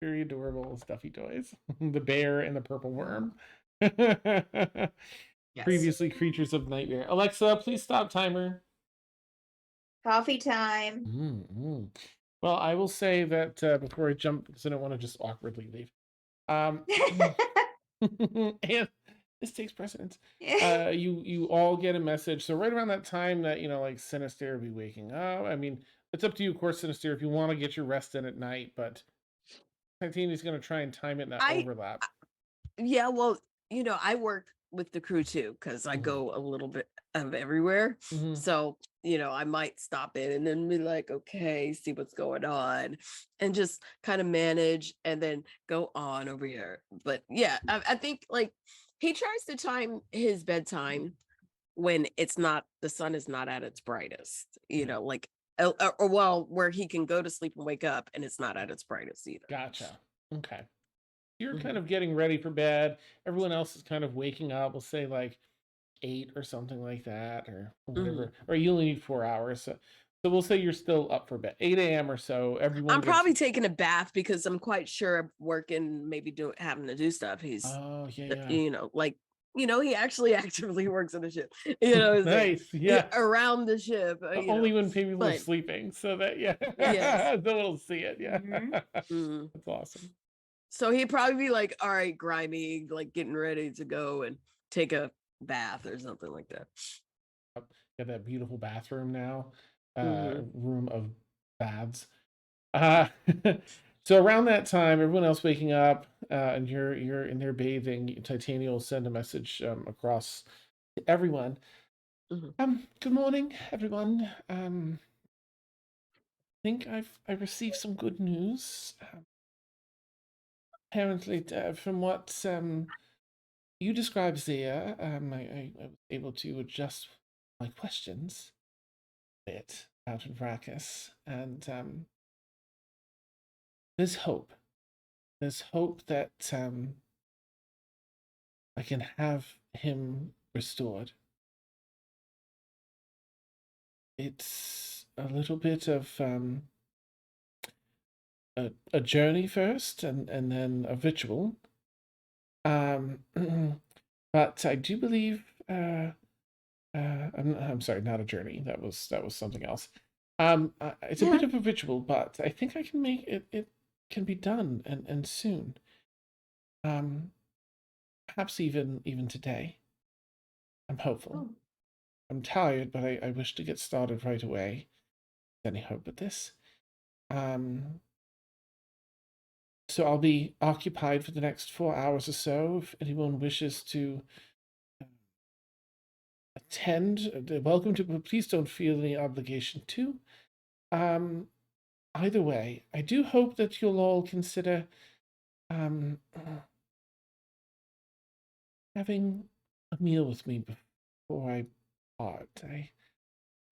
Very adorable stuffy toys. The bear and the purple worm. Yes. Previously creatures of nightmare. Alexa, please stop timer. Coffee time. Mm-hmm. Well, I will say that before I jump, because I don't want to just awkwardly leave. And this takes precedence. You all get a message. So right around that time that like Sinister will be waking up. I mean, it's up to you, of course, Sinister, if you want to get your rest in at night. But Titania's going to try and time it in that overlap. Yeah, well, I work with the crew too, because I go a little bit of everywhere. Mhm. So, I might stop in and then be like, okay, see what's going on, and just kind of manage and then go on over here. But yeah, I think like he tries to time his bedtime when the sun is not at its brightest, like, or well, where he can go to sleep and wake up and it's not at its brightest either. Gotcha. Okay. You're kind of getting ready for bed. Everyone else is kind of waking up. We'll say like 8 or something like that, or whatever. Or you only need 4 hours. So we'll say you're still up for bed. 8 a.m. or so. Everyone. I'm probably taking a bath because I'm quite sure working, maybe having to do stuff. He's, oh yeah. He actually actively works on the ship. Nice, like, yeah, around the ship. Only when people are sleeping, so that yes, no one will see it. Yeah, that's awesome. So he'd probably be like, all right, grimy, like getting ready to go and take a bath or something like that. Got that beautiful bathroom now, room of baths. So around that time, everyone else waking up, and you're in there bathing. Titania will send a message across to everyone. Good morning, everyone. I think I've received some good news. Apparently, from what you described, Zia, I was able to adjust my questions a bit out in Vracus, and there's hope. There's hope that I can have him restored. It's a little bit of a journey first, and then a ritual. Um, but I do believe. I'm sorry, not a journey. That was something else. It's a bit of a ritual, but I think I can make it. It can be done and soon. Um, Perhaps even today. I'm hopeful. Oh, I'm tired, but I wish to get started right away. Any hope with this? Um, so I'll be occupied for the next 4 hours or so. If anyone wishes to attend, they're welcome to, but please don't feel any obligation to. Um, Either way, I do hope that you'll all consider um, having a meal with me before I part. I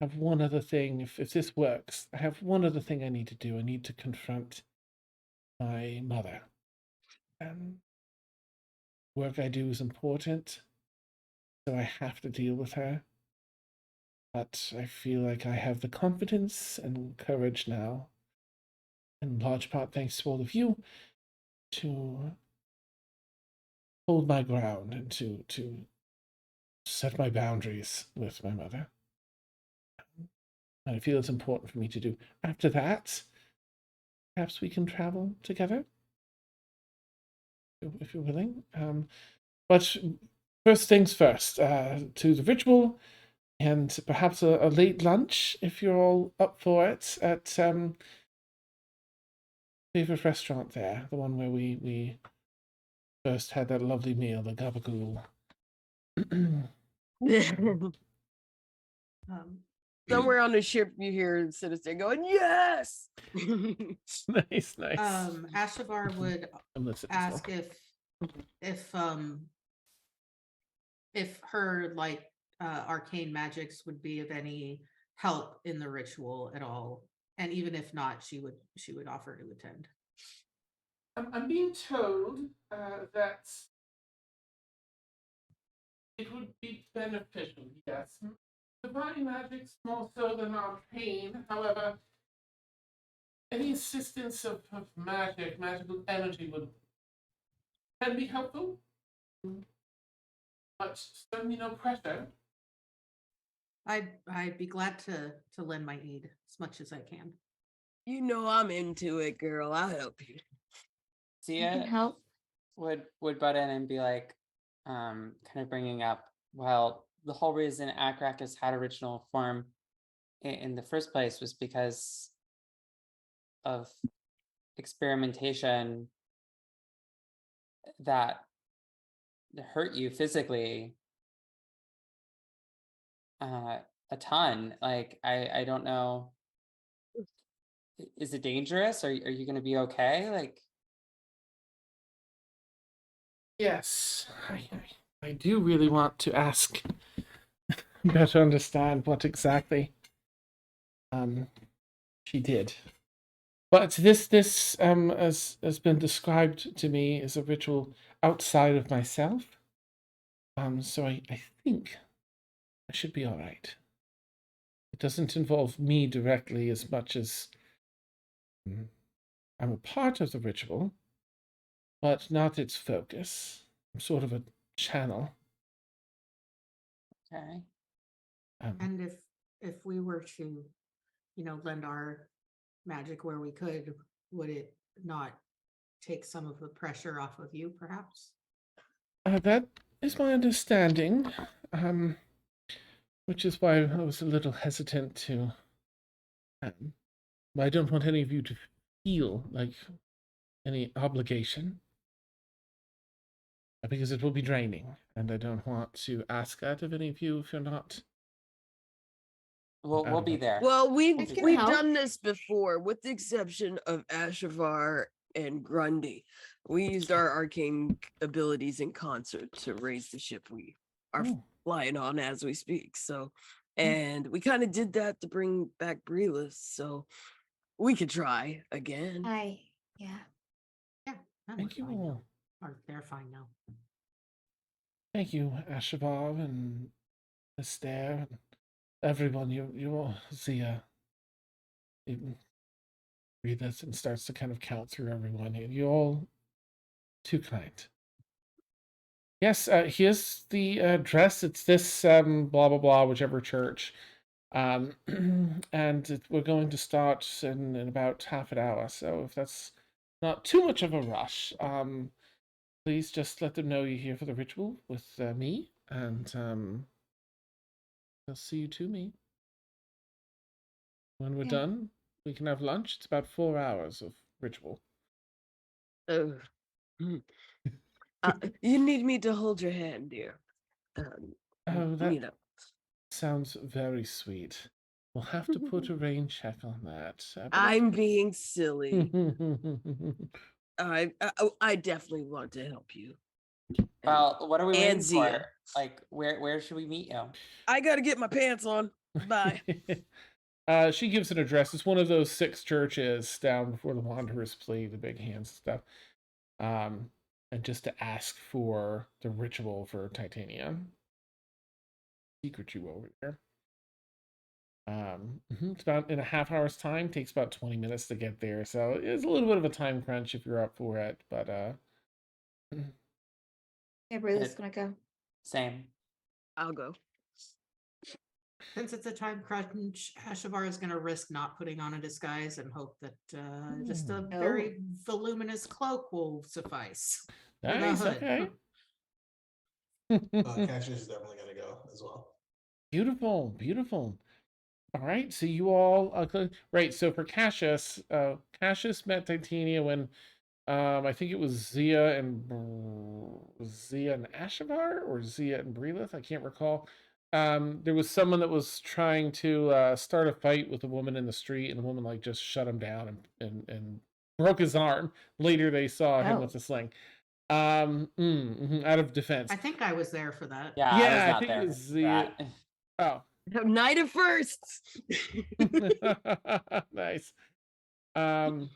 have one other thing. If this works, I have one other thing I need to do. I need to confront my mother. Work I do is important, so I have to deal with her. But I feel like I have the confidence and courage now, in large part thanks to all of you, to hold my ground and to set my boundaries with my mother. And I feel it's important for me to do. After that, perhaps we can travel together, if you're willing. But first things first, to the ritual, and perhaps a late lunch, if you're all up for it, at favorite restaurant there, the one where we first had that lovely meal, the gabagool. um, Somewhere on the ship, you hear Sinister going, "Yes." Nice. Ashavar would I'm listening ask still. if if her like arcane magics would be of any help in the ritual at all, and even if not, she would offer to attend. I'm being told that it would be beneficial, yes. Divine magic's more so than arcane. However, any assistance of magical energy can be helpful, but certainly no pressure. I'd be glad to lend my aid as much as I can. You know I'm into it, girl. I'll help you. I can Sia help. would butt in and be like, kind of bringing up, well, the whole reason Akrakis had original form in the first place was because of experimentation that hurt you physically a ton. Like I don't know. Is it dangerous? Are you gonna be okay? Like Yes, I do really want to ask, better understand what exactly um she did. But this has been described to me as a ritual outside of myself. So I think I should be all right. It doesn't involve me directly as much as I'm a part of the ritual, but not its focus. I'm sort of a channel. okay. And if we were to, lend our magic where we could, would it not take some of the pressure off of you, perhaps? That is my understanding, which is why I was a little hesitant to. I don't want any of you to feel like any obligation, because it will be draining, and I don't want to ask that of any of you if you're not. We'll be there. Well, I we've can we've help. done this before, with the exception of Ashavar and Grundy. We used our arcane abilities in concert to raise the ship we are Oh, flying on as we speak. So, and we kind of did that to bring back Brelis. So we could try again. Yeah. Yeah, and thank you we're fine now. all. Or they're fine now. Thank you, Ashavar and Esther, and everyone. You all see even read this and starts to kind of count through everyone. You're all too kind. Yes, here's the address. It's this blah blah blah, whichever church. Um, we're going to start in about half an hour. So if that's not too much of a rush, please just let them know you're here for the ritual with me, and they'll see you to me. When we're Yeah. done, we can have lunch. It's about 4 hours of ritual. Oh. You need me to hold your hand, dear. Oh, that You know. sounds very sweet. We'll have to put a rain check on that. I'm being silly. I definitely want to help you. Well, what are we waiting And for? Zia. Like, where should we meet you? I gotta get my pants on. Bye. She gives an address. It's one of those 6 churches down before the Wanderers play the big hands and stuff. And just to ask for the ritual for Titania. Secret you over there. It's about in a half hour's time. Takes about 20 minutes to get there, so it's a little bit of a time crunch if you're up for it. But Yeah, Bruce's It- gonna go. Same. I'll go. Since it's a time crunch, Ashavar is going to risk not putting on a disguise and hope that just a very voluminous cloak will suffice. With a nice. hood. Okay. Cassius is definitely gonna go as well. Beautiful, beautiful. All right, so you all right. So for Cassius, Cassius met Titania when I think it was Zia and Ashavar or Zia and Brelith. I can't recall. There was someone that was trying to start a fight with a woman in the street, and the woman like just shut him down and broke his arm. Later, they saw him with a sling. Out of defense. I think I was there for that. Yeah, Yeah, I was I not think it there. was for Zia. that. Oh, Night of firsts. nice. And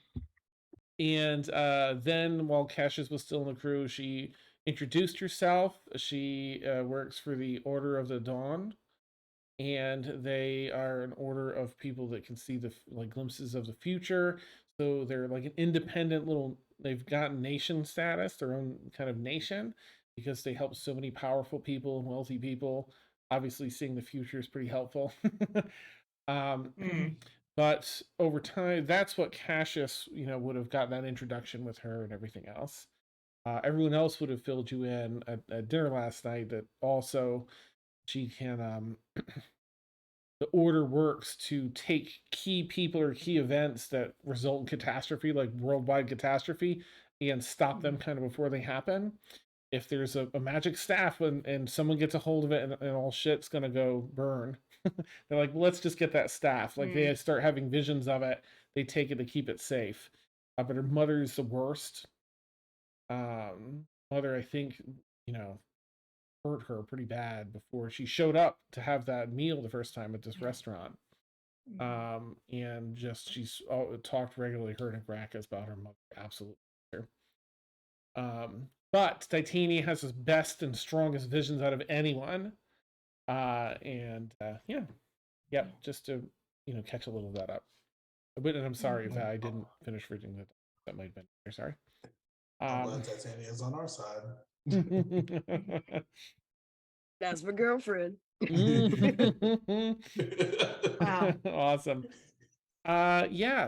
then while Cassius was still in the crew, she introduced herself. She works for the Order of the Dawn, and they are an order of people that can see the like glimpses of the future. So they're like an independent little. They've got nation status, their own kind of nation, because they help so many powerful people and wealthy people. Obviously, seeing the future is pretty helpful. But over time, that's what Cassius, would have gotten that introduction with her and everything else. Everyone else would have filled you in at dinner last night that also she can, the order works to take key people or key events that result in catastrophe, like worldwide catastrophe, and stop them kind of before they happen. If there's a magic staff and someone gets a hold of it and all shit's gonna go burn, they're like, well, let's just get that staff. Like they start having visions of it, they take it to keep it safe. But her mother's the worst. Mother, I think, hurt her pretty bad before she showed up to have that meal the first time at this restaurant. And just she's talked regularly, her and Gracchus about her mother. Absolutely. But Titania has his best and strongest visions out of anyone. Just to catch a little of that up. But I'm sorry if I didn't finish reading that. That might have been there. Sorry. I'm glad Titania is on our side. That's my girlfriend. Wow. Awesome.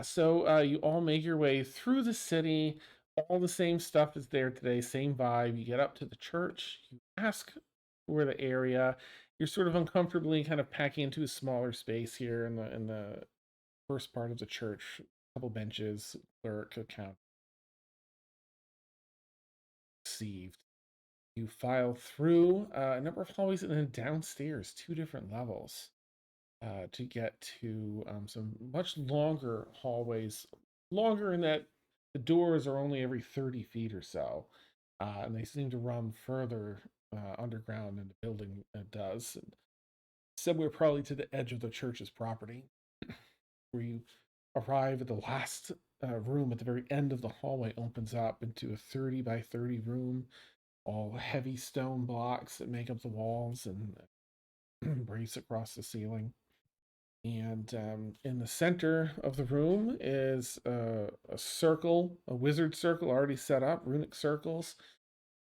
So you all make your way through the city. All the same stuff is there today, same vibe. You get up to the church, you ask for the area. You're sort of uncomfortably kind of packing into a smaller space here in the first part of the church. A couple benches, clerk, account. Received. You file through a number of hallways and then downstairs, 2 different levels. To get to some much longer hallways, longer in that the doors are only every 30 feet or so, and they seem to run further underground than the building does. And somewhere probably to the edge of the church's property, where you arrive at the last room at the very end of the hallway, opens up into a 30 by 30 room, all heavy stone blocks that make up the walls and brace across the ceiling. And in the center of the room is a circle, a wizard circle already set up, runic circles,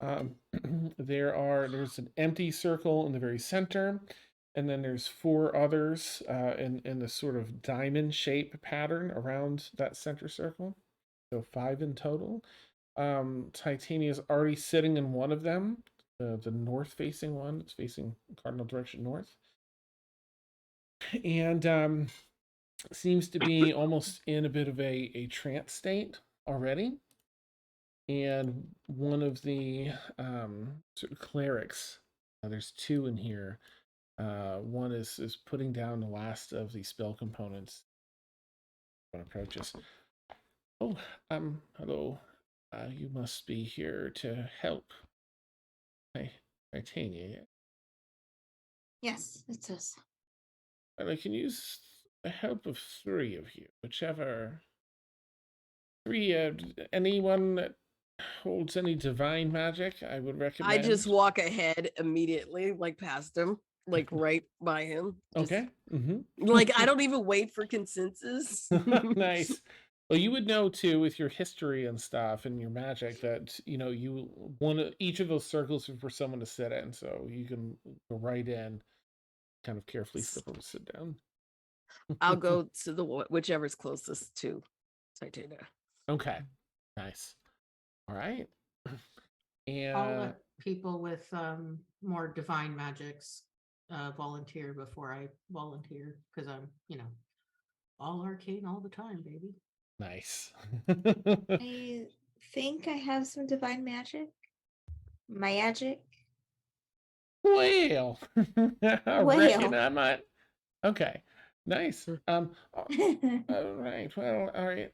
There's an empty circle in the very center, and then there's 4 others in this sort of diamond shape pattern around that center circle. So 5 in total. Titania is already sitting in one of them, the north facing one. It's facing cardinal direction north. And seems to be almost in a bit of a trance state already. And one of the sort of clerics, there's 2 in here. One is putting down the last of the spell components. One approaches. Oh, hello. You must be here to help. Titania. Yes, it's us. I can use the help of 3 of you, whichever. 3, anyone that holds any divine magic, I would recommend. I just walk ahead immediately, like past him, like right by him. Okay. Like I don't even wait for consensus. Nice. Well, you would know too with your history and stuff and your magic that each of those circles is for someone to sit in, so you can go right in, kind of carefully slip them to sit down. I'll go to the whichever's closest to Titania. Okay. Nice. All right. And I'll let people with more divine magics volunteer before I volunteer because I'm, all arcane all the time, baby. nice. I think I have some divine magic. Magic. Well, I reckon I might. Okay. Nice. All right. Well, all right.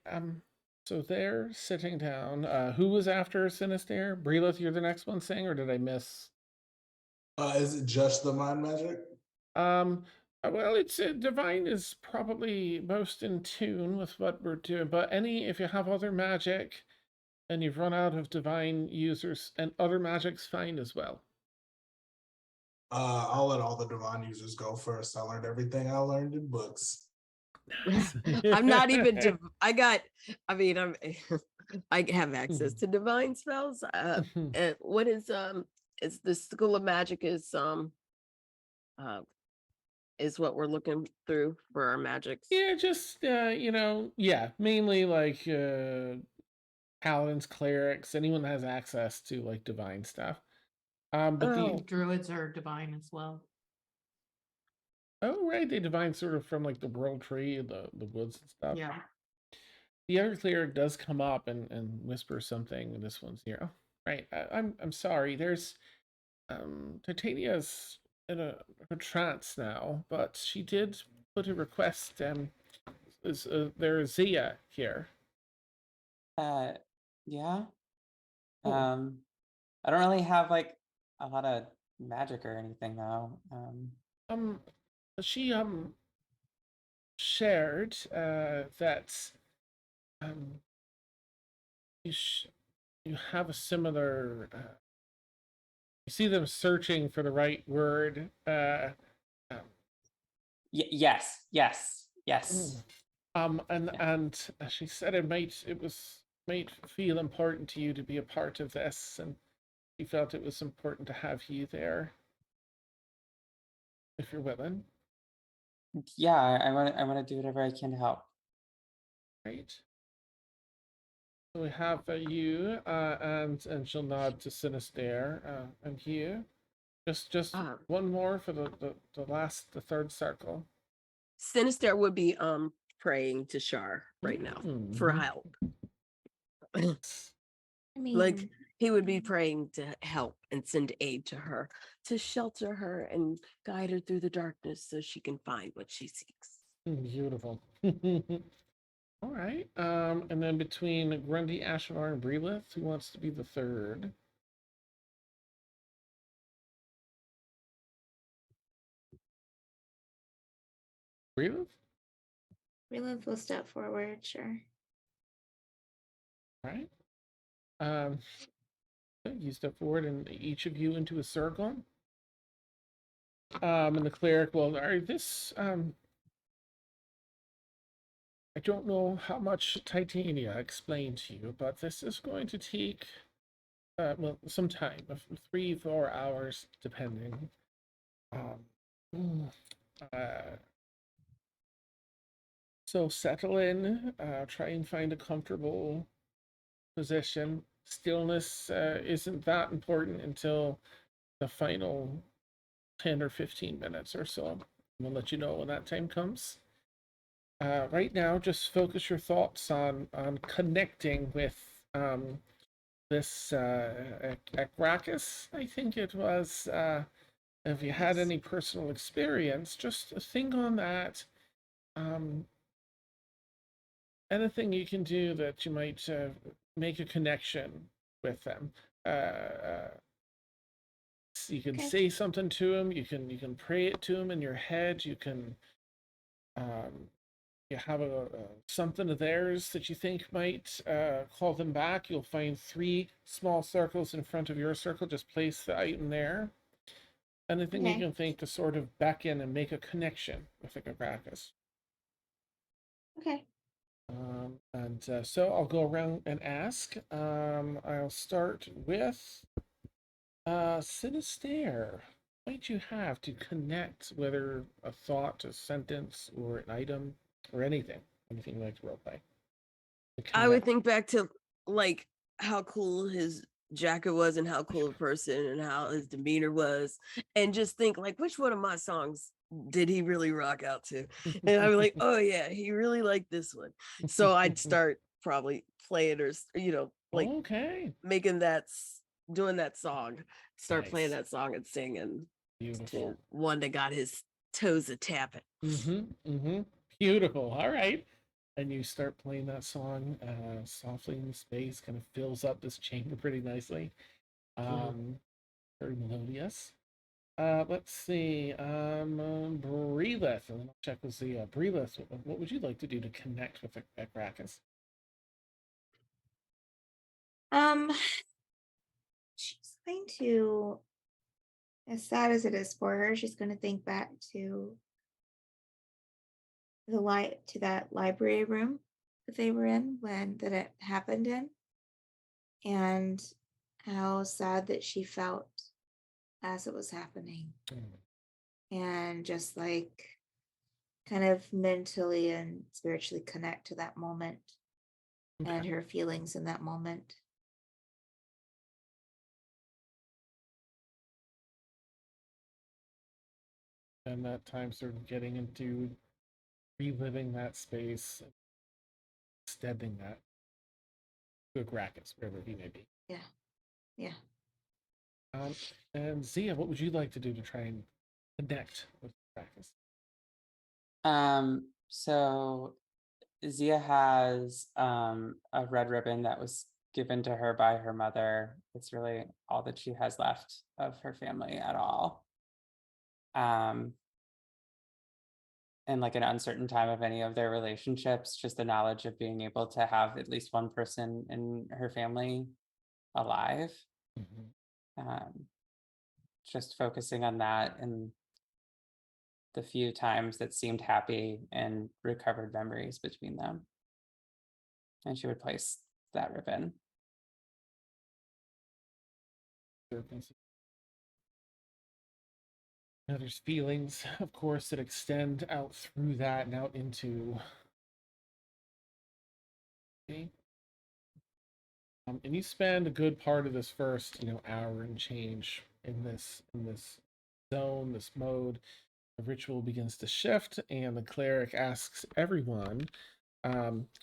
So they're sitting down. Who was after Sinister? Brelith, you're the next one saying, or did I miss? Is it just the mind magic? Well, it's divine is probably most in tune with what we're doing, but if you have other magic and you've run out of divine users, and other magic's fine as well. I'll let all the divine users go first. I learned everything I learned in books. I'm not even. I have access to divine spells. And what is the School of Magic is what we're looking through for our magics. Yeah, just mainly like paladins, clerics, anyone that has access to like divine stuff. But the druids are divine as well. Oh, right, they divine sort of from like the world tree, the woods and stuff. Yeah. The other cleric does come up and whisper something, and this one's here. Oh, right. I'm sorry. There's Titania's in a trance now, but she did put a request. There's Zia here. Yeah. Oh. I don't really have like a lot of magic or anything though. She shared that you have a similar. You see them searching for the right word. Yes. And she said it might feel important to you to be a part of this, and she felt it was important to have you there. If you're willing. Yeah, I want to do whatever I can to help. Right. So we have you, and she'll nod to Sinister, and you. Just one more for the third circle. Sinister would be praying to Shar right now for help. I mean, like he would be praying to help and send aid to her, to shelter her and guide her through the darkness so she can find what she seeks. Beautiful. All right. And then between Grundy, Ashivar, and Brelith, who wants to be the third? Brelith? Brelith will step forward, sure. All right. You step forward, and each of you into a circle. And the cleric will. All right, this. I don't know how much Titania explained to you, but this is going to take some time of 3-4 hours depending. Mm, uh, so settle in, try and find a comfortable position. Stillness isn't that important until the final 10 or 15 minutes or so. We'll let you know when that time comes. Right now, just focus your thoughts on connecting with this Akrakis, I think it was. If you had any personal experience, just think on that. Anything you can do that you might make a connection with them. You can Okay. say something to him. You can pray it to him in your head. You can you have a something of theirs that you think might call them back. You'll find 3 small circles in front of your circle. Just place the item there. Anything you Okay. can think to sort of beckon and make a connection with the Gabrakas. Okay. So I'll go around and ask. I'll start with Sinister. What might you have to connect, whether a thought, a sentence, or an item, or anything? Anything you like to roleplay? I would think back to like how cool his jacket was and how cool a person and how his demeanor was, and just think like which one of my songs did he really rock out to? And I'd be like, oh yeah, he really liked this one. So I'd start probably playing or like Okay. making doing that song, start playing Nice. that song and singing Beautiful. to one that got his toes a tapping. Beautiful. All right. And you start playing that song softly in space, kind of fills up this chamber pretty nicely. Very melodious. Let's see. Breelith, and then I'll check with the Breelith. What would you like to do to connect with Akrakis? She's going to, as sad as it is for her, she's going to think back to that library room that they were in when that it happened in, and how sad that she felt as it was happening, and just like kind of mentally and spiritually connect to that moment and her feelings in that moment. And that time sort of getting into reliving that space, extending that to Akrakis, wherever he may be. Yeah. Yeah. And Zia, what would you like to do to try and connect with Akrakis? So Zia has a red ribbon that was given to her by her mother. It's really all that she has left of her family at all. In like an uncertain time of any of their relationships, just the knowledge of being able to have at least one person in her family alive. Just focusing on that and the few times that seemed happy and recovered memories between them. And she would place that ribbon. Now there's feelings, of course, that extend out through that and out into. Okay. And you spend a good part of this first, hour and change in this zone, this mode. The ritual begins to shift, and the cleric asks everyone.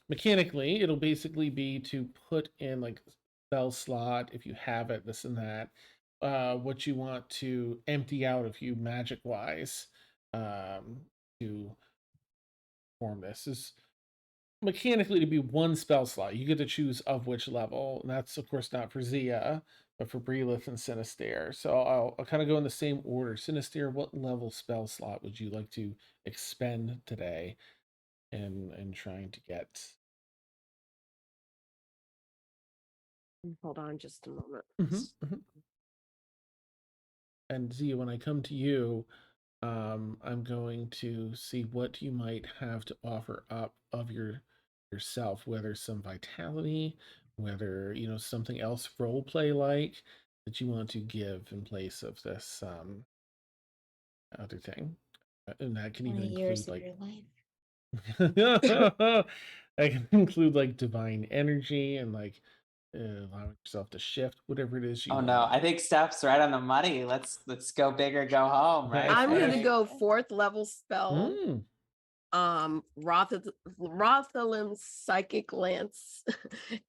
Mechanically, it'll basically be to put in like spell slot if you have it, this and that. What you want to empty out of you magic wise to form this is mechanically to be one spell slot. You get to choose of which level, and that's of course not for Zia, but for Breelith and Sinister. So I'll kind of go in the same order. Sinister, what level spell slot would you like to expend today in trying to get? Hold on just a moment. And Zia, when I come to you, I'm going to see what you might have to offer up of yourself, whether some vitality, whether something else role play like that you want to give in place of this other thing. And that can even 20 years include of like your life. that can include like divine energy and like allowing yourself to shift whatever it is you Oh want. no, I think Steph's right on the money. Let's go big or go home, right? Nice, I'm nice. gonna go 4th level spell. Rothalim's Psychic Lance,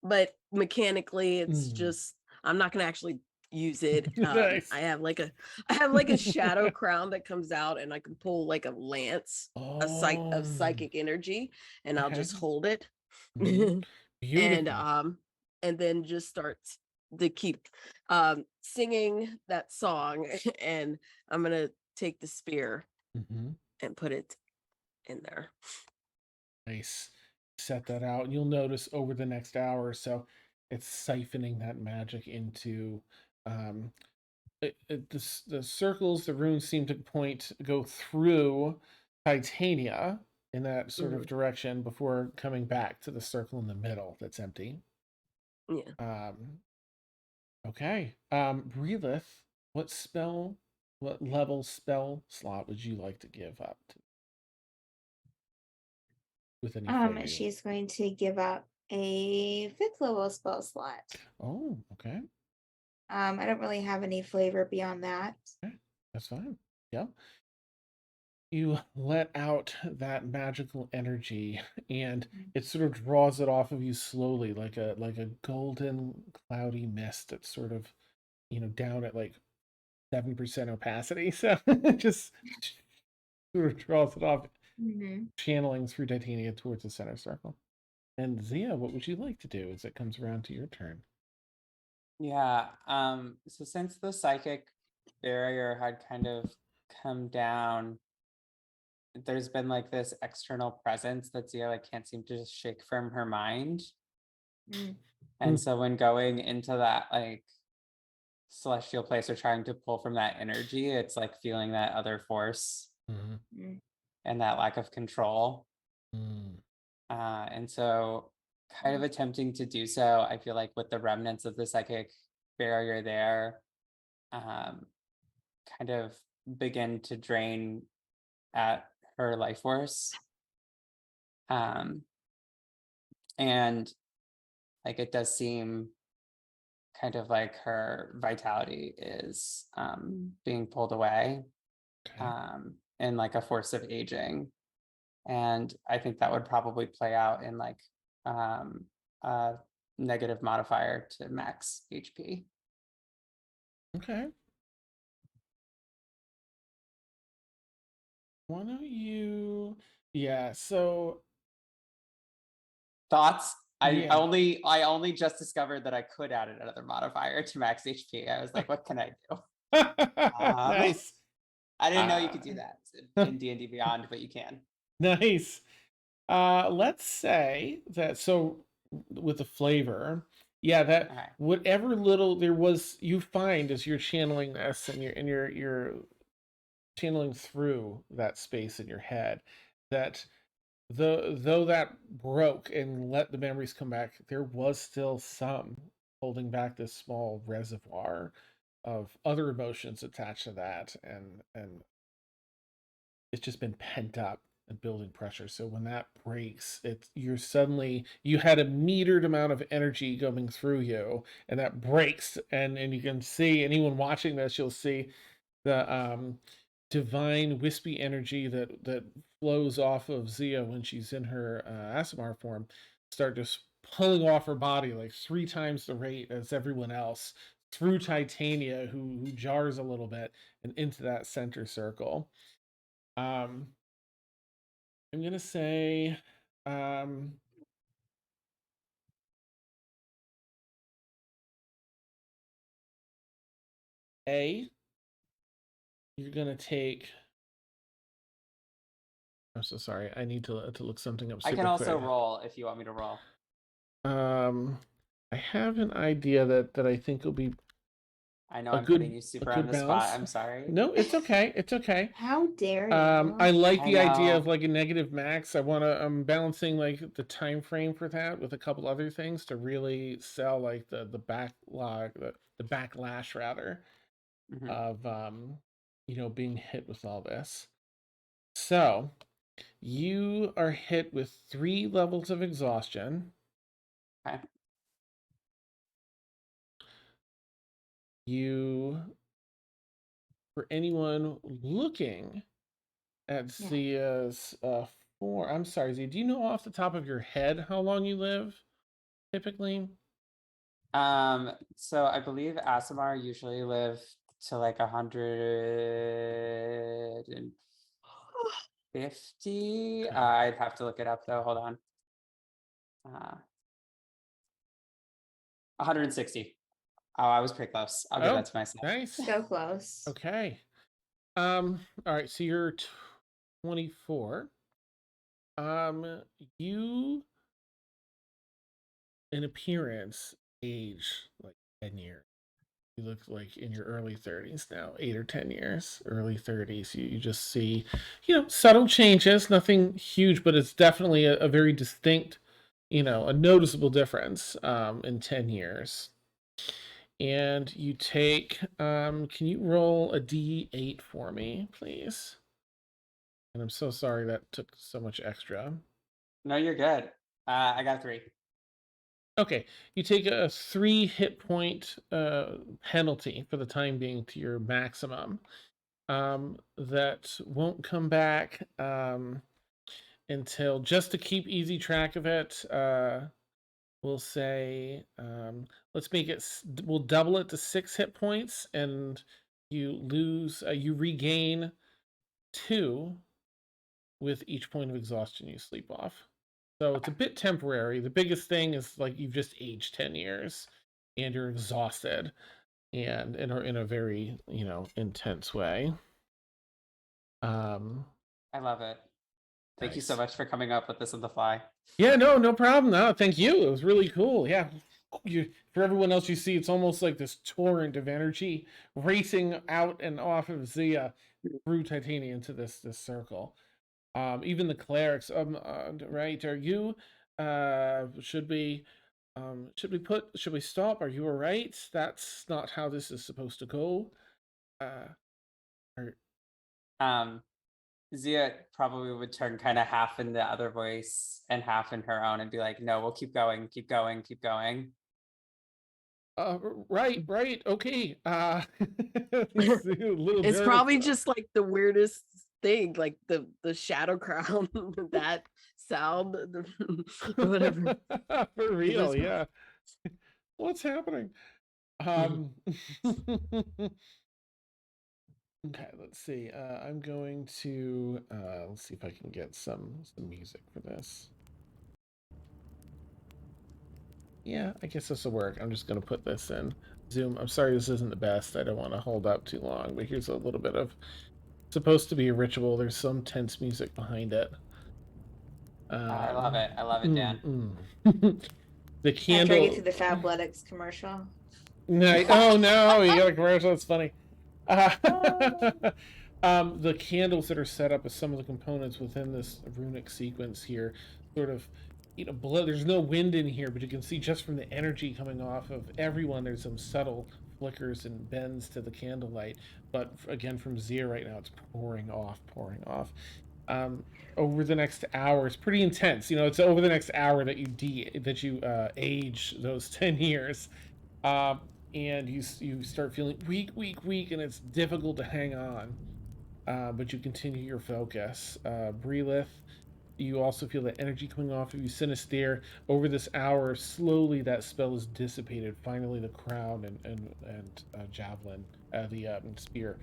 but mechanically it's just I'm not gonna actually use it. Nice. I have like a shadow crown that comes out, and I can pull like a lance of psychic energy, and I'll just hold it. Beautiful. And then just start to keep singing that song, and I'm gonna take the spear and put it in there. Nice. Set that out. You'll notice over the next hour or so, it's siphoning that magic into the circles. The runes seem to go through Titania in that sort of direction before coming back to the circle in the middle that's empty. Yeah. Okay. Relith, what level spell slot would you like to give up to? With any flavor She's going to give up a 5th level spell slot. Oh, okay. I don't really have any flavor beyond that. Okay, that's fine. Yeah. You let out that magical energy and it sort of draws it off of you slowly like a golden cloudy mist that's sort of down at like 7% opacity. So it just sort of draws it off, channeling through Titania towards the center circle. And Zia, what would you like to do as it comes around to your turn? Yeah. So since the psychic barrier had kind of come down, there's been like this external presence that Zia like can't seem to just shake from her mind. And so when going into that like celestial place or trying to pull from that energy, it's like feeling that other force and that lack of control. And so kind of attempting to do so, I feel like with the remnants of the psychic barrier there, kind of begin to drain at her life force. And like it does seem kind of like her vitality is being pulled away, and like a force of aging. And I think that would probably play out in like a negative modifier to max HP. Okay. Why don't you? Yeah. So thoughts. I Yeah. only just discovered that I could add another modifier to max HP. I was like, what can I do? Nice. I didn't know you could do that in D&D Beyond, but you can. Nice. Let's say that with the flavor, yeah, that Okay. whatever little there was you find as you're channeling this and you're channeling through that space in your head, that though that broke and let the memories come back, there was still some holding back this small reservoir of other emotions attached to that, and it's just been pent up and building pressure. So when that breaks, you had a metered amount of energy going through you, and that breaks, and you can see, anyone watching this, you'll see the divine wispy energy that flows off of Zia when she's in her Asimar form start just pulling off her body like 3 times the rate as everyone else through Titania, who jars a little bit, and into that center circle. I'm gonna say you're gonna take. I'm so sorry. I need to look something up. I can super also quick. roll if you want me to roll. I have an idea that I think will be. I know a I'm good putting you a super on good the spot. balance. I'm sorry. No, it's okay. It's okay. How dare you? I like I the idea of know. like a negative max. I'm balancing like the time frame for that with a couple other things to really sell like the backlog, the backlash rather Mhm. of being hit with all this. So you are hit with 3 levels of exhaustion. Okay. For anyone looking at Yeah. Zia's I'm sorry, Zia, do you know off the top of your head how long you live typically? So I believe Asimar usually live to like 150. Okay. I'd have to look it up though. Hold on. 160. Oh, I was pretty close. I'll give that to myself. Nice. So close. Okay. All right, so you're 24. You in appearance age like 10 years. You look like in your early 30s now, 8 or 10 years, early 30s. You just see, subtle changes, nothing huge, but it's definitely a very distinct, a noticeable difference in 10 years. And you take, can you roll a D8 for me, please? And I'm so sorry that took so much extra. No, you're good. I got 3. Okay, you take a 3 hit point penalty for the time being to your maximum. That won't come back until, just to keep easy track of it, we'll say, we'll double it to 6 hit points, and you regain 2 with each point of exhaustion you sleep off. So it's a bit temporary. The biggest thing is like you've just aged 10 years and you're exhausted and in a very, intense way. I love it. Thank you so Nice. much for coming up with this on the fly. Yeah, no problem. No, thank you. It was really cool. Yeah. For everyone else, you see, it's almost like this torrent of energy racing out and off of Zia through Titania into this circle. Even the clerics, right? Are you? Should we stop? Are you all right? That's not how this is supposed to go. Or, Zia probably would turn kind of half in the other voice and half in her own and be like, no, we'll keep going, keep going, keep going. right, okay. It's probably just like the weirdest thing, like the shadow crown, that sound, whatever. For real, yeah. What's happening? Okay, let's see. I'm going to let's see if I can get some music for this. Yeah, I guess this will work. I'm just going to put this in Zoom. I'm sorry this isn't the best. I don't want to hold up too long, but here's a little bit of, supposed to be a ritual. There's some tense music behind it. I love it. I love it, Dan. The candle. After I get to the Fabletics commercial. No, oh no, you got a commercial. That's funny. The candles that are set up as some of the components within this runic sequence here, sort of, there's no wind in here, but you can see just from the energy coming off of everyone, there's some subtle flickers and bends to the candlelight. But again, from Zia right now, it's pouring off. Over the next hour, it's pretty intense. It's over the next hour that you age those 10 years. And you start feeling weak, and it's difficult to hang on. But you continue your focus. Breelith, you also feel the energy coming off of you. Sinister, over this hour, slowly that spell is dissipated. Finally, the crown and javelin, the spear,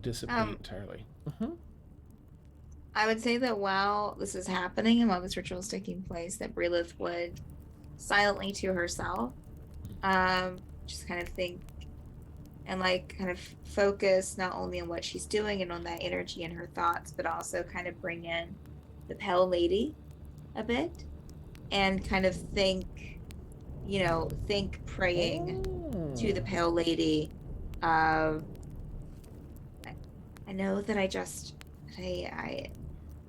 dissipate entirely. I would say that while this is happening and while this ritual is taking place, that Breelith would silently to herself just kind of think and kind of focus not only on what she's doing and on that energy in her thoughts, but also kind of bring in the Pale Lady a bit and kind of think, think praying to the Oh. Pale Lady. I know that I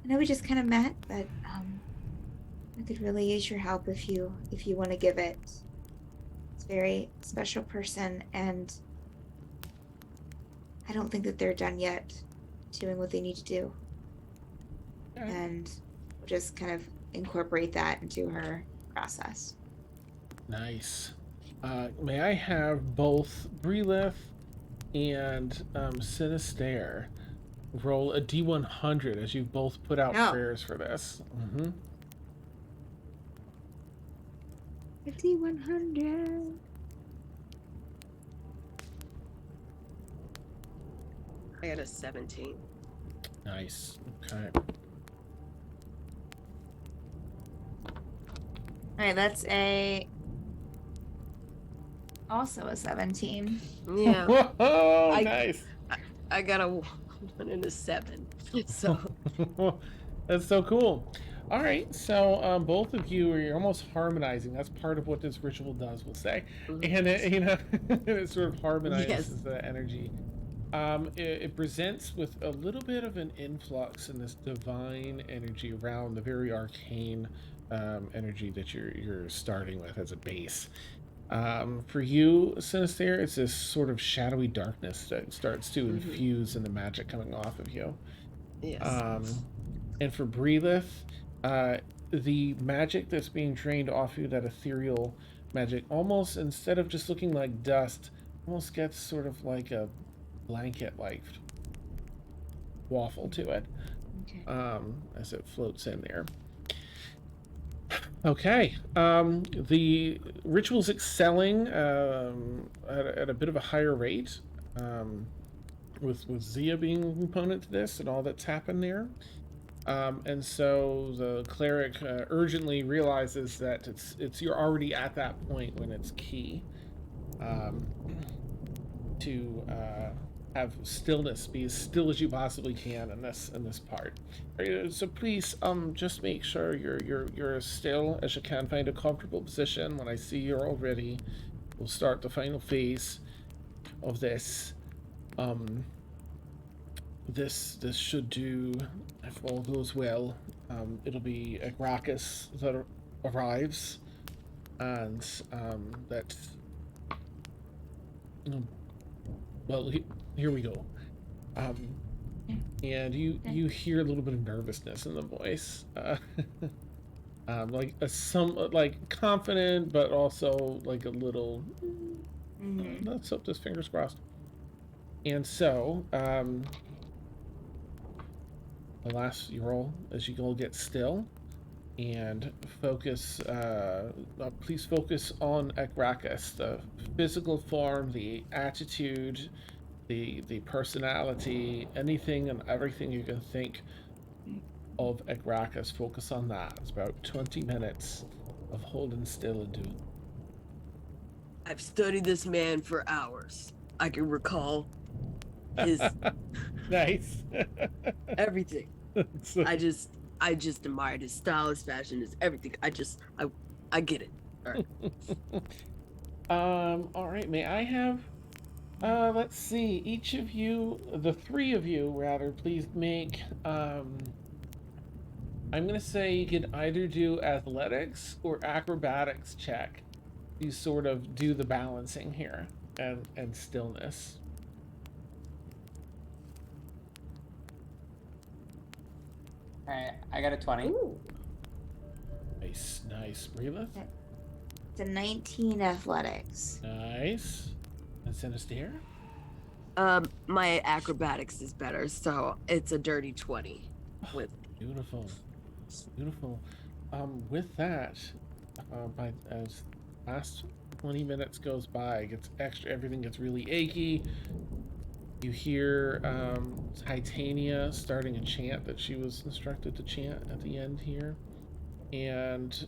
know we just kind of met, but I could really use your help if you want to give it. It's a very special person, and I don't think that they're done yet doing what they need to do. Okay. And we'll just kind of incorporate that into her process. Nice. May I have both Brelith and Sinister roll a D100 as you both put out Oh. prayers for this? Mm-hmm. 5100. I had a 17. Nice. Okay. All right, that's also a 17. Yeah. Whoa, I- nice. I got a 1 and a 7. So That's so cool. All right, so both of you are almost harmonizing. That's part of what this ritual does, we'll say, and it sort of harmonizes the energy. It presents with a little bit of an influx in this divine energy around the very arcane energy that you're starting with as a base. For you, Sinister, it's this sort of shadowy darkness that starts to infuse in the magic coming off of you. yes. And for Brelith, the magic that's being drained off you, that ethereal magic, almost instead of just looking like dust, almost gets sort of like a blanket-like waffle to it, Okay. as it floats in there. Okay, the ritual's excelling at a bit of a higher rate, with Zia being a component to this and all that's happened there. And so the cleric urgently realizes that you're already at that point when it's key to have stillness, be as still as you possibly can in this part. So please just make sure you're as still as you can. Find a comfortable position. When I see you're all ready, we'll start the final phase of this. This should do, if all goes well, it'll be Agracus that arrives, and that. Well, here we go. And you hear a little bit of nervousness in the voice, like like confident, but also like a little. Let's hope this, fingers crossed. And so, the last you roll as you all get still and focus. Please focus on Agracus, the physical form, the attitude, the personality, anything and everything you can think of Agracus. Focus on that. It's about 20 minutes of holding still and doing. I've studied this man for hours. I can recall his Nice. everything. I just admired his style, his fashion, his everything. I get it. All right. All right. May I have? Let's see. Each of you, the three of you, rather, please make. I'm gonna say you can either do athletics or acrobatics check. You sort of do the balancing here and stillness. Alright, I got a 20. Ooh, Nice. Brelith? it's a 19 athletics. Nice. And Sinister? My acrobatics is better, so it's a dirty 20 with Beautiful. With that, as last 20 minutes goes by, everything gets really achy. You hear Titania starting a chant that she was instructed to chant at the end here. And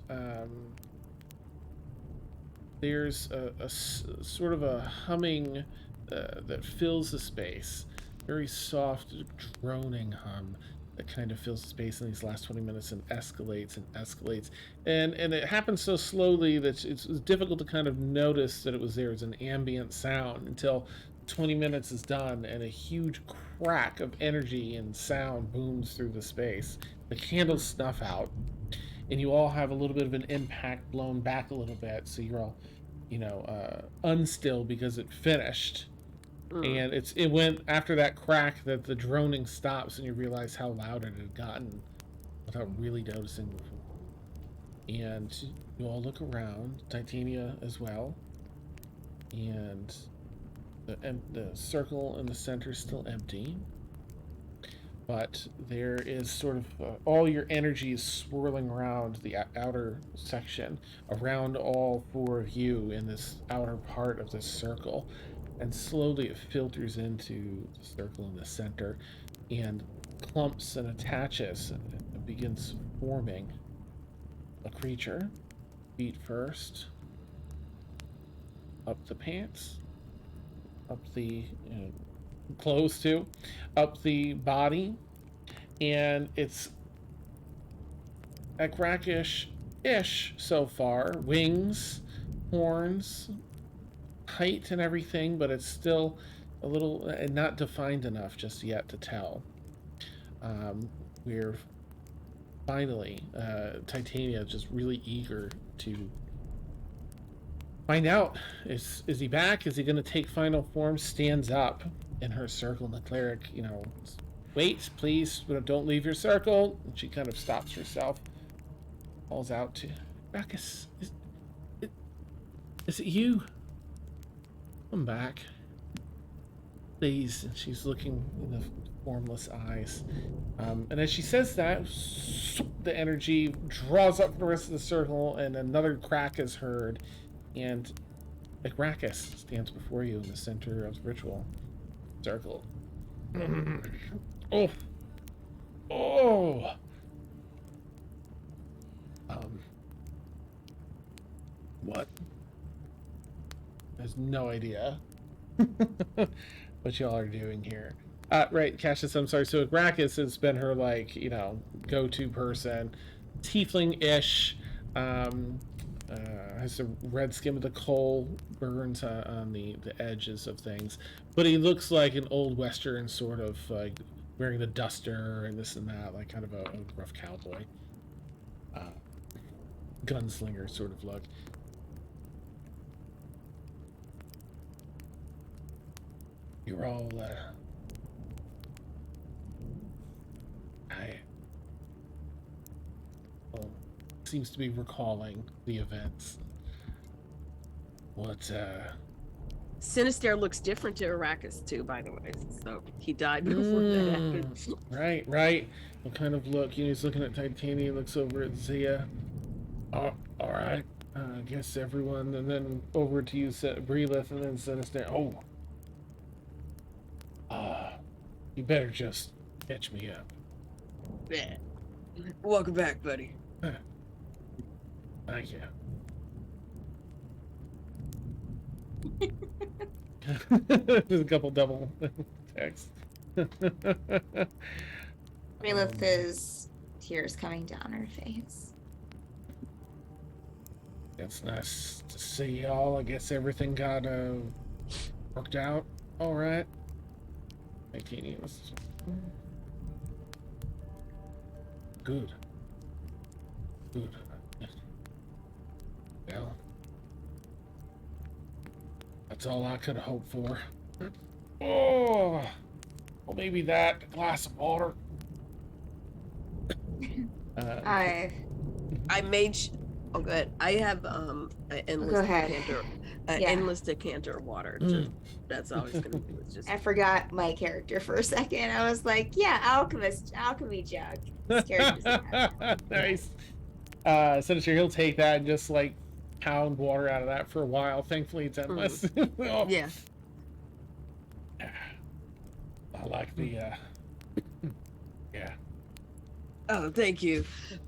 there's a sort of a humming that fills the space. Very soft, droning hum that kind of fills the space in these last 20 minutes and escalates and escalates. And it happens so slowly that it's difficult to kind of notice that it was there as an ambient sound until 20 minutes is done and a huge crack of energy and sound booms through the space. The candles snuff out, and you all have a little bit of an impact blown back a little bit, so you're all, unstill because it finished. And it went after that crack that the droning stops, and you realize how loud it had gotten without really noticing before. And you all look around, Titania as well, and the circle in the center is still empty. But there is sort of all your energy is swirling around the outer section, around all four of you in this outer part of this circle, and slowly it filters into the circle in the center and clumps and attaches and begins forming a creature. Feet first, up the pants, up the clothes too, up the body, and it's Akrakish-ish so far. Wings, horns, height and everything, but it's still a little not defined enough just yet to tell. We're finally, Titania just really eager to find out. Is he back? Is he going to take final form? Stands up in her circle, and the cleric, wait, please, don't leave your circle. And she kind of stops herself, calls out to Bacchus. Is it you? Come back, please. And she's looking in the formless eyes. And as she says that, the energy draws up the rest of the circle, and another crack is heard. And Akrakish stands before you in the center of the ritual circle. What? There's no idea what y'all are doing here. Right, Cassius, I'm sorry. So Akrakish has been her, go-to person. Tiefling-ish. Has the red skin with the coal burns on the edges of things. But he looks like an old Western sort of, like, wearing the duster and this and that, like kind of a rough cowboy. Gunslinger sort of look. You're all, seems to be recalling the events. What, Sinister looks different to Arrakis too, by the way. So he died before that happened. Right. What kind of look? He's looking at Titania, looks over at Zia. All right. I guess everyone, and then over to you, Breelith, and then Sinister. You better just catch me up. Yeah. Welcome back, buddy. Thank you. There's a couple double texts. Relith's tears coming down her face. It's nice to see y'all. I guess everything got worked out all right. Good. Well, that's all I could hope for. Well, maybe that glass of water. I made. Oh, good. I have an endless Go ahead. decanter, Yeah. endless decanter of water. That's all it's gonna do. It's just. I forgot my character for a second. I was like, yeah, alchemy jug. This character's in that. Nice. Sinister, he'll take that and just like pound water out of that for a while. Thankfully, it's endless. Yeah. I like the. Yeah. Oh, thank you.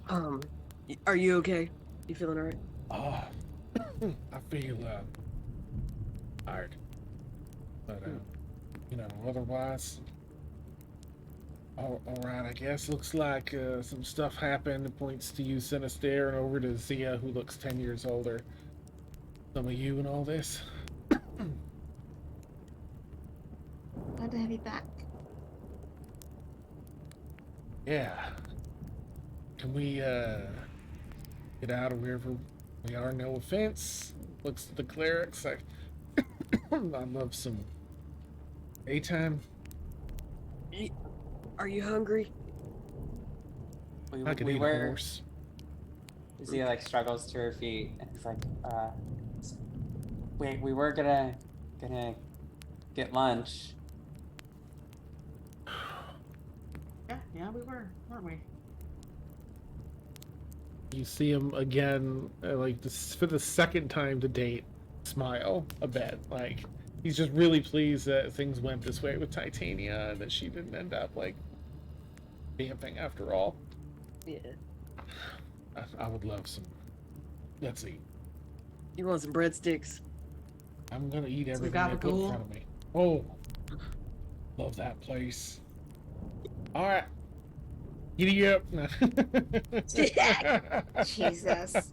Are you okay? You feeling all right? I feel tired, but otherwise, All right, I guess looks like some stuff happened. It points to you, Sinister, and over to Zia, who looks 10 years older. Some of you and all this. Glad to have you back. Yeah. Can we get out of wherever we are? No offense. Looks at the clerics like I love some daytime. Are you hungry? I could We eat a were. horse. Zia like struggles to her feet and is like, wait, we were gonna get lunch. Yeah, we were, weren't we? You see him again, like this for the second time to date, smile a bit. Like he's just really pleased that things went this way with Titania and that she didn't end up like vamping after all. Yeah. I would love some. Let's eat. You want some breadsticks? I'm gonna eat everything Some they put in gabagool? front of me. Oh, love that place. All right, giddy up. Jesus.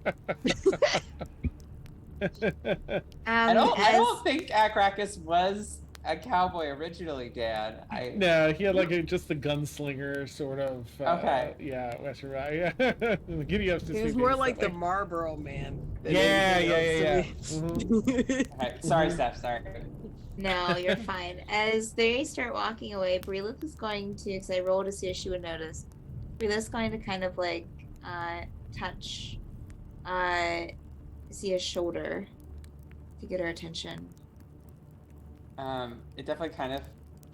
I As don't think Akrakis was a cowboy originally, Dan. No, he had like just the gunslinger sort of. Okay. Yeah, that's right. Yeah, giddy up's just. He was more like the Marlboro man. than Yeah. anything else to me. Okay, sorry, Steph. Sorry. no, you're fine. As they start walking away, Brilith is going to, because I rolled to see if she would notice. Brilith's going to kind of like touch Zia's shoulder to get her attention. It definitely kind of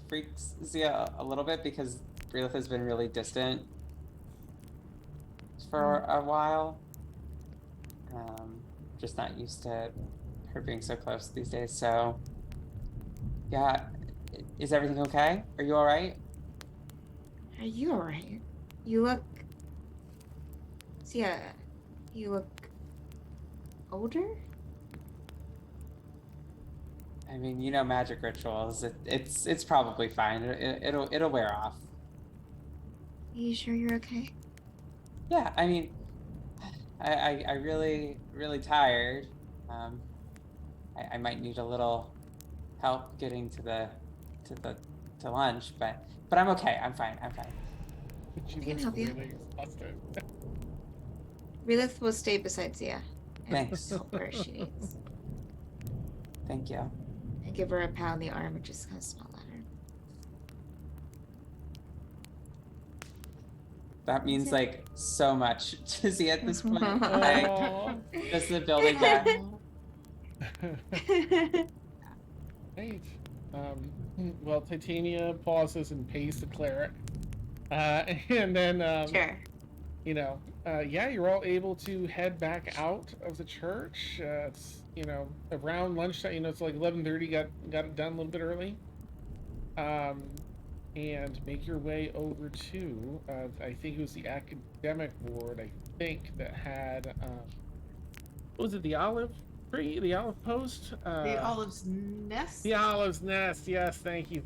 freaks Zia a little bit because Brilith has been really distant for a while. Just not used to her being so close these days. So, yeah, is everything okay? Are you all right? Are you alright? You look. Zia, you look older? I mean, you know, magic rituals. It's probably fine. It'll wear off. Are you sure you're okay? Yeah, I mean, I really tired. I might need a little help getting to lunch, but I'm okay. I'm fine. She I can looks help you. really exhausted. Brilith will stay beside Zia. And Thanks. help her if she needs. Thank you. And give her a pat on the arm and just kind of smile at her. That means it. like so much to see at this point. Like, Aw. just the building back. Right. Well, Titania pauses and pays the cleric. And then, Sure. you know, yeah, you're all able to head back out of the church. It's, you know, around lunchtime, you know, it's like 11:30, got it done a little bit early. And make your way over to, I think it was the academic ward, I think, that had, what was it, the olive tree, the olive post? The Olive's Nest? The Olive's Nest, yes, thank you.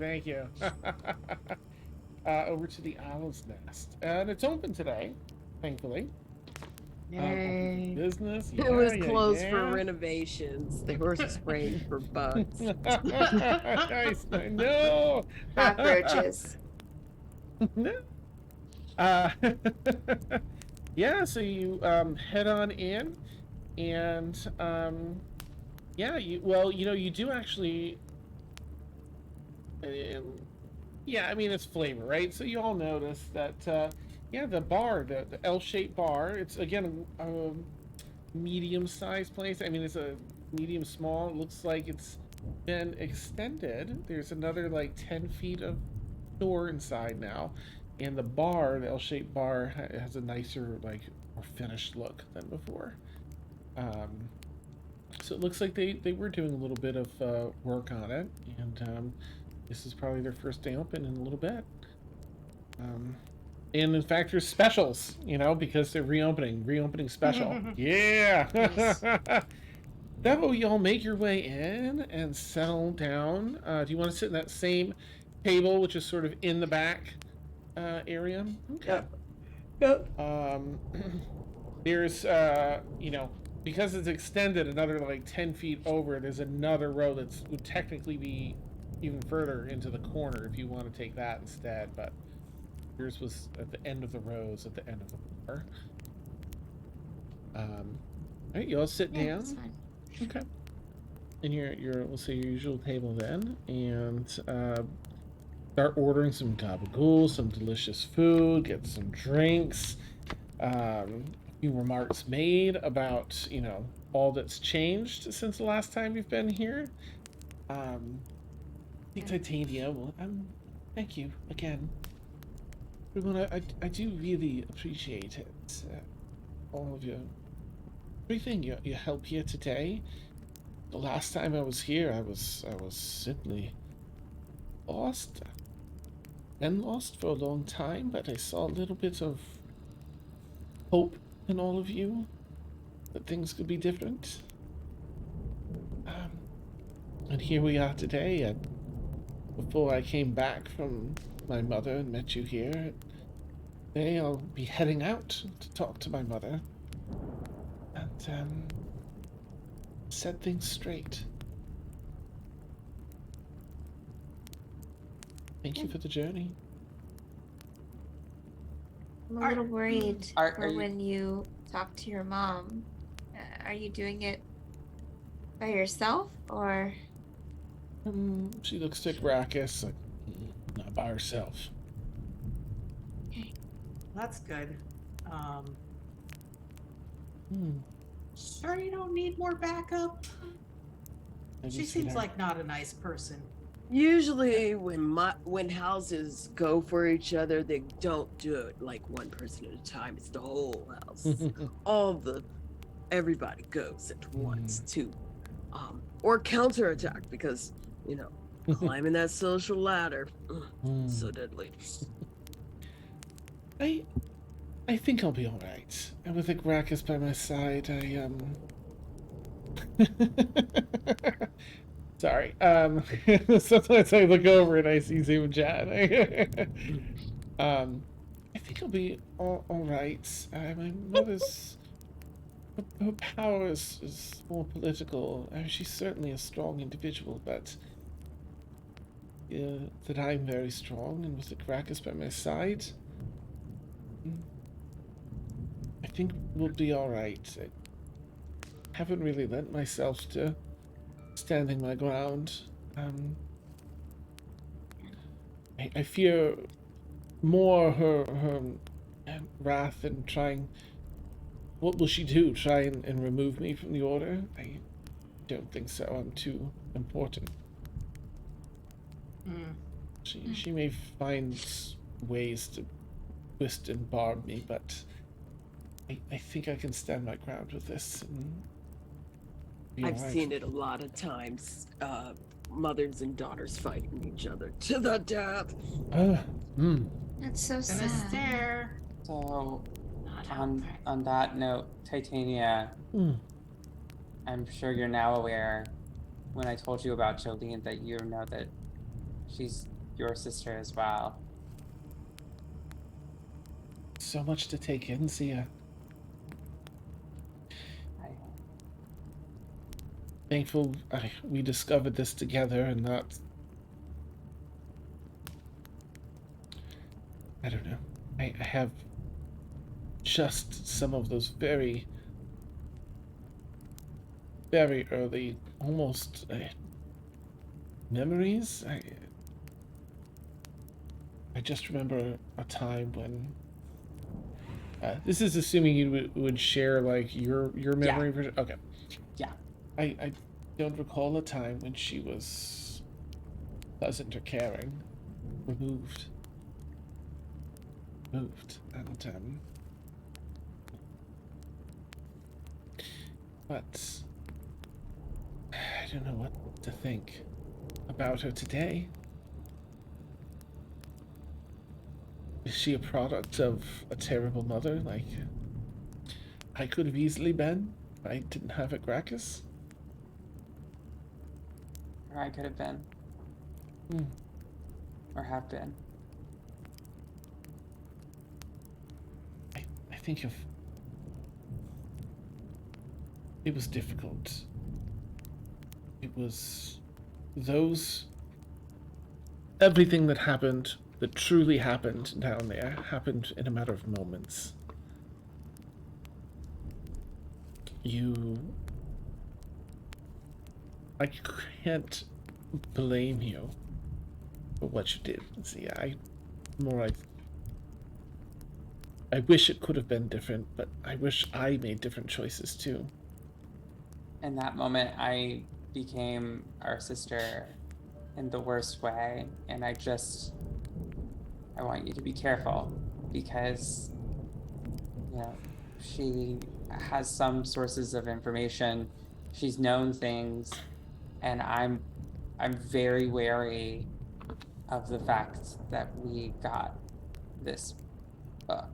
Over to the Olive's Nest. And it's open today, thankfully. Yay. Business. It was closed for renovations. They were spraying for bugs. Nice, I know. Cockroaches. Yeah, so you head on in, and yeah, you do actually. Yeah, I mean it's flavor, right? So you all notice that yeah, the bar, the L-shaped bar, it's again a medium-sized place. I mean it's a medium small. It looks like it's been extended. There's another like 10 feet of door inside now, and the bar, the L-shaped bar, has a nicer, like, more finished look than before. So it looks like they were doing a little bit of work on it, and this is probably their first day open in a little bit. And in fact, there's specials, you know, because they're reopening special. Yeah. That way, y'all make your way in and settle down. Do you want to sit in that same table, which is sort of in the back? area. Okay. Yep. Yep. There's you know, because it's extended another like 10 feet over, there's another row that's would technically be even further into the corner if you want to take that instead, but yours was at the end of the rows at the end of the bar. All right, you all sit Yeah, down. that's fine. Okay. And your we'll say your usual table then, and start ordering some gabagool, some delicious food, get some drinks. A few remarks made about, you know, all that's changed since the last time you've been here. I think Titania will. Thank you again. Everyone, I do really appreciate it. All of you, everything your help here today. The last time I was here, I was simply lost. Been lost for a long time, but I saw a little bit of hope in all of you that things could be different. And here we are today. And before I came back from my mother and met you here, today I'll be heading out to talk to my mother and set things straight. Thank you for the journey. I'm a little worried Are for you- when you talk to your mom. Are you doing it by yourself or? She looks to Gracchus, like, not by herself. That's good. Hmm. Sure you don't need more backup? She seems like not a nice person. Usually, when houses go for each other, they don't do it like one person at a time. It's the whole house. Everybody goes at once too, or counterattack because you know climbing that social ladder, so deadly. I think I'll be all right. And with Gracchus by my side, Sorry. Sometimes I look over and I see Zoom chat. I think I'll be all right. My mother's her power is more political. I mean, she's certainly a strong individual, but that I'm very strong, and with Gracchus by my side, I think we'll be all right. I haven't really lent myself to standing my ground. I fear more her wrath and trying. What will she do? Try and remove me from the order? I don't think so. I'm too important. She may find ways to twist and barb me, but I think I can stand my ground with this. And be I've all right. seen it a lot of times. Mothers and daughters fighting each other to the death. That's so Gonna sad. stare. So, Not on helping. that note, Titania, I'm sure you're now aware, when I told you about Jolene, that you know that she's your sister as well. So much to take in, Zia. Thankful we discovered this together and not. I don't know. I have just some of those very, very early, almost memories. I just remember a time when. This is assuming you would share like your memory version. Okay. Yeah. I don't recall a time when she was pleasant or caring. Moved, and but I don't know what to think about her today. Is she a product of a terrible mother, like I could have easily been if I didn't have a Gracchus? Or I could have been. Or have been. think of... It was difficult. It was those... Everything that happened, that truly happened down there, happened in a matter of moments. I can't blame you for what you did. See, I wish it could have been different, but I wish I made different choices too. In that moment, I became our sister in the worst way, and I want you to be careful, because, you know, she has some sources of information. She's known things, and I'm very wary of the fact that we got this book.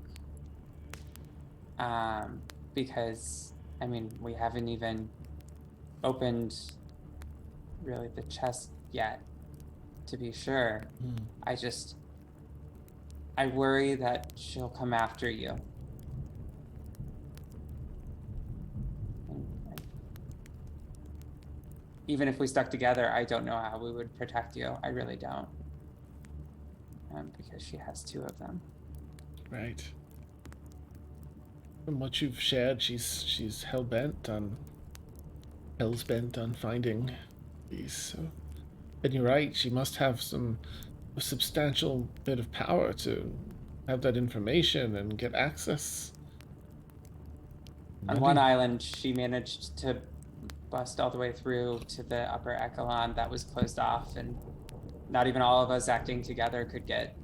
Because, I mean, we haven't even opened really the chest yet, to be sure. I worry that she'll come after you. Even if we stuck together, I don't know how we would protect you. I really don't. Because she has 2 of them. Right. From what you've shared, she's hell-bent on finding these. So, and you're right, she must have a substantial bit of power to have that information and get access. On one island, she managed to bust all the way through to the upper echelon that was closed off, and not even all of us acting together could get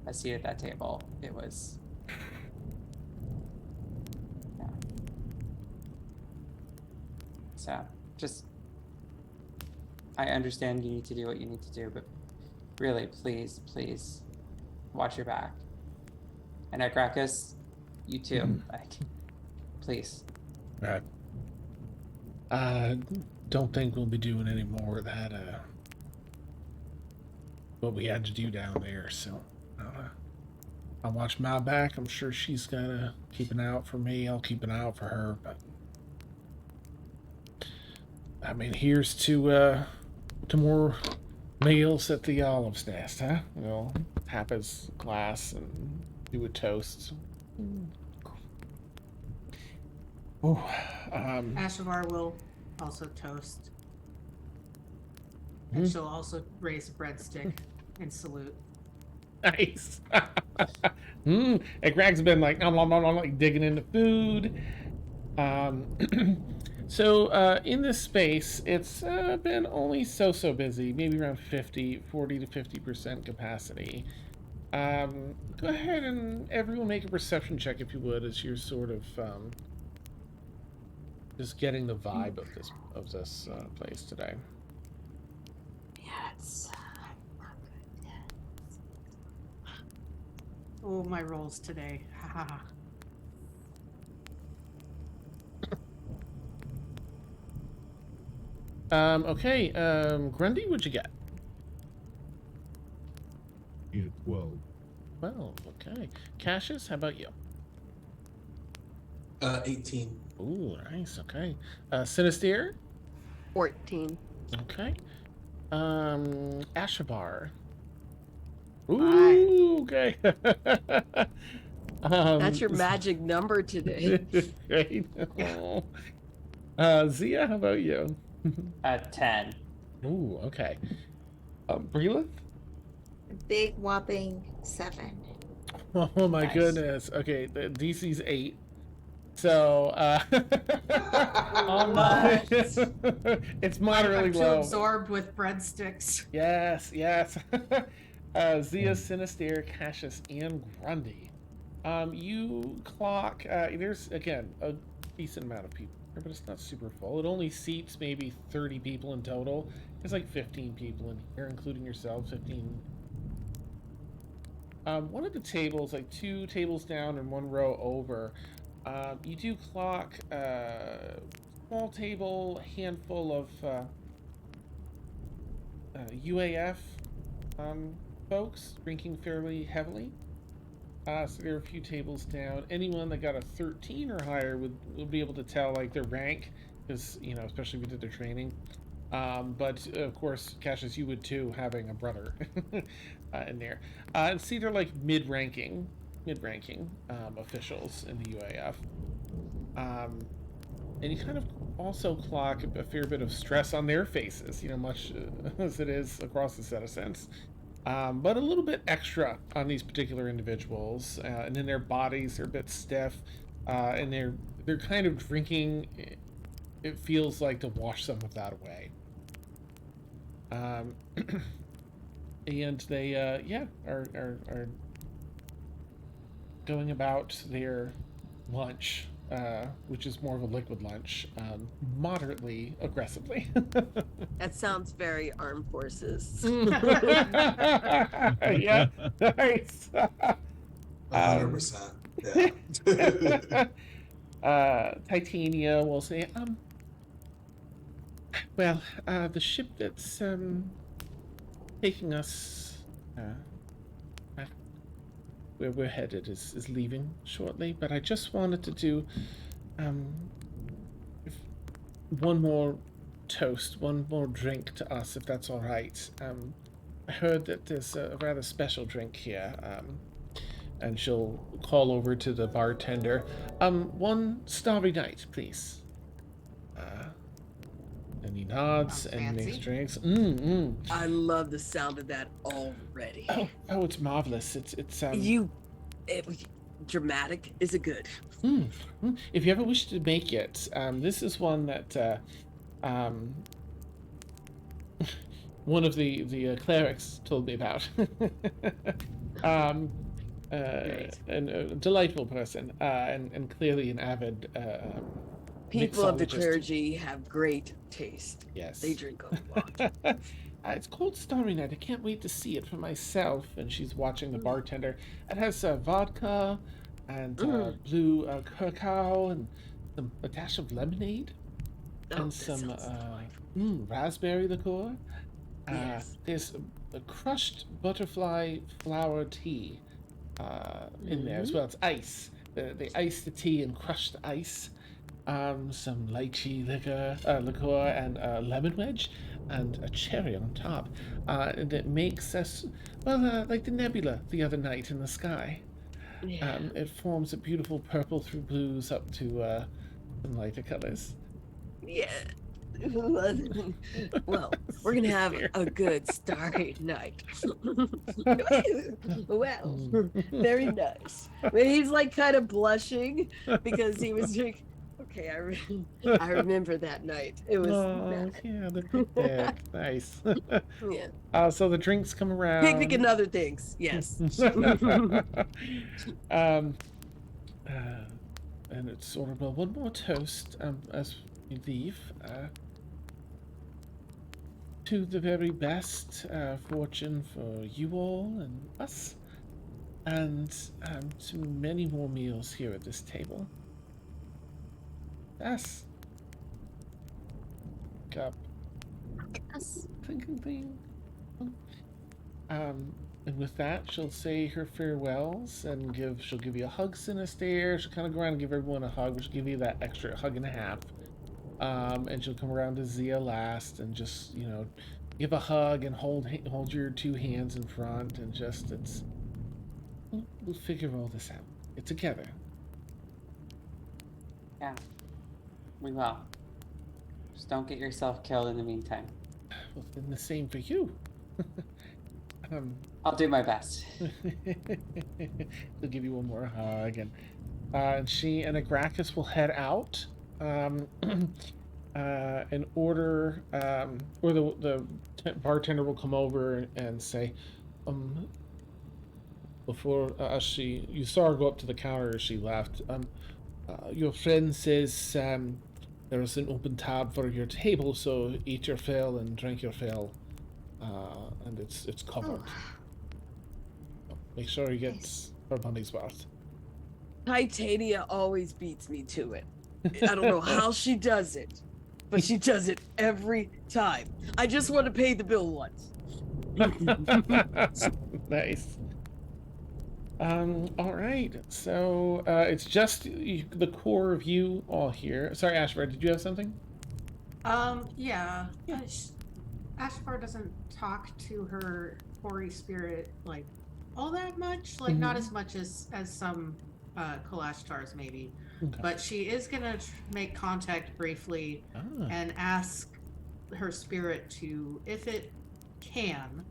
a seat at that table. It was... yeah. So, just... I understand you need to do what you need to do, but really, please, please, watch your back. And at Gracchus, you too. Like, please. Right. I don't think we'll be doing any more of that, what we had to do down there, so I'll watch my back. I'm sure she's gonna keep an eye out for me. I'll keep an eye out for her, but I mean, here's to more meals at the Olive's Nest, huh? We'll tap his glass and do a toast. Oh, Ashavar will also toast. And she'll also raise a breadstick and salute. Nice. And Greg's been like, nom, nom, nom, nom, like digging into food. So in this space, it's been only so busy, maybe around 40 to 50% capacity. Go ahead and everyone make a perception check if you would, as you're sort of just getting the vibe of this place today. Yes. Oh, my rolls today. Ha ha ha. Okay, Grundy, what'd you get? Yeah, 12. 12, okay. Cassius, how about you? 18. Ooh, nice, okay. Sinister? 14. Okay. Ashabar. Ooh, okay. That's your magic number today. Great. Zia, how about you? 10. Ooh, okay. Breelith? Big whopping 7. Oh my Nice. goodness. Okay, the DC's 8. So, Almost. it's I'm moderately too low. absorbed with breadsticks. Yes. Zia, Sinister, Cassius, and Grundy. You clock, there's, again, a decent amount of people here, but it's not super full. It only seats maybe 30 people in total. There's like 15 people in here, including yourself, 15. One of the tables, like 2 tables down and 1 row over, you do clock a small table, handful of UAF folks drinking fairly heavily. So there are a few tables down. Anyone that got a 13 or higher would be able to tell like their rank, because especially if we did their training. But of course, Cassius, you would too, having a brother in there. And see, they're like mid-ranking officials in the UAF. And you kind of also clock a fair bit of stress on their faces, much as it is across the citizens. But a little bit extra on these particular individuals, and in their bodies, they're a bit stiff, and they're kind of drinking. It feels like to wash some of that away. And they are going about their lunch, which is more of a liquid lunch, moderately aggressively. That sounds very armed forces. Yeah, nice. 100%. Yeah. Titania will say, well, the ship that's taking us back where we're headed is leaving shortly, but I just wanted to do one more toast, one more drink to us, if that's all right. I heard that there's a rather special drink here, and she'll call over to the bartender. One Starry Night, please. And he nods Sounds and makes fancy. drinks. I love the sound of that already. Oh, it's marvelous. It's Dramatic is it good? If you ever wish to make it, this is one that one of the clerics told me about. And a delightful person, and clearly an avid People of the mixologist. clergy have great taste. Yes. They drink a lot. It's called Starry Night. I can't wait to see it for myself. And she's watching the bartender. It has vodka and blue curacao and a dash of lemonade and some raspberry liqueur. Yes. There's a crushed butterfly flower tea in there as well. It's ice. They ice the tea and crush the ice. Some lychee liquor and a lemon wedge and a cherry on top. And it makes us, like the nebula the other night in the sky. Yeah. It forms a beautiful purple through blues up to some lighter colors. Yeah. Well, we're gonna have a good starry night. Well, very nice. But he's like kind of blushing because he was drinking. Okay, I remember that night. It was Yeah, the picnic. Nice. yeah. So the drinks come around. Picnic and other things. Yes. And it's sort of one more toast as we leave. To the very best fortune for you all and us, and to many more meals here at this table. Yes. Cup. Yes. Cling. And with that, she'll say her farewells and she'll give you a hug, Sinister. She'll kind of go around and give everyone a hug, but she'll give you that extra hug and a half. And she'll come around to Zia last and just, give a hug and hold your two hands in front and just, we'll figure all this out. Get together. Yeah. We will. Just don't get yourself killed in the meantime. Well, then the same for you. I'll do my best. They'll give you one more hug, and she and Agracus will head out. In order, or the bartender will come over and say, before you saw her go up to the counter as she left. Your friend says there's an open tab for your table, so eat your fill and drink your fill, and it's covered. Make sure he gets her money's worth. Titania always beats me to it. I don't know how she does it, but she does it every time. I just want to pay the bill once. Nice. All right. So it's just the core of you all here. Sorry, Ashford, did you have something? Yeah. Yeah. Ashfar doesn't talk to her hoary spirit like all that much, like not as much as some Kalashtar's maybe, Okay. but she is gonna make contact briefly Ah. and ask her spirit to, if it can,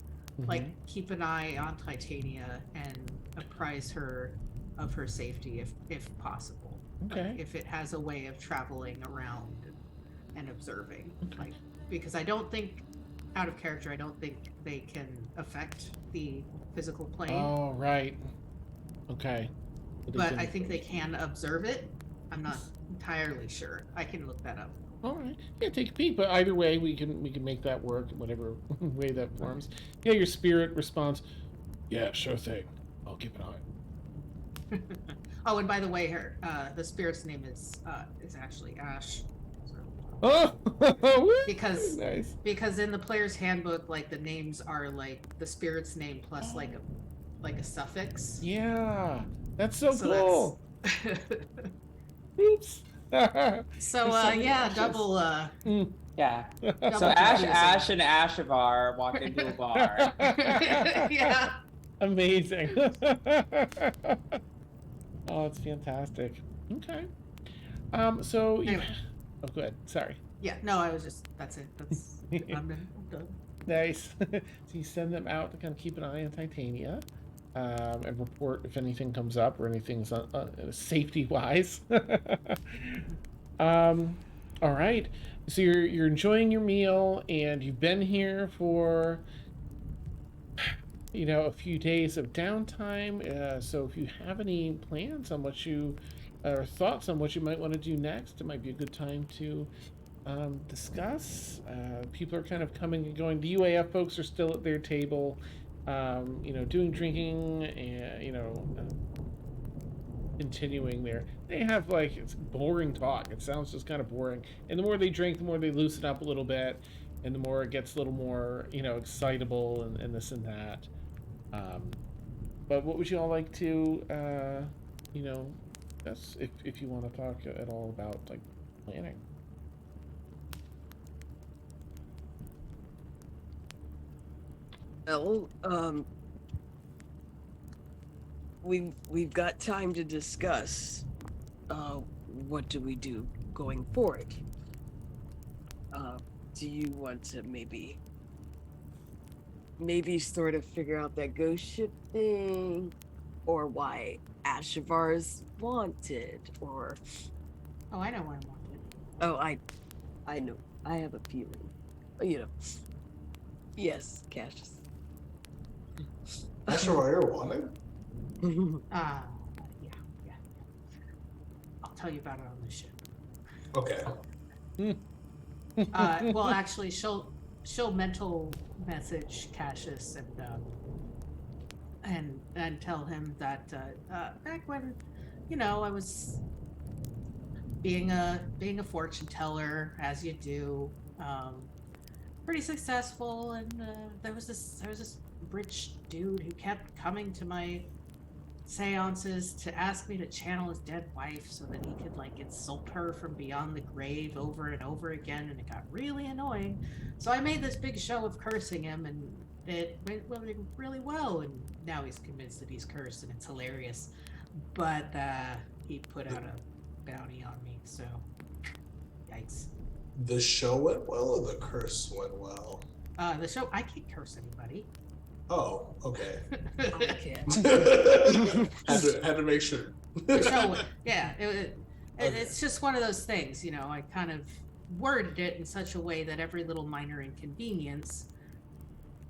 like keep an eye on Titania and apprise her of her safety if possible. Okay. Like, if it has a way of traveling around and observing, like, because I don't think, out of character, I don't think they can affect the physical plane. Oh, right. Okay. But I think they can observe it. I'm not entirely sure. I can look that up. All right. Yeah, take a peek. But either way, we can make that work, whatever way that forms. Yeah, your spirit responds. Yeah, sure thing. I'll keep an eye. Oh, and by the way, her the spirit's name is actually Ash. Oh, because nice. Because in the player's handbook, like, the names are like the spirit's name plus like a suffix. Yeah, that's so cool. Oops. So yeah, double Yeah. double So Ash confusing. and Ashavar walk into a bar. Yeah. Amazing. Oh, it's fantastic. Okay. So Anyway. Oh, go ahead. Sorry. Yeah, no, I was just, that's it. That's I'm done. Nice. So you send them out to kind of keep an eye on Titania, and report if anything comes up or anything's safety-wise. All right. So you're enjoying your meal, and you've been here for a few days of downtime. So if you have any plans on what you or thoughts on what you might want to do next, it might be a good time to discuss. People are kind of coming and going. The UAF folks are still at their table, doing drinking and continuing there. They have it's boring talk. It sounds just kind of boring. And the more they drink, the more they loosen up a little bit, and the more it gets a little more excitable and this and that. But what would you all like to that's if you want to talk at all about planning. Well, we've got time to discuss. What do we do going forward? Do you want to maybe sort of figure out that ghost ship thing, or why Ashavar's wanted, or? Oh, I know why I'm wanted. Oh, I know. I have a feeling. Yes, Cassius. That's why you're wanted. Yeah. I'll tell you about it on the ship. Okay. Well, actually, she'll mental message Cassius and tell him that back when I was being a fortune teller, as you do, pretty successful, and there was this rich dude who kept coming to my seances to ask me to channel his dead wife so that he could insult her from beyond the grave over and over again, and it got really annoying. So I made this big show of cursing him, and it went really well, and now he's convinced that he's cursed, and it's hilarious. But he put out a bounty on me, so yikes. The show went well, or the curse went well? The show, I can't curse anybody. Oh, okay. Okay. had to make sure. The show, yeah, it's just one of those things, I kind of worded it in such a way that every little minor inconvenience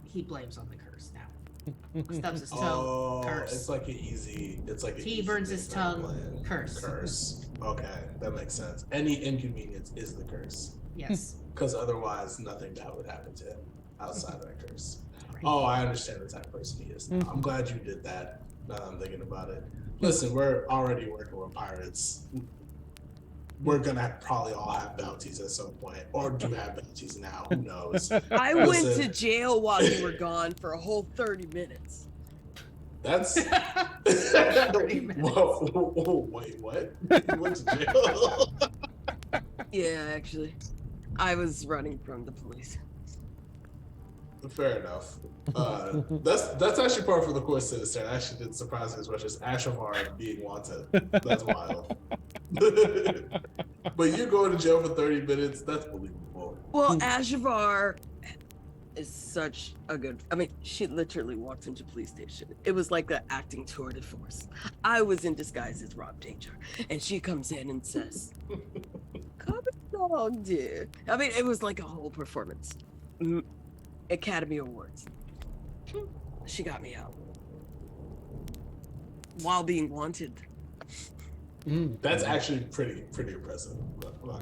he blames on the curse now. Stubs his toe, curse. It's like an easy. He burns his tongue, curse. Curse. Okay, that makes sense. Any inconvenience is the curse. Yes. Because otherwise, nothing bad would happen to him outside of that curse. Oh, I understand the type of person he is now. I'm glad you did that. Now that I'm thinking about it. Listen, we're already working with pirates. We're gonna probably all have bounties at some point, or do have bounties now. Who knows? I went to jail while you were gone for a whole 30 minutes. That's 30 minutes. Whoa, wait, what? You went to jail? Yeah, actually, I was running from the police. Fair enough. That's actually part for the course citizen. I actually didn't surprise me as much as Ashavar being wanted. That's wild. But you going to jail for 30 minutes, that's believable. Well, Ashavar is such a good. I mean, she literally walked into police station. It was like an acting tour de force. I was in disguise as Rob Danger, and she comes in and says, "Come along, dear." I mean, it was like a whole performance. Academy Awards. She got me out while being wanted That's actually pretty impressive.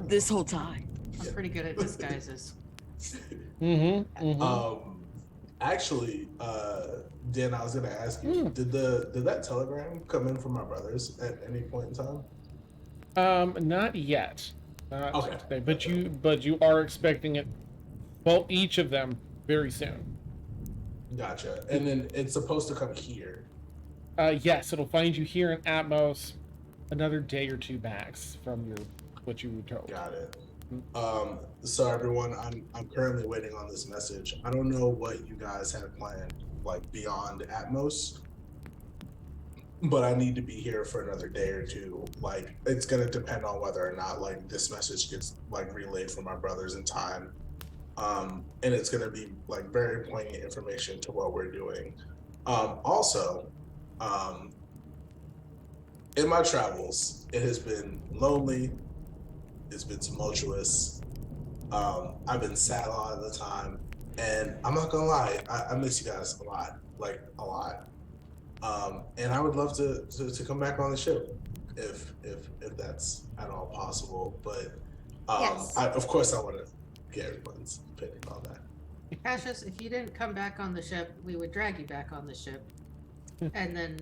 this whole time. I'm pretty good at disguises. Actually, Dan, I was gonna ask you, did that telegram come in from my brothers at any point in time? Not yet. Not Okay. today, but you are expecting it. Well, each of them very soon. Gotcha. And then it's supposed to come here. Yes, it'll find you here in Atmos another day or two max from what you were told. Got it. So everyone, I'm currently waiting on this message. I don't know what you guys have planned, like beyond Atmos, but I need to be here for another day or two. Like, it's gonna depend on whether or not like this message gets like relayed from my brothers in time. And it's gonna be like very poignant information to what we're doing. Also, in my travels, it has been lonely. It's been tumultuous. I've been sad a lot of the time, and I'm not gonna lie, I miss you guys a lot, like a lot. And I would love to come back on the ship if that's at all possible. But Yes. of course, I want to get everyone's opinion on that. Cassius, if you didn't come back on the ship, we would drag you back on the ship and then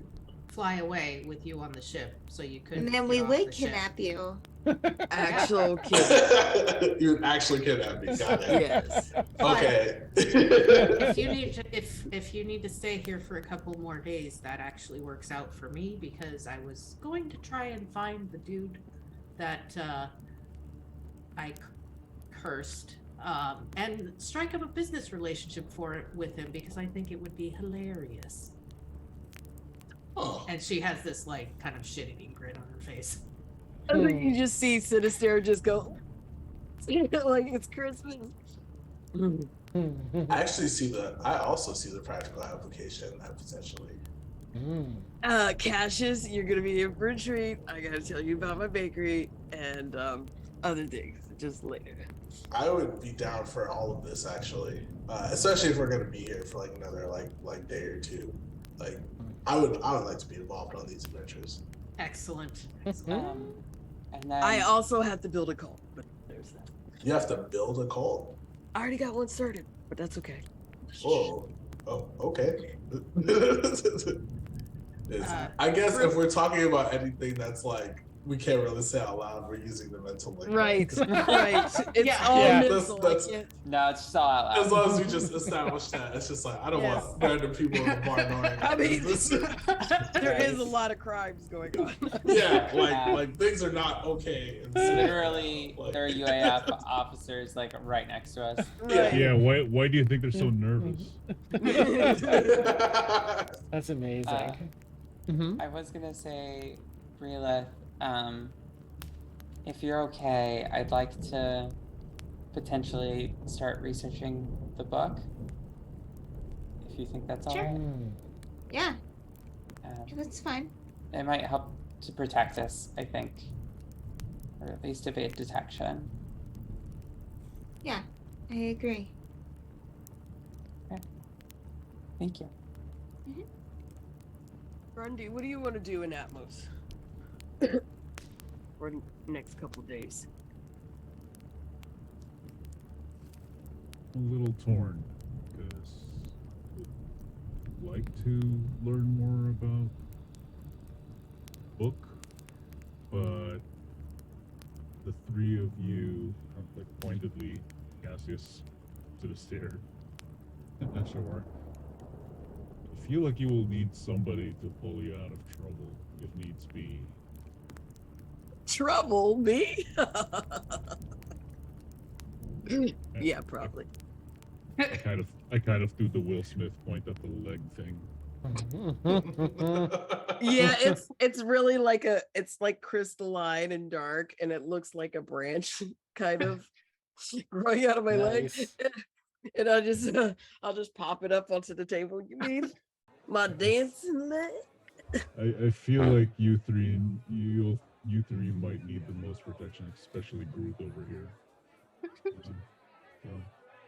fly away with you on the ship so you couldn't. And then get we off would the ship. kidnap you. Actual kid. You actually kidnapped me. Got it. Yes. Okay. If you need to stay here for a couple more days, that actually works out for me because I was going to try and find the dude that I cursed and strike up a business relationship with him because I think it would be hilarious. Oh. And she has this like kind of shit-eating grin on her face. And then you just see Sinister just go like it's Christmas. I also see the practical application of that potentially. Cassius, you're gonna be in for a treat. I gotta tell you about my bakery and other things just later. I would be down for all of this actually, especially if we're gonna be here for like another like day or two. Like, I would like to be involved on these adventures. Excellent. And then I also have to build a cult, but there's that. You have to build a cult. I already got one started, but that's okay. Whoa. Oh, okay. I guess if we're talking about anything that's like we can't really say out loud, we're using the mental like Right, right. It's Yeah. all Yeah. mental. That's- I can't- no, it's just all out loud. As long as we just establish that, it's just like I don't Yes. want random people in the bar knowing. I mean, this. there is a lot of crimes going on. Yeah, Yeah. like things are not okay. in the city. Literally, Like- there are UAF officers like right next to us. Right. Yeah, why do you think they're so nervous? That's amazing. I was gonna say, Brila, if you're okay, I'd like to potentially start researching the book. If you think that's Sure. alright. Yeah, Um, that's fine. it might help to protect us, I think. Or at least evade detection. Yeah, I agree. Thank you. Grundy, what do you want to do in Atmos? For the next couple days. A little torn because I'd like to learn more about the book, but the three of you, like pointedly, Cassius, to the stair, and Eshawar, feel like you will need somebody to pull you out of trouble if needs be. Trouble me? Yeah, probably. I kind of do the Will Smith point at the leg thing. Yeah, it's really like it's like crystalline and dark, and it looks like a branch kind of growing out of my leg. Nice. And I'll just pop it up onto the table. You mean my dancing leg? I feel like you three might need the most protection, especially Groot over here. So,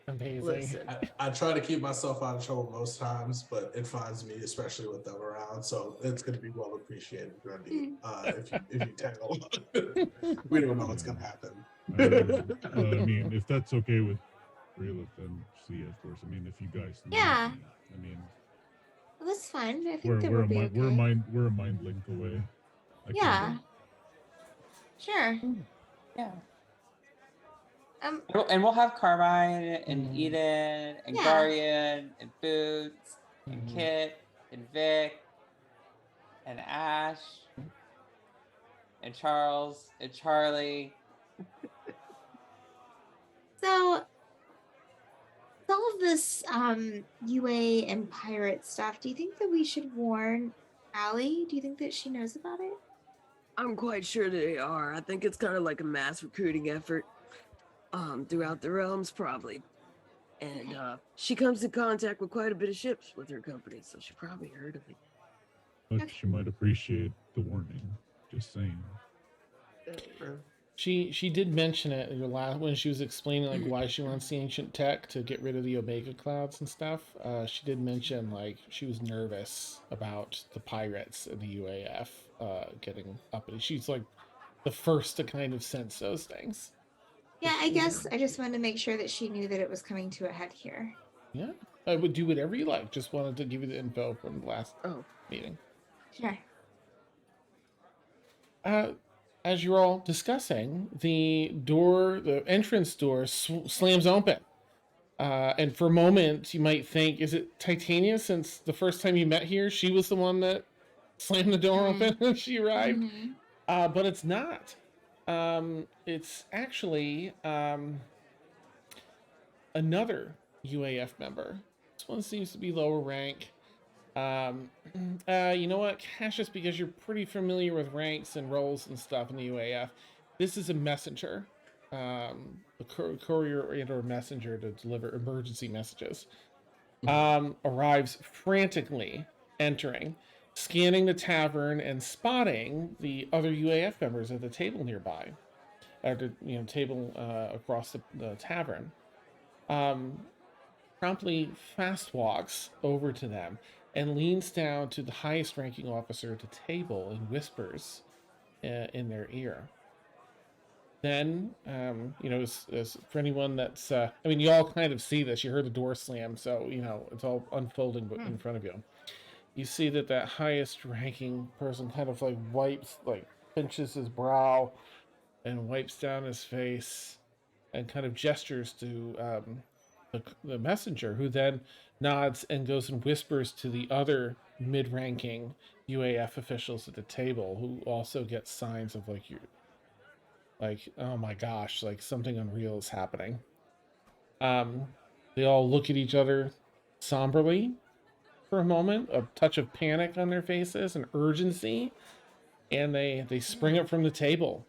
Amazing. Listen, I try to keep myself out of trouble most times, but it finds me, especially with them around. So it's going to be well appreciated, Grundy, if you tag along. We don't know what's going to happen. I mean, if that's okay with Realith, then see, of course. I mean, if you guys need Yeah. me, I mean, Well, that's fine. I think we're that we're will a be mind, okay. we're a mind link away. I can Yeah. go. Sure. Yeah. Um. And we'll have Carmine and Mhm. Eden and Yeah. Guardian and Boots and Mhm. Kit and Vic and Ash and Charles and Charlie. So, with all of this UA and pirate stuff, do you think that we should warn Allie? Do you think that she knows about it? I'm quite sure they are. I think it's kind of like a mass recruiting effort throughout the realms, probably. And she comes in contact with quite a bit of ships with her company, so she probably heard of it. But Okay. she might appreciate the warning. Just saying. She did mention it in your last when she was explaining like why she wants the ancient tech to get rid of the Omega clouds and stuff. She did mention like she was nervous about the pirates and the UAF getting uppity. She's like the first to kind of sense those things. Yeah, I guess I just wanted to make sure that she knew that it was coming to a head here. Yeah, I would do whatever you like. Just wanted to give you the info from the last meeting. Sure. As you're all discussing, the entrance door slams open. And for a moment, you might think, is it Titania? Since the first time you met here, she was the one that slammed the door open when she arrived. Mhm. But it's not. It's actually another UAF member. This one seems to be lower rank. You know what, Cassius, because you're pretty familiar with ranks and roles and stuff in the UAF, this is a messenger, a courier or messenger to deliver emergency messages. Arrives frantically, entering, scanning the tavern and spotting the other UAF members at the table nearby, at the table across the tavern. Promptly fast walks over to them and leans down to the highest ranking officer at the table and whispers in their ear. Then, as for anyone that's, I mean, you all kind of see this. You heard the door slam, so, it's all unfolding in front of you. You see that highest ranking person kind of pinches his brow and wipes down his face and kind of gestures to the messenger, who then nods and goes and whispers to the other mid-ranking UAF officials at the table, who also get signs of oh my gosh, like something unreal is happening. They all look at each other somberly for a moment, a touch of panic on their faces and urgency, and they spring up from the table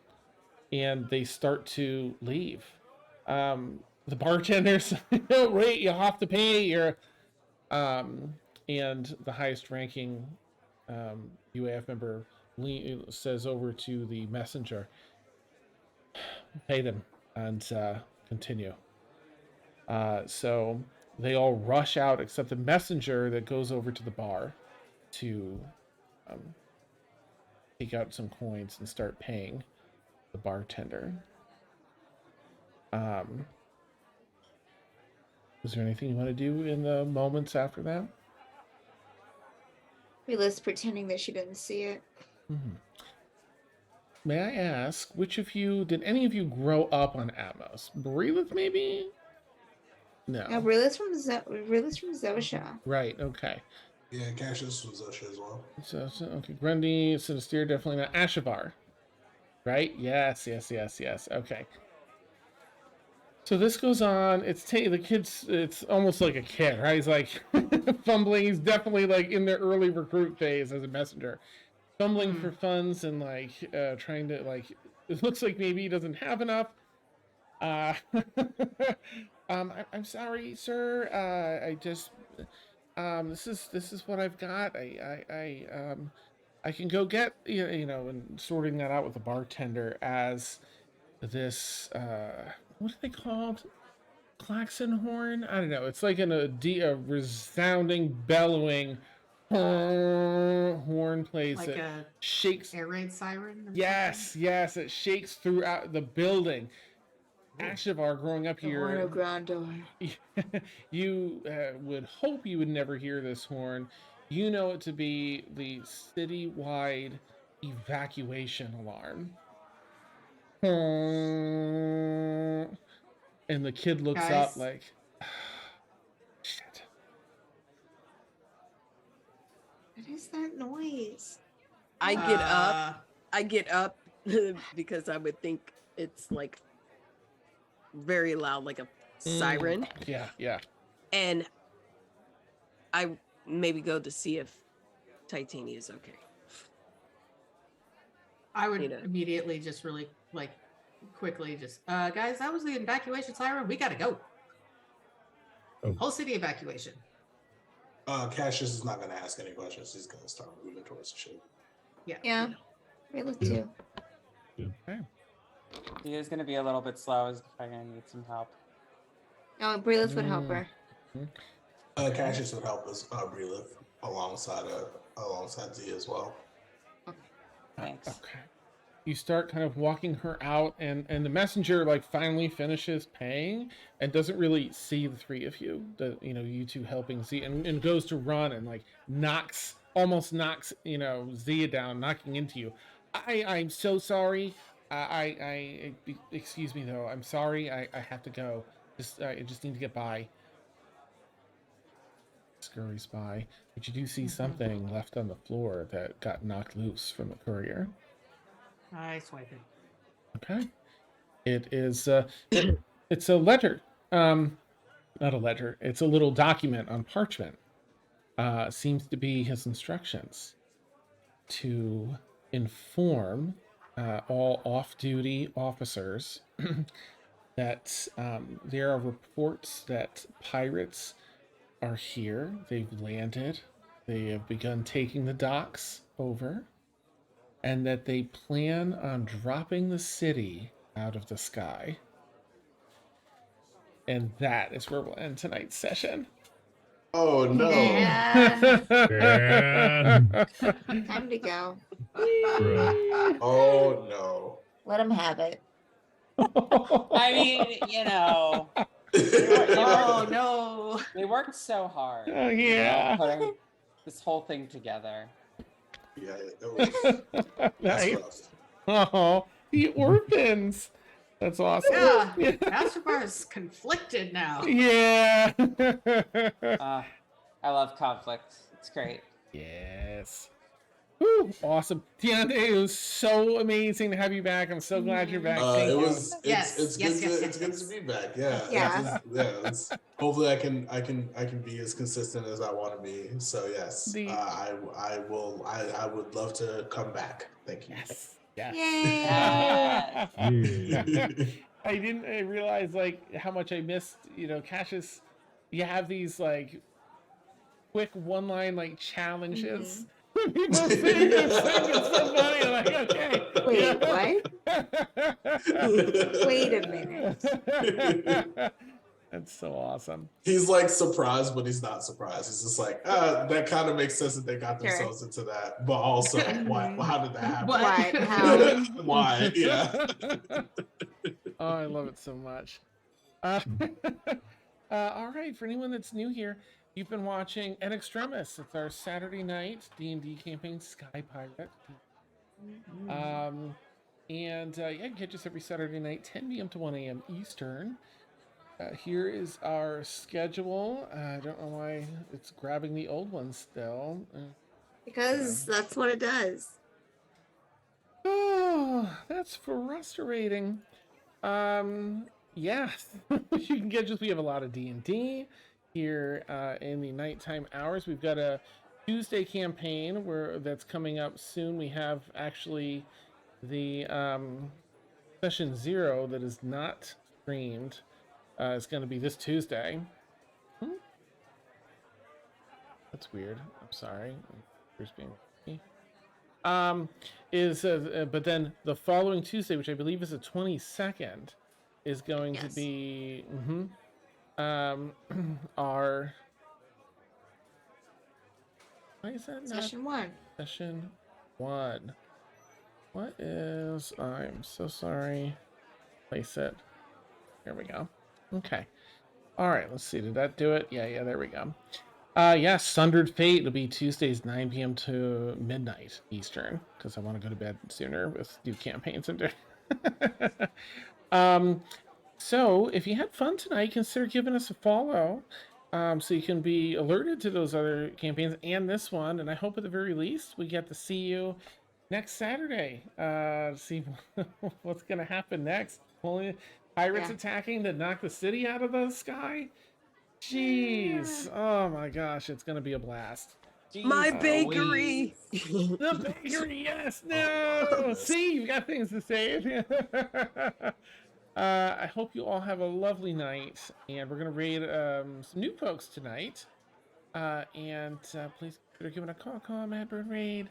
and they start to leave. The bartenders, wait, you have to pay your and the highest ranking UAF member says over to the messenger, pay them and continue. So they all rush out except the messenger that goes over to the bar to take out some coins and start paying the bartender. Was there anything you want to do in the moments after that? Realist pretending that she didn't see it. Mm-hmm. May I ask, did any of you grow up on Atmos? Breelith, maybe? No. No, Realist from Zosha. Right, okay. Yeah, Cassius was Usher as well. So okay, Grundy, Sinister, definitely not. Ashavar, right? Yes. Okay. So this goes on. The kid's. It's almost like a kid, right? He's like fumbling. He's definitely like in the early recruit phase as a messenger, fumbling for funds and like trying to like. It looks like maybe he doesn't have enough. I'm sorry, sir. I just this is what I've got. I can go get and sorting that out with the bartender as this what are they called? Klaxon horn? I don't know. It's like a resounding, bellowing horn plays Like that a shakes. air raid siren? Or Yes, it shakes throughout the building. Ashavar, growing up The here, horn of Grandor. you would hope you would never hear this horn. You know it to be the citywide evacuation alarm. And the kid looks up Guys. like, shit. What is that noise? I get up. I get up because I would think it's like very loud, like a siren. Yeah. And I maybe go to see if Titania is okay. I would immediately just really like quickly just guys, that was the evacuation siren. We gotta go. Oh. Whole city evacuation. Cassius is not gonna ask any questions. He's gonna start moving towards the ship. Yeah. Really too. Okay. He is going to be a little bit slow. He's probably going to need some help. Oh, Breelith would help her. Cassius would help us Breelith alongside Z as well. Thanks. Okay. You start kind of walking her out, and the messenger like finally finishes paying and doesn't really see the three of you, you two helping Z, and goes to run and like almost knocks Zia down, knocking into you. I'm so sorry. I excuse me though. I'm sorry. I have to go. I just need to get by. Scurries by, but you do see something left on the floor that got knocked loose from the courier. I swipe it. Okay. It is it's a letter. Not a letter. It's a little document on parchment. Seems to be his instructions to inform all off-duty officers that there are reports that pirates are here. They've landed. They have begun taking the docks over, and that they plan on dropping the city out of the sky. And that is where we'll end tonight's session. Oh no. Yeah. Yeah. Time to go. Oh no. Let him have it. I mean, Oh no. they worked so hard. Oh, yeah. Putting this whole thing together. Yeah, it was. Nice. That's Oh, the orphans. That's awesome. Yeah. Ashavar is conflicted now. Yeah. I love conflict. It's great. Yes. Woo, awesome. Deontay, it was so amazing to have you back. I'm so glad you're back. Thank you. It's good to be back. Yeah. Hopefully I can be as consistent as I want to be. So yes, I would love to come back. Thank you. Yes. Yay. I didn't realize like how much I missed, Cassius. You have these like quick one-line like challenges. People sing this thing, it's so funny. I'm like, okay. Wait, what? Wait a minute. That's so awesome. He's like surprised, but he's not surprised. He's just like, that kind of makes sense that they got themselves into that. But also, why? How did that happen? What? How? Why? Yeah. Oh, I love it so much. All right, for anyone that's new here, you've been watching an Extremis. It's our Saturday night D&D campaign, Sky Pirate. And you can catch us every Saturday night, 10 p.m. to 1 a.m. Eastern. Here is our schedule. I don't know why it's grabbing the old one still. Because that's what it does. Oh, that's frustrating. Yeah, you can get just we have a lot of D&D here in the nighttime hours. We've got a Tuesday campaign that's coming up soon. We have actually the session 0 that is not streamed. Is going to be this Tuesday. That's weird. I'm sorry. Here's being but then the following Tuesday, which I believe is the 22nd, is going to be our why is that not Session 1. session 1? What is I'm so sorry. Place it. There we go. Okay. All right, let's see. Did that do it? Yeah, there we go. Yes, Sundered Fate will be Tuesdays 9 p.m. to midnight Eastern, because I want to go to bed sooner with new campaigns and so if you had fun tonight, consider giving us a follow, so you can be alerted to those other campaigns and this one. And I hope at the very least we get to see you next Saturday. See what's gonna happen next. Pirates attacking to knock the city out of the sky. Jeez. Oh my gosh, it's gonna be a blast. My Jeez bakery. The bakery, yes, no. See, you've got things to say. I hope you all have a lovely night, and we're gonna raid some new folks tonight. And please consider giving a call Madbird Raid.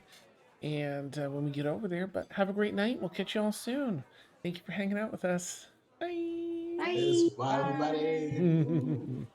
And when we get over there, but have a great night. We'll catch you all soon. Thank you for hanging out with us. Bye. Bye. Bye, everybody.